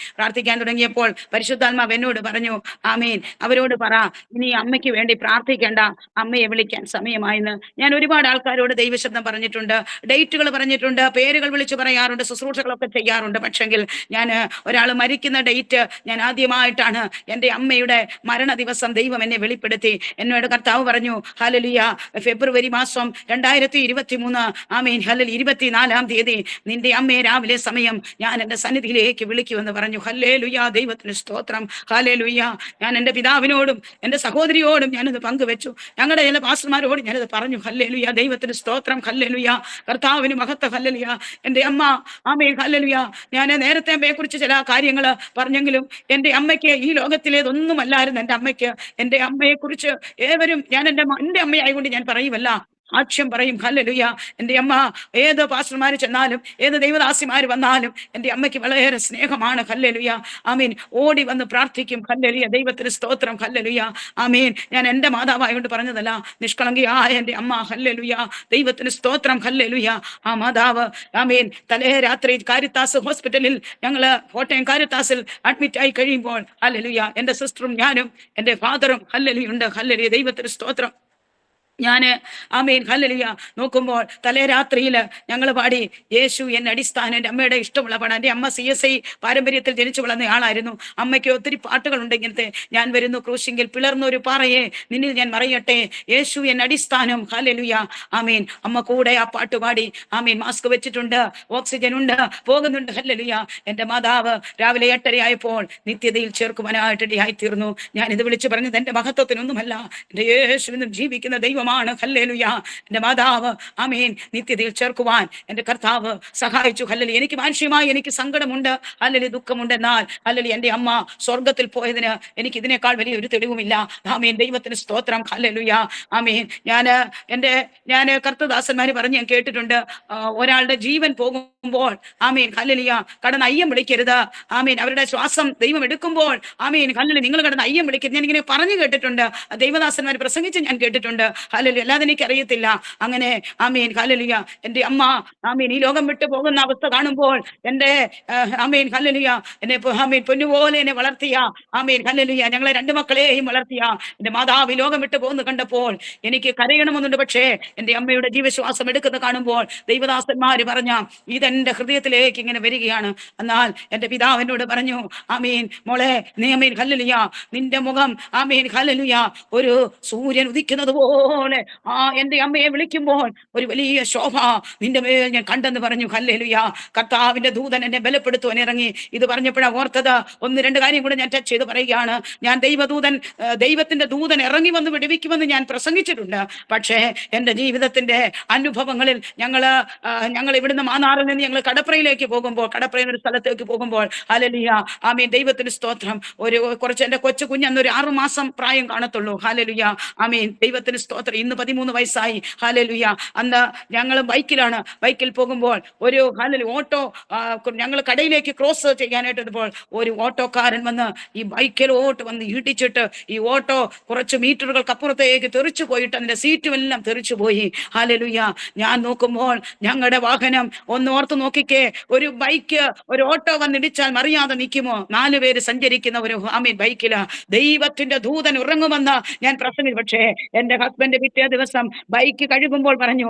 തുടങ്ങിയപ്പോൾ പരിശുദ്ധാത്മാവ് എന്നോട് പറഞ്ഞു, ആമീൻ അവരോട് പറ ഇനി അമ്മയ്ക്ക് വേണ്ടി പ്രാർത്ഥിക്കേണ്ട, അമ്മയെ വിളിക്കാൻ സമയമായെന്ന്. ഞാൻ ഒരുപാട് ആൾക്കാരോട് ദൈവശബ്ദം പറഞ്ഞിട്ടുണ്ട്, ഡേറ്റുകൾ പറഞ്ഞിട്ടുണ്ട്, പേരുകൾ വിളിച്ചു പറയാറുണ്ട്, ശുശ്രൂഷകളൊക്കെ ചെയ്യാറുണ്ട്. പക്ഷെങ്കിൽ ഞാൻ ഒരാൾ മരിക്കുന്ന ഡേറ്റ് ഞാൻ ആദ്യമായിട്ടാണ് എൻ്റെ അമ്മയുടെ മരണ ദിവസം ദൈവം എന്നെ വെളിപ്പെടുത്തി. എന്നോട് കർത്താവ് പറഞ്ഞു, ഹല്ലേലൂയ ഫെബ്രുവരി മാസം 2023 ആമീൻ ഹല്ലേലൂയ 24-ാം തീയതി നിന്റെ അമ്മയെ രാവിലെ സമയം ഞാൻ എൻ്റെ സന്നിധിയിലേക്ക് വിളിക്കുമെന്ന് പറഞ്ഞു. ഹല്ലേലൂയ ദൈവത്തിന് സ്തോത്രം. ഹല്ലേലൂയ. ഞാൻ എൻ്റെ പിതാവിനോടും എൻ്റെ സഹോദരിയോടും ഞാനിത് പങ്കുവെച്ചു. ഞങ്ങളുടെ ചില പാസ്റ്റർമാരോട് ഞാനിത് പറഞ്ഞു. ഹല്ലേലൂയ ദൈവത്തിന് സ്തോത്രം. ഹല്ലേലൂയ കർത്താവിന് മഹത്വം. ഹല്ലേലൂയ. എൻ്റെ അമ്മ ആമേൻ ഹല്ലേലൂയ. ഞാൻ നേരത്തെ അമ്മയെ കുറിച്ച് ചില കാര്യങ്ങൾ പറഞ്ഞെങ്കിലും എൻ്റെ അമ്മയ്ക്ക് ഈ ലോകത്തിലേതൊന്നുമല്ലായിരുന്നു. എൻ്റെ അമ്മയ്ക്ക് എൻ്റെ അമ്മയെ കുറിച്ച് ഏവരും ഞാൻ എൻ്റെ അമ്മയായതുകൊണ്ട് ഞാൻ പറയുമല്ല, സാക്ഷ്യം പറയും. ഹല്ലേലൂയ. എൻ്റെ അമ്മ ഏത് പാസ്റ്റർമാർ ചെന്നാലും ഏത് ദൈവദാസിമാർ വന്നാലും എൻ്റെ അമ്മയ്ക്ക് വളരെ സ്നേഹമാണ്. ഹല്ലേലൂയ. ആമീൻ. ഓടി വന്ന് പ്രാർത്ഥിക്കും. ഹല്ലേലൂയ ദൈവത്തിന് സ്തോത്രം. ഹല്ലേലൂയ. ആമീൻ. ഞാൻ എൻ്റെ മാതാവായതുകൊണ്ട് പറഞ്ഞതല്ല, നിഷ്കളങ്കിയായ എൻ്റെ അമ്മ. ഹല്ലേലൂയ ദൈവത്തിന് സ്തോത്രം. ഹല്ലേലൂയ. ആ മാതാവ് ആമീൻ തലേ രാത്രി കാരിത്താസ് ഹോസ്പിറ്റലിൽ ഞങ്ങൾ കോട്ടയം കാരിത്താസിൽ അഡ്മിറ്റ് ആയി കഴിയുമ്പോൾ ഹല്ലേലൂയ എൻ്റെ സിസ്റ്ററും ഞാനും എൻ്റെ ഫാദറും ഹല്ലേലൂയ ഉണ്ട്. ഹല്ലേലൂയ ദൈവത്തിന് സ്തോത്രം. ഞാന് ആമേൻ ഹല്ലേലൂയ നോക്കുമ്പോൾ തലേ രാത്രിയിൽ ഞങ്ങൾ പാടി യേശു എൻ അടിസ്ഥാനം. എൻ്റെ അമ്മയുടെ ഇഷ്ടമുള്ള പാടാൻ. എൻ്റെ അമ്മ CSI പാരമ്പര്യത്തിൽ ജനിച്ചു വളർന്ന ആളായിരുന്നു. അമ്മയ്ക്ക് ഒത്തിരി പാട്ടുകളുണ്ട് ഇങ്ങനത്തെ. ഞാൻ വരുന്നു ക്രൂശിങ്കിൽ പിളർന്ന ഒരു പാറയെ നിന്നിൽ ഞാൻ മറിയട്ടെ, യേശു എൻ അടിസ്ഥാനം. ഹല്ലേലൂയ ആമേൻ. അമ്മ കൂടെ ആ പാട്ട് പാടി. ആമേൻ. മാസ്ക് വെച്ചിട്ടുണ്ട്, ഓക്സിജൻ ഉണ്ട്, പോകുന്നുണ്ട്. ഹല്ലേലൂയ. എൻ്റെ മാതാവ് രാവിലെ 8:30 ആയപ്പോൾ നിത്യതയിൽ ചേർക്കുവാനായിട്ട് ഇടയായി തീർന്നു. ഞാൻ ഇത് വിളിച്ചു പറഞ്ഞത് എൻ്റെ മഹത്വത്തിനൊന്നുമല്ല, എൻ്റെ യേശു ഇന്നും ജീവിക്കുന്ന ദൈവമാണ്. ഹല്ലേലൂയ. എൻ്റെ മാതാവ് ആമേൻ നിത്യതയിൽ ചേർക്കുവാൻ എൻ്റെ കർത്താവ് സഹായിച്ചു. ഹല്ലേലൂയ. എനിക്ക് മാനുഷികമായി എനിക്ക് സങ്കടമുണ്ട്, ഹല്ലേലൂയ, ദുഃഖമുണ്ട്. എന്നാൽ ഹല്ലേലൂയ എൻ്റെ അമ്മ സ്വർഗത്തിൽ പോയതിന് എനിക്ക് ഇതിനേക്കാൾ വലിയ ഒരു തെളിവുമില്ല. ആമേൻ. ദൈവത്തിന് സ്തോത്രം. ഹല്ലേലൂയ. ആമേൻ. ഞാൻ കർത്തദാസന്മാര് പറഞ്ഞ് ഞാൻ കേട്ടിട്ടുണ്ട്, ഒരാളുടെ ജീവൻ പോകുമ്പോൾ ആമേൻ ഹല്ലേലൂയ കടന്ന് അയ്യം വിളിക്കരുത്. ആമേൻ. അവരുടെ ശ്വാസം ദൈവം എടുക്കുമ്പോൾ ആമേൻ ഹല്ലേലൂയ നിങ്ങൾ കടന്ന് അയ്യം വിളിക്കരുത്. ഞാൻ ഇങ്ങനെ പറഞ്ഞു കേട്ടിട്ടുണ്ട്, ദൈവദാസന്മാർ പ്രസംഗിച്ച് ഞാൻ കേട്ടിട്ടുണ്ട്. ഹല്ലേലൂയ. അല്ലാതെ എനിക്ക് അറിയത്തില്ല. അങ്ങനെ ആമേൻ ഹല്ലേലൂയ എൻ്റെ അമ്മ ആമേൻ ഈ ലോകം വിട്ടു പോകുന്ന അവസ്ഥ കാണുമ്പോൾ എൻ്റെ ആമേൻ ഹല്ലേലൂയ എന്നെ ആമേൻ പൊന്നുപോലെ എന്നെ വളർത്തിയ ആമേൻ ഹല്ലേലൂയ ഞങ്ങളെ 2 മക്കളെയും വളർത്തിയ എൻ്റെ മാതാവ് ഈ ലോകം വിട്ടു പോകുന്നു കണ്ടപ്പോൾ എനിക്ക് കരയണമെന്നുണ്ട്. പക്ഷേ എൻ്റെ അമ്മയുടെ ജീവശ്വാസം എടുക്കുന്ന കാണുമ്പോൾ ദൈവദാസന്മാര് പറഞ്ഞ ഇതെന്റെ ഹൃദയത്തിലേക്ക് ഇങ്ങനെ വരികയാണ്. എന്നാൽ എൻ്റെ പിതാവ് എന്നോട് പറഞ്ഞു, ആമേൻ മോളെ നീ ആമേൻ ഹല്ലേലൂയ നിന്റെ മുഖം ആമേൻ ഹല്ലേലൂയ ഒരു സൂര്യൻ ഉദിക്കുന്നത് പോലെ എൻ്റെ അമ്മയെ വിളിക്കുമ്പോൾ ഒരു വലിയ ശോഭ നിന്റെ മേൽ ഞാൻ കണ്ടെന്ന് പറഞ്ഞു. ഹല്ലേലൂയ. കർത്താവിന്റെ ദൂതൻ എന്നെ ബലപ്പെടുത്തുവാൻ ഇറങ്ങി. ഇത് പറഞ്ഞപ്പോഴാണ് ഓർത്തത്. 1-2 കാര്യം കൂടെ ഞാൻ ടച്ച് ചെയ്ത് പറയുകയാണ്. ഞാൻ ദൈവത്തിന്റെ ദൂതൻ ഇറങ്ങി വന്ന് വിടുവിക്കുമെന്ന് ഞാൻ പ്രസംഗിച്ചിട്ടുണ്ട്. പക്ഷേ എൻ്റെ ജീവിതത്തിന്റെ അനുഭവങ്ങളിൽ ഞങ്ങൾ ഇവിടുന്ന് മാന്നാറിൽ നിന്ന് ഞങ്ങൾ കടപ്രയിലേക്ക് പോകുമ്പോൾ, കടപ്രയിൽ ഒരു സ്ഥലത്തേക്ക് പോകുമ്പോൾ ഹല്ലേലൂയ ആമേൻ ദൈവത്തിന് സ്തോത്രം. കുറച്ച് എൻ്റെ കൊച്ചു കുഞ്ഞന്നൊരു 6 മാസം പ്രായം കാണത്തുള്ളൂ. ഹല്ലേലൂയ ആമേൻ ദൈവത്തിന് സ്തോത്രം. ഇന്ന് 13 വയസ്സായി. ഹല്ലേലൂയ. അന്ന് ഞങ്ങൾ ബൈക്കിൽ പോകുമ്പോൾ ഒരു ഹല്ലേലൂയ ഓട്ടോ ഞങ്ങൾ കടയിലേക്ക് ക്രോസ് ചെയ്യാനായിട്ട് ഒരു ഓട്ടോക്കാരൻ വന്ന് ഈ ബൈക്കിലോട്ട് വന്ന് ഇടിച്ചിട്ട് ഈ ഓട്ടോ കുറച്ച് മീറ്ററുകൾക്ക് അപ്പുറത്തേക്ക് തെറിച്ചു പോയിട്ട് അതിന്റെ സീറ്റും എല്ലാം തെറിച്ചു പോയി. ഹല്ലേലൂയ. ഞാൻ നോക്കുമ്പോൾ ഞങ്ങളുടെ വാഹനം ഒന്ന് ഓർത്ത് നോക്കിക്കേ, ഒരു ബൈക്ക് ഒരു ഓട്ടോ വന്നിടിച്ചാൽ മറിയാതെ നിൽക്കുമോ? 4 പേര് സഞ്ചരിക്കുന്ന ഒരു ആമീൻ ബൈക്കില് ദൈവത്തിന്റെ ദൂതൻ ഉറങ്ങുമെന്ന് ഞാൻ പ്രസംഗിച്ചു. പക്ഷേ എന്റെ ഹസ്ബൻഡ് പിറ്റേ ദിവസം ബൈക്ക് കഴുകുമ്പോൾ പറഞ്ഞു,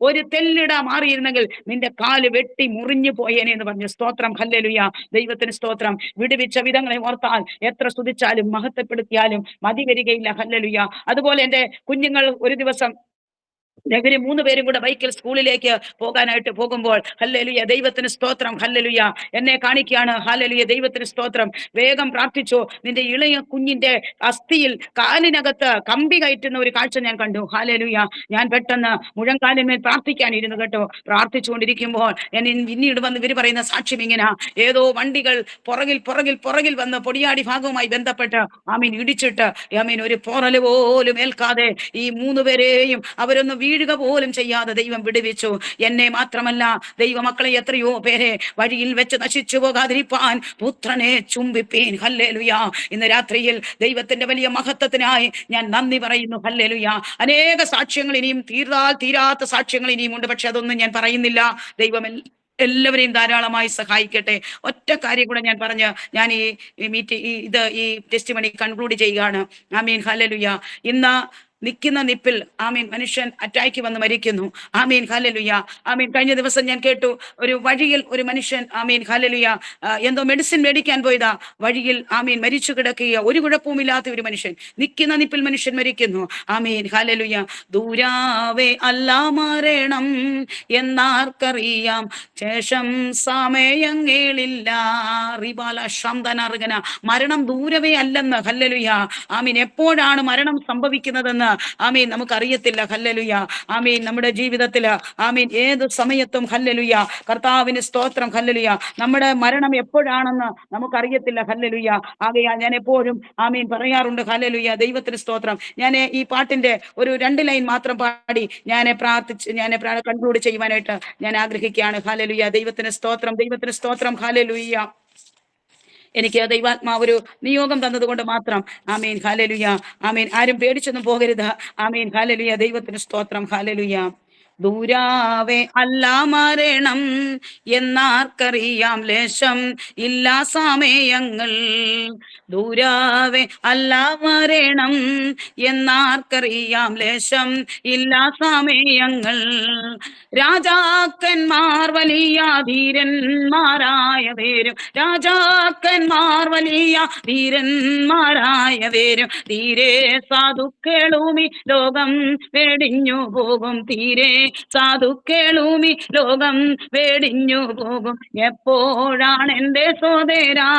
ഒരു തെല്ലിട മാറിയിരുന്നെങ്കിൽ നിന്റെ കാല് വെട്ടി മുറിഞ്ഞു പോയേനെ എന്ന് പറഞ്ഞു. സ്തോത്രം. ഹല്ലേലൂയ. ദൈവത്തിന് സ്തോത്രം. വിടുവിച്ച വിധങ്ങളെ ഓർത്താൽ എത്ര സ്തുതിച്ചാലും മഹത്വപ്പെടുത്തിയാലും മതി വരികയില്ല. ഹല്ലേലൂയ. അതുപോലെ എന്റെ കുഞ്ഞുങ്ങൾ ഒരു ദിവസം ഇവര് 3 പേരും കൂടെ ബൈക്കിൽ സ്കൂളിലേക്ക് പോകാനായിട്ട് പോകുമ്പോൾ ഹല്ലേലൂയ ദൈവത്തിന് സ്തോത്രം. ഹല്ലേലൂയ എന്നെ കാണിക്കുകയാണ്. ഹല്ലേലൂയ ദൈവത്തിന് സ്തോത്രം. വേഗം പ്രാർത്ഥിച്ചു. നിന്റെ ഇളയ കുഞ്ഞിന്റെ അസ്ഥിയിൽ കാലിനകത്ത് കമ്പി കയറ്റുന്ന ഒരു കാഴ്ച ഞാൻ കണ്ടു. ഹല്ലേലൂയ. ഞാൻ പെട്ടെന്ന് മുഴങ്കാലിന്മേൽ പ്രാർത്ഥിക്കാനിരുന്നു കേട്ടോ. പ്രാർത്ഥിച്ചുകൊണ്ടിരിക്കുമ്പോൾ ഞാൻ പിന്നീട് വന്ന് ഇവര് പറയുന്ന സാക്ഷ്യം ഇങ്ങനെ, ഏതോ വണ്ടികൾ പുറകിൽ വന്ന് പൊടിയാടി ഭാഗവുമായി ബന്ധപ്പെട്ട് ആമീൻ ഇടിച്ചിട്ട് ആമീൻ ഒരു പോറല് പോലും ഏൽക്കാതെ ഈ 3 പേരെയും അവരൊന്ന് വീഴുക പോലും ചെയ്യാതെ ദൈവം വിടുവിച്ചു. എന്നെ മാത്രമല്ല ദൈവമക്കളെ എത്രയോ പേരെ വഴിയിൽ വെച്ച് നശിച്ചു പോകാതിരിപ്പാൻ പുത്രനെ ചുംബിപ്പീൻ. ഹല്ലേലൂയ. ഇന്ന് രാത്രിയിൽ ദൈവത്തിന്റെ വലിയ മഹത്വത്തിനായി ഞാൻ നന്ദി പറയുന്നു. ഹല്ലേലൂയ. അനേക സാക്ഷ്യങ്ങൾ ഇനിയും തീരാത്ത സാക്ഷ്യങ്ങൾ ഇനിയും ഉണ്ട്. പക്ഷെ അതൊന്നും ഞാൻ പറയുന്നില്ല. ദൈവം എല്ലാവരെയും ധാരാളമായി സഹായിക്കട്ടെ. ഒറ്റ കാര്യം കൂടെ ഞാൻ പറഞ്ഞ് ഞാൻ ഈ ടെസ്റ്റിമണി കൺക്ലൂഡ് ചെയ്യുകയാണ്. ആമീൻ. ഹല്ലേലൂയ. ഇന്ന് നിൽക്കുന്ന നിപ്പിൽ ആമീൻ മനുഷ്യൻ അറ്റാക്ക് വന്ന് മരിക്കുന്നു. ആമീൻ. ഹല്ലേലൂയ. ആമീൻ. കഴിഞ്ഞ ദിവസം ഞാൻ കേട്ടു, ഒരു വഴിയിൽ ഒരു മനുഷ്യൻ ആമീൻ ഹല്ലേലൂയ എന്തോ മെഡിസിൻ മേടിക്കാൻ പോയതാ. വഴിയിൽ ആമീൻ മരിച്ചു കിടക്കുക. ഒരു കുഴപ്പവുമില്ലാത്ത ഒരു മനുഷ്യൻ നിൽക്കുന്ന നിപ്പിൽ മനുഷ്യൻ മരിക്കുന്നു. ആമീൻ. ഹല്ലേലൂയ. ദൂരാവേ അല്ല മരണം എന്നാർക്കറിയാം, ശേഷം സമയങ്ങളില്ല. റിബാല ശാന്തനർഗന. മരണം ദൂരവേ അല്ലെന്ന്. ഹല്ലേലൂയ. ആമീൻ. എപ്പോഴാണ് മരണം സംഭവിക്കുന്നതെന്ന് ആമീൻ നമുക്കറിയത്തില്ല. ഹല്ലേലൂയ. ആമീൻ. നമ്മുടെ ജീവിതത്തില് ആമീൻ ഏത് സമയത്തും ഹല്ലേലൂയ കർത്താവിന് സ്തോത്രം. ഹല്ലേലൂയ. നമ്മുടെ മരണം എപ്പോഴാണെന്ന് നമുക്കറിയത്തില്ല. ഹല്ലേലൂയ. ആകയാൽ ഞാൻ എപ്പോഴും ആമീൻ പറയാറുണ്ട്. ഹല്ലേലൂയ. ദൈവത്തിന് സ്തോത്രം. ഞാൻ ഈ പാട്ടിന്റെ ഒരു 2 ലൈൻ മാത്രം പാടി ഞാൻ കൺക്ലൂഡ് ചെയ്യുവാനായിട്ട് ഞാൻ ആഗ്രഹിക്കുകയാണ്. ഹല്ലേലൂയ. ദൈവത്തിന് സ്തോത്രം. ദൈവത്തിന് സ്തോത്രം. ഹല്ലേലൂയ. എനിക്ക് ദൈവാത്മാവ് ഒരു നിയോഗം തന്നതുകൊണ്ട് മാത്രം ആമീൻ. ഹല്ലേലൂയ. ആമീൻ. ആരും പേടിച്ചൊന്നും പോകരുത്. ആമീൻ. ഹല്ലേലൂയ. ദൈവത്തിന് സ്തോത്രം. ഹല്ലേലൂയ. ദൂരാവെ അല്ല മരണം എന്നാർക്കറിയാം ലേശം ഇല്ല സമയങ്ങൾ. ദൂരാവെ അല്ല മരണം എന്നാർക്കറിയാം ലേശം ഇല്ല സമയങ്ങൾ. രാജാക്കന്മാർ വലിയ ധീരന്മാരായവരും, രാജാക്കന്മാർ വലിയ ധീരന്മാരായവരും തീരെ സാധുക്കളുമി ലോകം വെടിഞ്ഞു പോകും. തീരെ സാധുക്കളുമി ലോകം വെടിഞ്ഞു പോകും. എപ്പോഴാണ് എന്റെ സോദരാ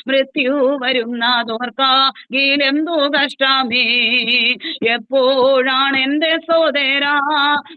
മൃത്യു വരുന്നതോർക്കാകിലെന്തു കഷ്ടമേ. എപ്പോഴാണ് എന്റെ സോദരാ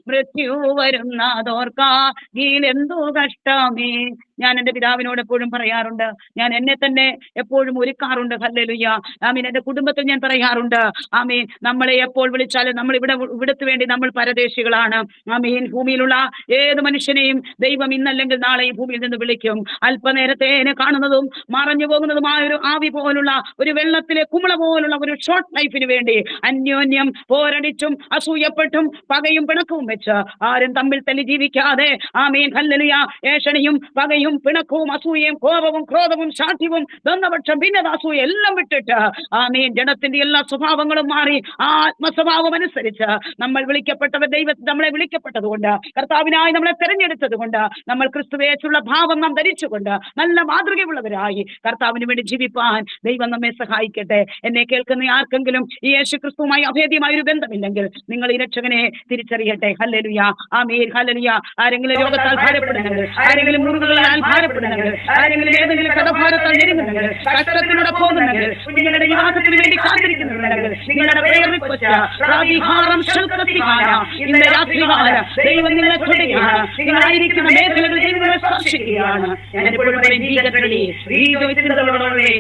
മൃത്യു വരുന്നതോർക്കാകിലെന്തു കഷ്ടമേ. ഞാൻ എന്റെ പിതാവിനോട് എപ്പോഴും പറയാറുണ്ട്, ഞാൻ എന്നെ തന്നെ എപ്പോഴും ഒരുക്കാറുണ്ട്. ഹല്ലേലൂയ. ആമീൻ. എന്റെ കുടുംബത്തിൽ ഞാൻ പറയാറുണ്ട്, ആമീൻ, നമ്മളെ എപ്പോൾ വിളിച്ചാലും നമ്മൾ ഇവിടത്ത് വേണ്ടി നമ്മൾ പരദേശികളാണ്. ആമീൻ. ഭൂമിയിലുള്ള ഏത് മനുഷ്യനെയും ദൈവം ഇന്നല്ലെങ്കിൽ നാളെ ഈ ഭൂമിയിൽ നിന്ന് വിളിക്കും. അല്പനേരത്തേനെ കാണുന്നതും മറഞ്ഞു പോകുന്നതുമായ ഒരു ആവി പോലുള്ള ഒരു വെള്ളത്തിലെ കുമിള പോലുള്ള ഒരു ഷോർട്ട് ലൈഫിന് വേണ്ടി അന്യോന്യം പോരടിച്ചും അസൂയപ്പെട്ടും പകയും പിണക്കവും വെച്ച് ആരും തമ്മിൽ തല്ലി ജീവിക്കാതെ, ആമീൻ, ഹല്ലേലൂയ, ഏഷണിയും പകയും പിണക്കവും അസൂയയും കോപവും ക്രോധവും ശാഠ്യവും ദ്വന്ദ്വപക്ഷം ഭിന്നതാസൂയ എല്ലാം വിട്ടിട്ട്, ആമീൻ, ജഡത്തിന്റെ എല്ലാ സ്വഭാവങ്ങളും മാറി ആത്മസ്വഭാവം അനുസരിച്ച് നമ്മൾ വിളിക്കപ്പെട്ടവർ, ദൈവത്തിൽ നമ്മളെ വിളിക്കപ്പെട്ടതുകൊണ്ട്, കർത്താവിനായി നമ്മളെ തെരഞ്ഞെടുത്തത് കൊണ്ട്, നമ്മൾ ക്രിസ്തുവേശുള്ള ഭാവം നാം ധരിച്ചുകൊണ്ട് നല്ല മാതൃകയുള്ളവരായി കർത്താവിന് വേണ്ടി ജീവിപ്പാൻ ദൈവം നമ്മെ സഹായിക്കട്ടെ. എന്നെ കേൾക്കുന്ന ആർക്കെങ്കിലും ഈ യേശു ക്രിസ്തുവുമായി അഭേദ്യമായ ഒരു ബന്ധമില്ലെങ്കിൽ നിങ്ങൾ ഈ രക്ഷകനെ തിരിച്ചറിയട്ടെ. ഹല്ലേലൂയ. ആമീൻ. ഹല്ലേലൂയ. ആരെങ്കിലും രോഗത്താൽ ഭാരപ്പെടുന്നെങ്കിൽ, ആരെങ്കിലും മുറിവുകളാൽ ഭാരപ്പെടുന്നെങ്കിൽ, ആരെങ്കിലും ഏതെങ്കിലും കടഭാരത്താൽ ഞെരുങ്ങുന്നെങ്കിൽ, കഷ്ടത്തിലൂടെ പോകുന്നെങ്കിൽ, നിങ്ങളുടെ വിവാഹത്തിന് വേണ്ടി കാത്തിരിക്കുന്നുണ്ടെങ്കിൽ, നിങ്ങളുടെ prayer request പ്രാതിഹാരം ശൽക്കത്തിഹാര ഇന്ന് രാത്രികാല ദൈവം നിങ്ങളെ തൊടുകയാണ്. നിങ്ങളായിരിക്കുന്ന മേഖലകൾ ദൈവങ്ങളെ സ്പർശിക്കുകയാണ്. ഞാൻ എപ്പോഴും പറയും,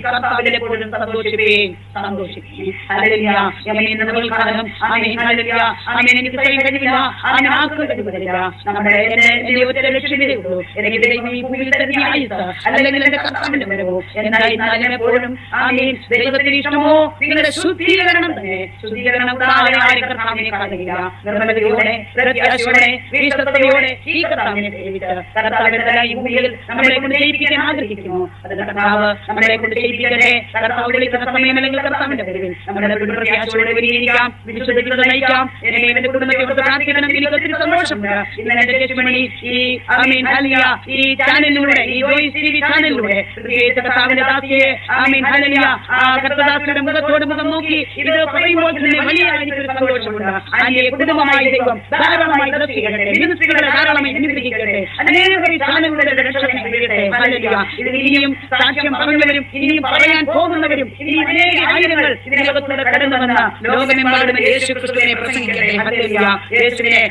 കർത്താവിൽ എപ്പോഴും സന്തോഷിപ്പേൻ, സന്തോഷിപ്പേൻ. ഹല്ലേലൂയ. ആമേൻ. കാലം, ആമേൻ, ഹല്ലേലൂയ, ആമേൻ. എനിക്ക് പറയാൻ കഴിയില്ല, ആമേൻ, ആർക്കും കഴിവില്ല. നമ്മുടെ എന്റെ ഒറ്റ ലക്ഷ്യമേ ഉള്ളൂ, എനിക്ക് ദൈവം ഈ ഭൂമിയിൽ തരുന്ന ആയുസ് അല്ലെങ്കിൽ എന്റെ കർത്താവിന്റെ വരവോ. എന്തായിരുന്നാലും എപ്പോഴും, ആമേൻ, ദൈവത്തിന് ഇഷ്ടമോ നിങ്ങളുടെ ശുദ്ധീകരണം തന്നെ. ശുദ്ധീകരണം കൂടാതെ ആരും കർത്താവിനെ കാണുകയില്ല. നിർമ്മലതയോടെ, പ്രത്യാശയോടെ, വിശ്വസ്തയോടെ ഈ കർത്താവിനെ സേവിച്ച് കർത്താവിന്റെ ഈ ഭൂമിയിൽ നമ്മളെ കൊണ്ട് ജയിപ്പിക്കാൻ ആഗ്രഹിക്കുന്നു. അത് കർത്താവ് നമ്മളെ കൊണ്ട് ജയിപ്പിക്കട്ടെ. കർത്താവ് വിളിക്കുന്ന സമയം അല്ലെങ്കിൽ കർത്താവിന്റെ വരവിൽ നമ്മുടെ പ്രത്യാശയോടെ വിരിയിരിക്കാം, വിശുദ്ധത്തിൽ നയിക്കാം. എന്നെ എന്റെ കുടുംബത്തെ പ്രാർത്ഥിക്കണം. എനിക്ക് ഒത്തിരി സന്തോഷമുണ്ട്. ഇന്ന് എന്റെ ടെസ്റ്റിമണി ഈ, ആമീൻ, ഹല്ലേലൂയ, ഈ ചാനലിലൂടെ, ഈ വോയിസ് ടിവി ചാനലിലൂടെ പ്രത്യേകിച്ച് കർത്താവിന്റെ ദാസിയെ, ആമീൻ, ഹല്ലേലൂയ, ആ കർത്തദാസിയുടെ മുഖത്തോട് മുഖം നോക്കി ഇത് പറയുമ്പോൾ തന്നെ വലിയ എനിക്കൊരു സന്തോഷമുണ്ട്. അതിന്റെ കുടുംബമായി ദൈവം ധാരാളമായി ദർശിക്കട്ടെ, മിനിസ്ട്രികളെ ധാരാളമായി അനുഗ്രഹിക്കട്ടെ, അനേകം ഈ ചാനലുകളുടെ രക്ഷകനെ കഴിയട്ടെ. ഹല്ലേലൂയ. ഇതിൽ ഇനിയും സാക്ഷ്യം പറഞ്ഞവരും ഇനിയും പറയാൻ പോകുന്നവരും ഇനി അനേക ആയിരങ്ങൾ ഇതിനകത്തൂടെ കടന്നു വന്ന ലോകമെമ്പാടും യേശു ക്രിസ്തുവിനെ പ്രസംഗിക്കട്ടെ. ഹല്ലേലൂയ. യേശുവിനെ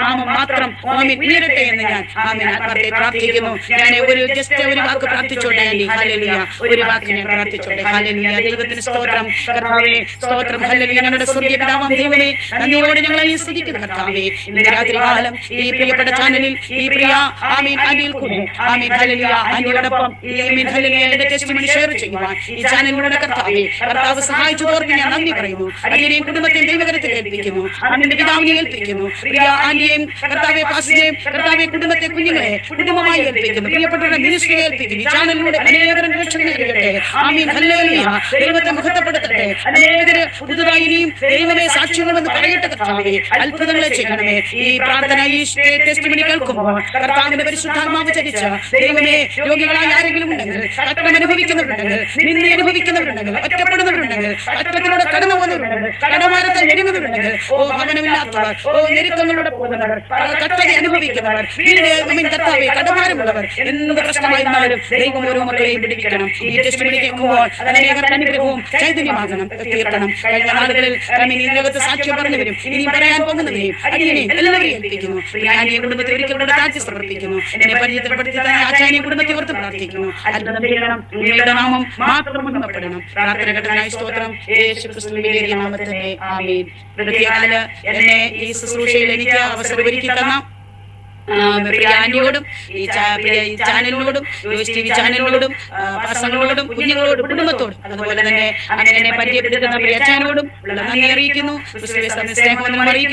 നാമം മാത്രം ആമീൻ ഉയരട്ടെ എന്ന് ഞാൻ, ആമീൻ, ആത്മാർത്ഥമായി പ്രാർത്ഥിക്കുന്നു. ഞാൻ ഒരു വാക്ക് പ്രാർത്ഥിച്ചോട്ടെ. ഹല്ലേലൂയ. ഒരു വാക്ക് ഞാൻ പ്രാർത്ഥിച്ചോട്ടെ. ഹല്ലേലൂയ. ദൈവത്തിന് സ്തോത്രം. കർത്താവേ സ്തോത്രം. ഹല്ലേലൂയ. ഞങ്ങളുടെ സ്വർഗ്ഗീയ പിതാവാം ദൈവമേ, നന്ദിയോടെ ഞങ്ങളെ സ്തുതിക്കുന്നു. കർത്താവേ, ഇന്ന് രാത്രികാലം ഈ പ്രിയപ്പെട്ട ചാനലിൽ ഈ പ്രിയ, ആമീൻ, അനിൽ കൂടെ, ആമീൻ, ഹല്ലേലൂയ, അനിയോടൊപ്പം ഈ, ആമീൻ, ഹല്ലേലൂയ, എന്റെ ടെസ്റ്റിമണി ഷെയർ ചെയ്യുവാൻ ഈ ചാനലിലൂടെ കർത്താവേ, കർത്താവ് സഹായിച്ചതോർക്ക് ഞാൻ നന്ദി പറയുന്നു. അതിനെയും കുടുംബത്തെയും ദൈവകരത്തിൽ ഏൽപ്പിക്കുന്നു. അതിന്റെ പിതാവിനെ ഏൽപ്പിക്കുന്നു. പ്രിയ ആന്റിയെയും കർത്താവെ, പാസ്റ്ററെയും കർത്താവെ, കുടുംബത്തെ, കുഞ്ഞുങ്ങളെ കുടുംബമായി ഏൽപ്പിക്കുന്നു. പ്രിയപ്പെട്ടവരുടെ മിനിസ്ട്രി ഏൽപ്പിക്കുന്നു. ഈ ചാനലിലൂടെ അനേകരും രക്ഷകനെ നൽകട്ടെ. ആമീൻ, ഹല്ലേലൂയ. ദൈവത്തെ മഹത്വപ്പെടുത്തട്ടെ. അനേകര് പുതുതായി ഇനിയും ദൈവമേ സാക്ഷ്യങ്ങളെന്ന് പറയട്ടെ. കർത്താവേ, അത്ഭുതങ്ങളെ ചെയ്യണമേ. ഈ പ്രാർത്ഥന, ഈ ടെസ്റ്റിമണി കേൾക്കുമ്പോൾ കർത്താവിന്റെ പരിശുദ്ധാത്മാവ് ചരിച്ച് ദൈവമേ, രോഗികളായി ആരെങ്കിലും ഉണ്ടെങ്കിൽ, കഷ്ടം അനുഭവിക്കുന്നവരുണ്ടെങ്കിൽ, നിന്ദ അനുഭവിക്കുന്നവരുണ്ടെങ്കിൽ, ഒറ്റപ്പെടുന്നവരുണ്ടെങ്കിൽ, കഷ്ടത്തിലൂടെ കടന്നു പോകുന്നവരുണ്ടെങ്കിൽ, കടമാരത്തിൽ ഞെരുങ്ങുന്നവരുണ്ടെങ്കിൽ, ഓ ഭവനമില്ലാത്തവർ, ഓ ഞെരുക്കങ്ങളിലൂടെ പോകുന്നവർ, കഷ്ടത അനുഭവിക്കുന്നവർ, വീട്, കർത്താവേ, കടമാരമുള്ളവർ, എന്ത് പ്രശ്നമായിരുന്നാലും ദൈവം ഓരോ മക്കളെയും പിടിപ്പിക്കണം. ഈ ടെസ്റ്റിമണി കേൾക്കുമ്പോൾ അനേകർക്ക് അനുഗ്രഹവും ചൈതന്യമാകണം, തീർക്കണം. കഴിഞ്ഞ നാളുകളിൽ ഇതിനകത്ത് സാക്ഷ്യം പറഞ്ഞവരും ഇനിയും പറയാൻ പോകുന്നവരെയും അടിയനെയും എല്ലാവരെയും ഏൽപ്പിക്കുന്നു. ആന്റിയെ കുടുംബത്തെ ഒരിക്കലും രാജ്യം സമർപ്പിക്കുന്നു. എന്നെ പരിചയപ്പെടുത്തി ആചാര്യ കുടുംബത്തെ ഓർത്ത് പ്രാർത്ഥിക്കുന്നു. അത്ഭുതം ചെയ്യണം. നിങ്ങളുടെ നാമം മാത്രം മഹിമപ്പെടണം. പ്രാർത്ഥന ഘട്ടനായി സ്തോത്രം. യേശു ക്രിസ്തുവിന്റെ നാമത്തിൽ ആമേൻ. പ്രത്യേകാല എന്നെ ഈ ശുശ്രൂഷയിൽ എനിക്ക് അവസരം ഒരുക്കി തന്ന പ്രിയ ആന്റിയോടും ഈ ചാനലിനോടും ടിവി ചാനലിനോടും പ്രസംഗങ്ങളോടും കുഞ്ഞുങ്ങളോടും കുടുംബത്തോടും അതുപോലെ തന്നെ അങ്ങനെ പരിചയപ്പെടുത്തുന്ന പ്രിയ അച്ഛനോടും നന്ദി അറിയിക്കുന്നു. സ്നേഹം അറിയിക്കുന്നു.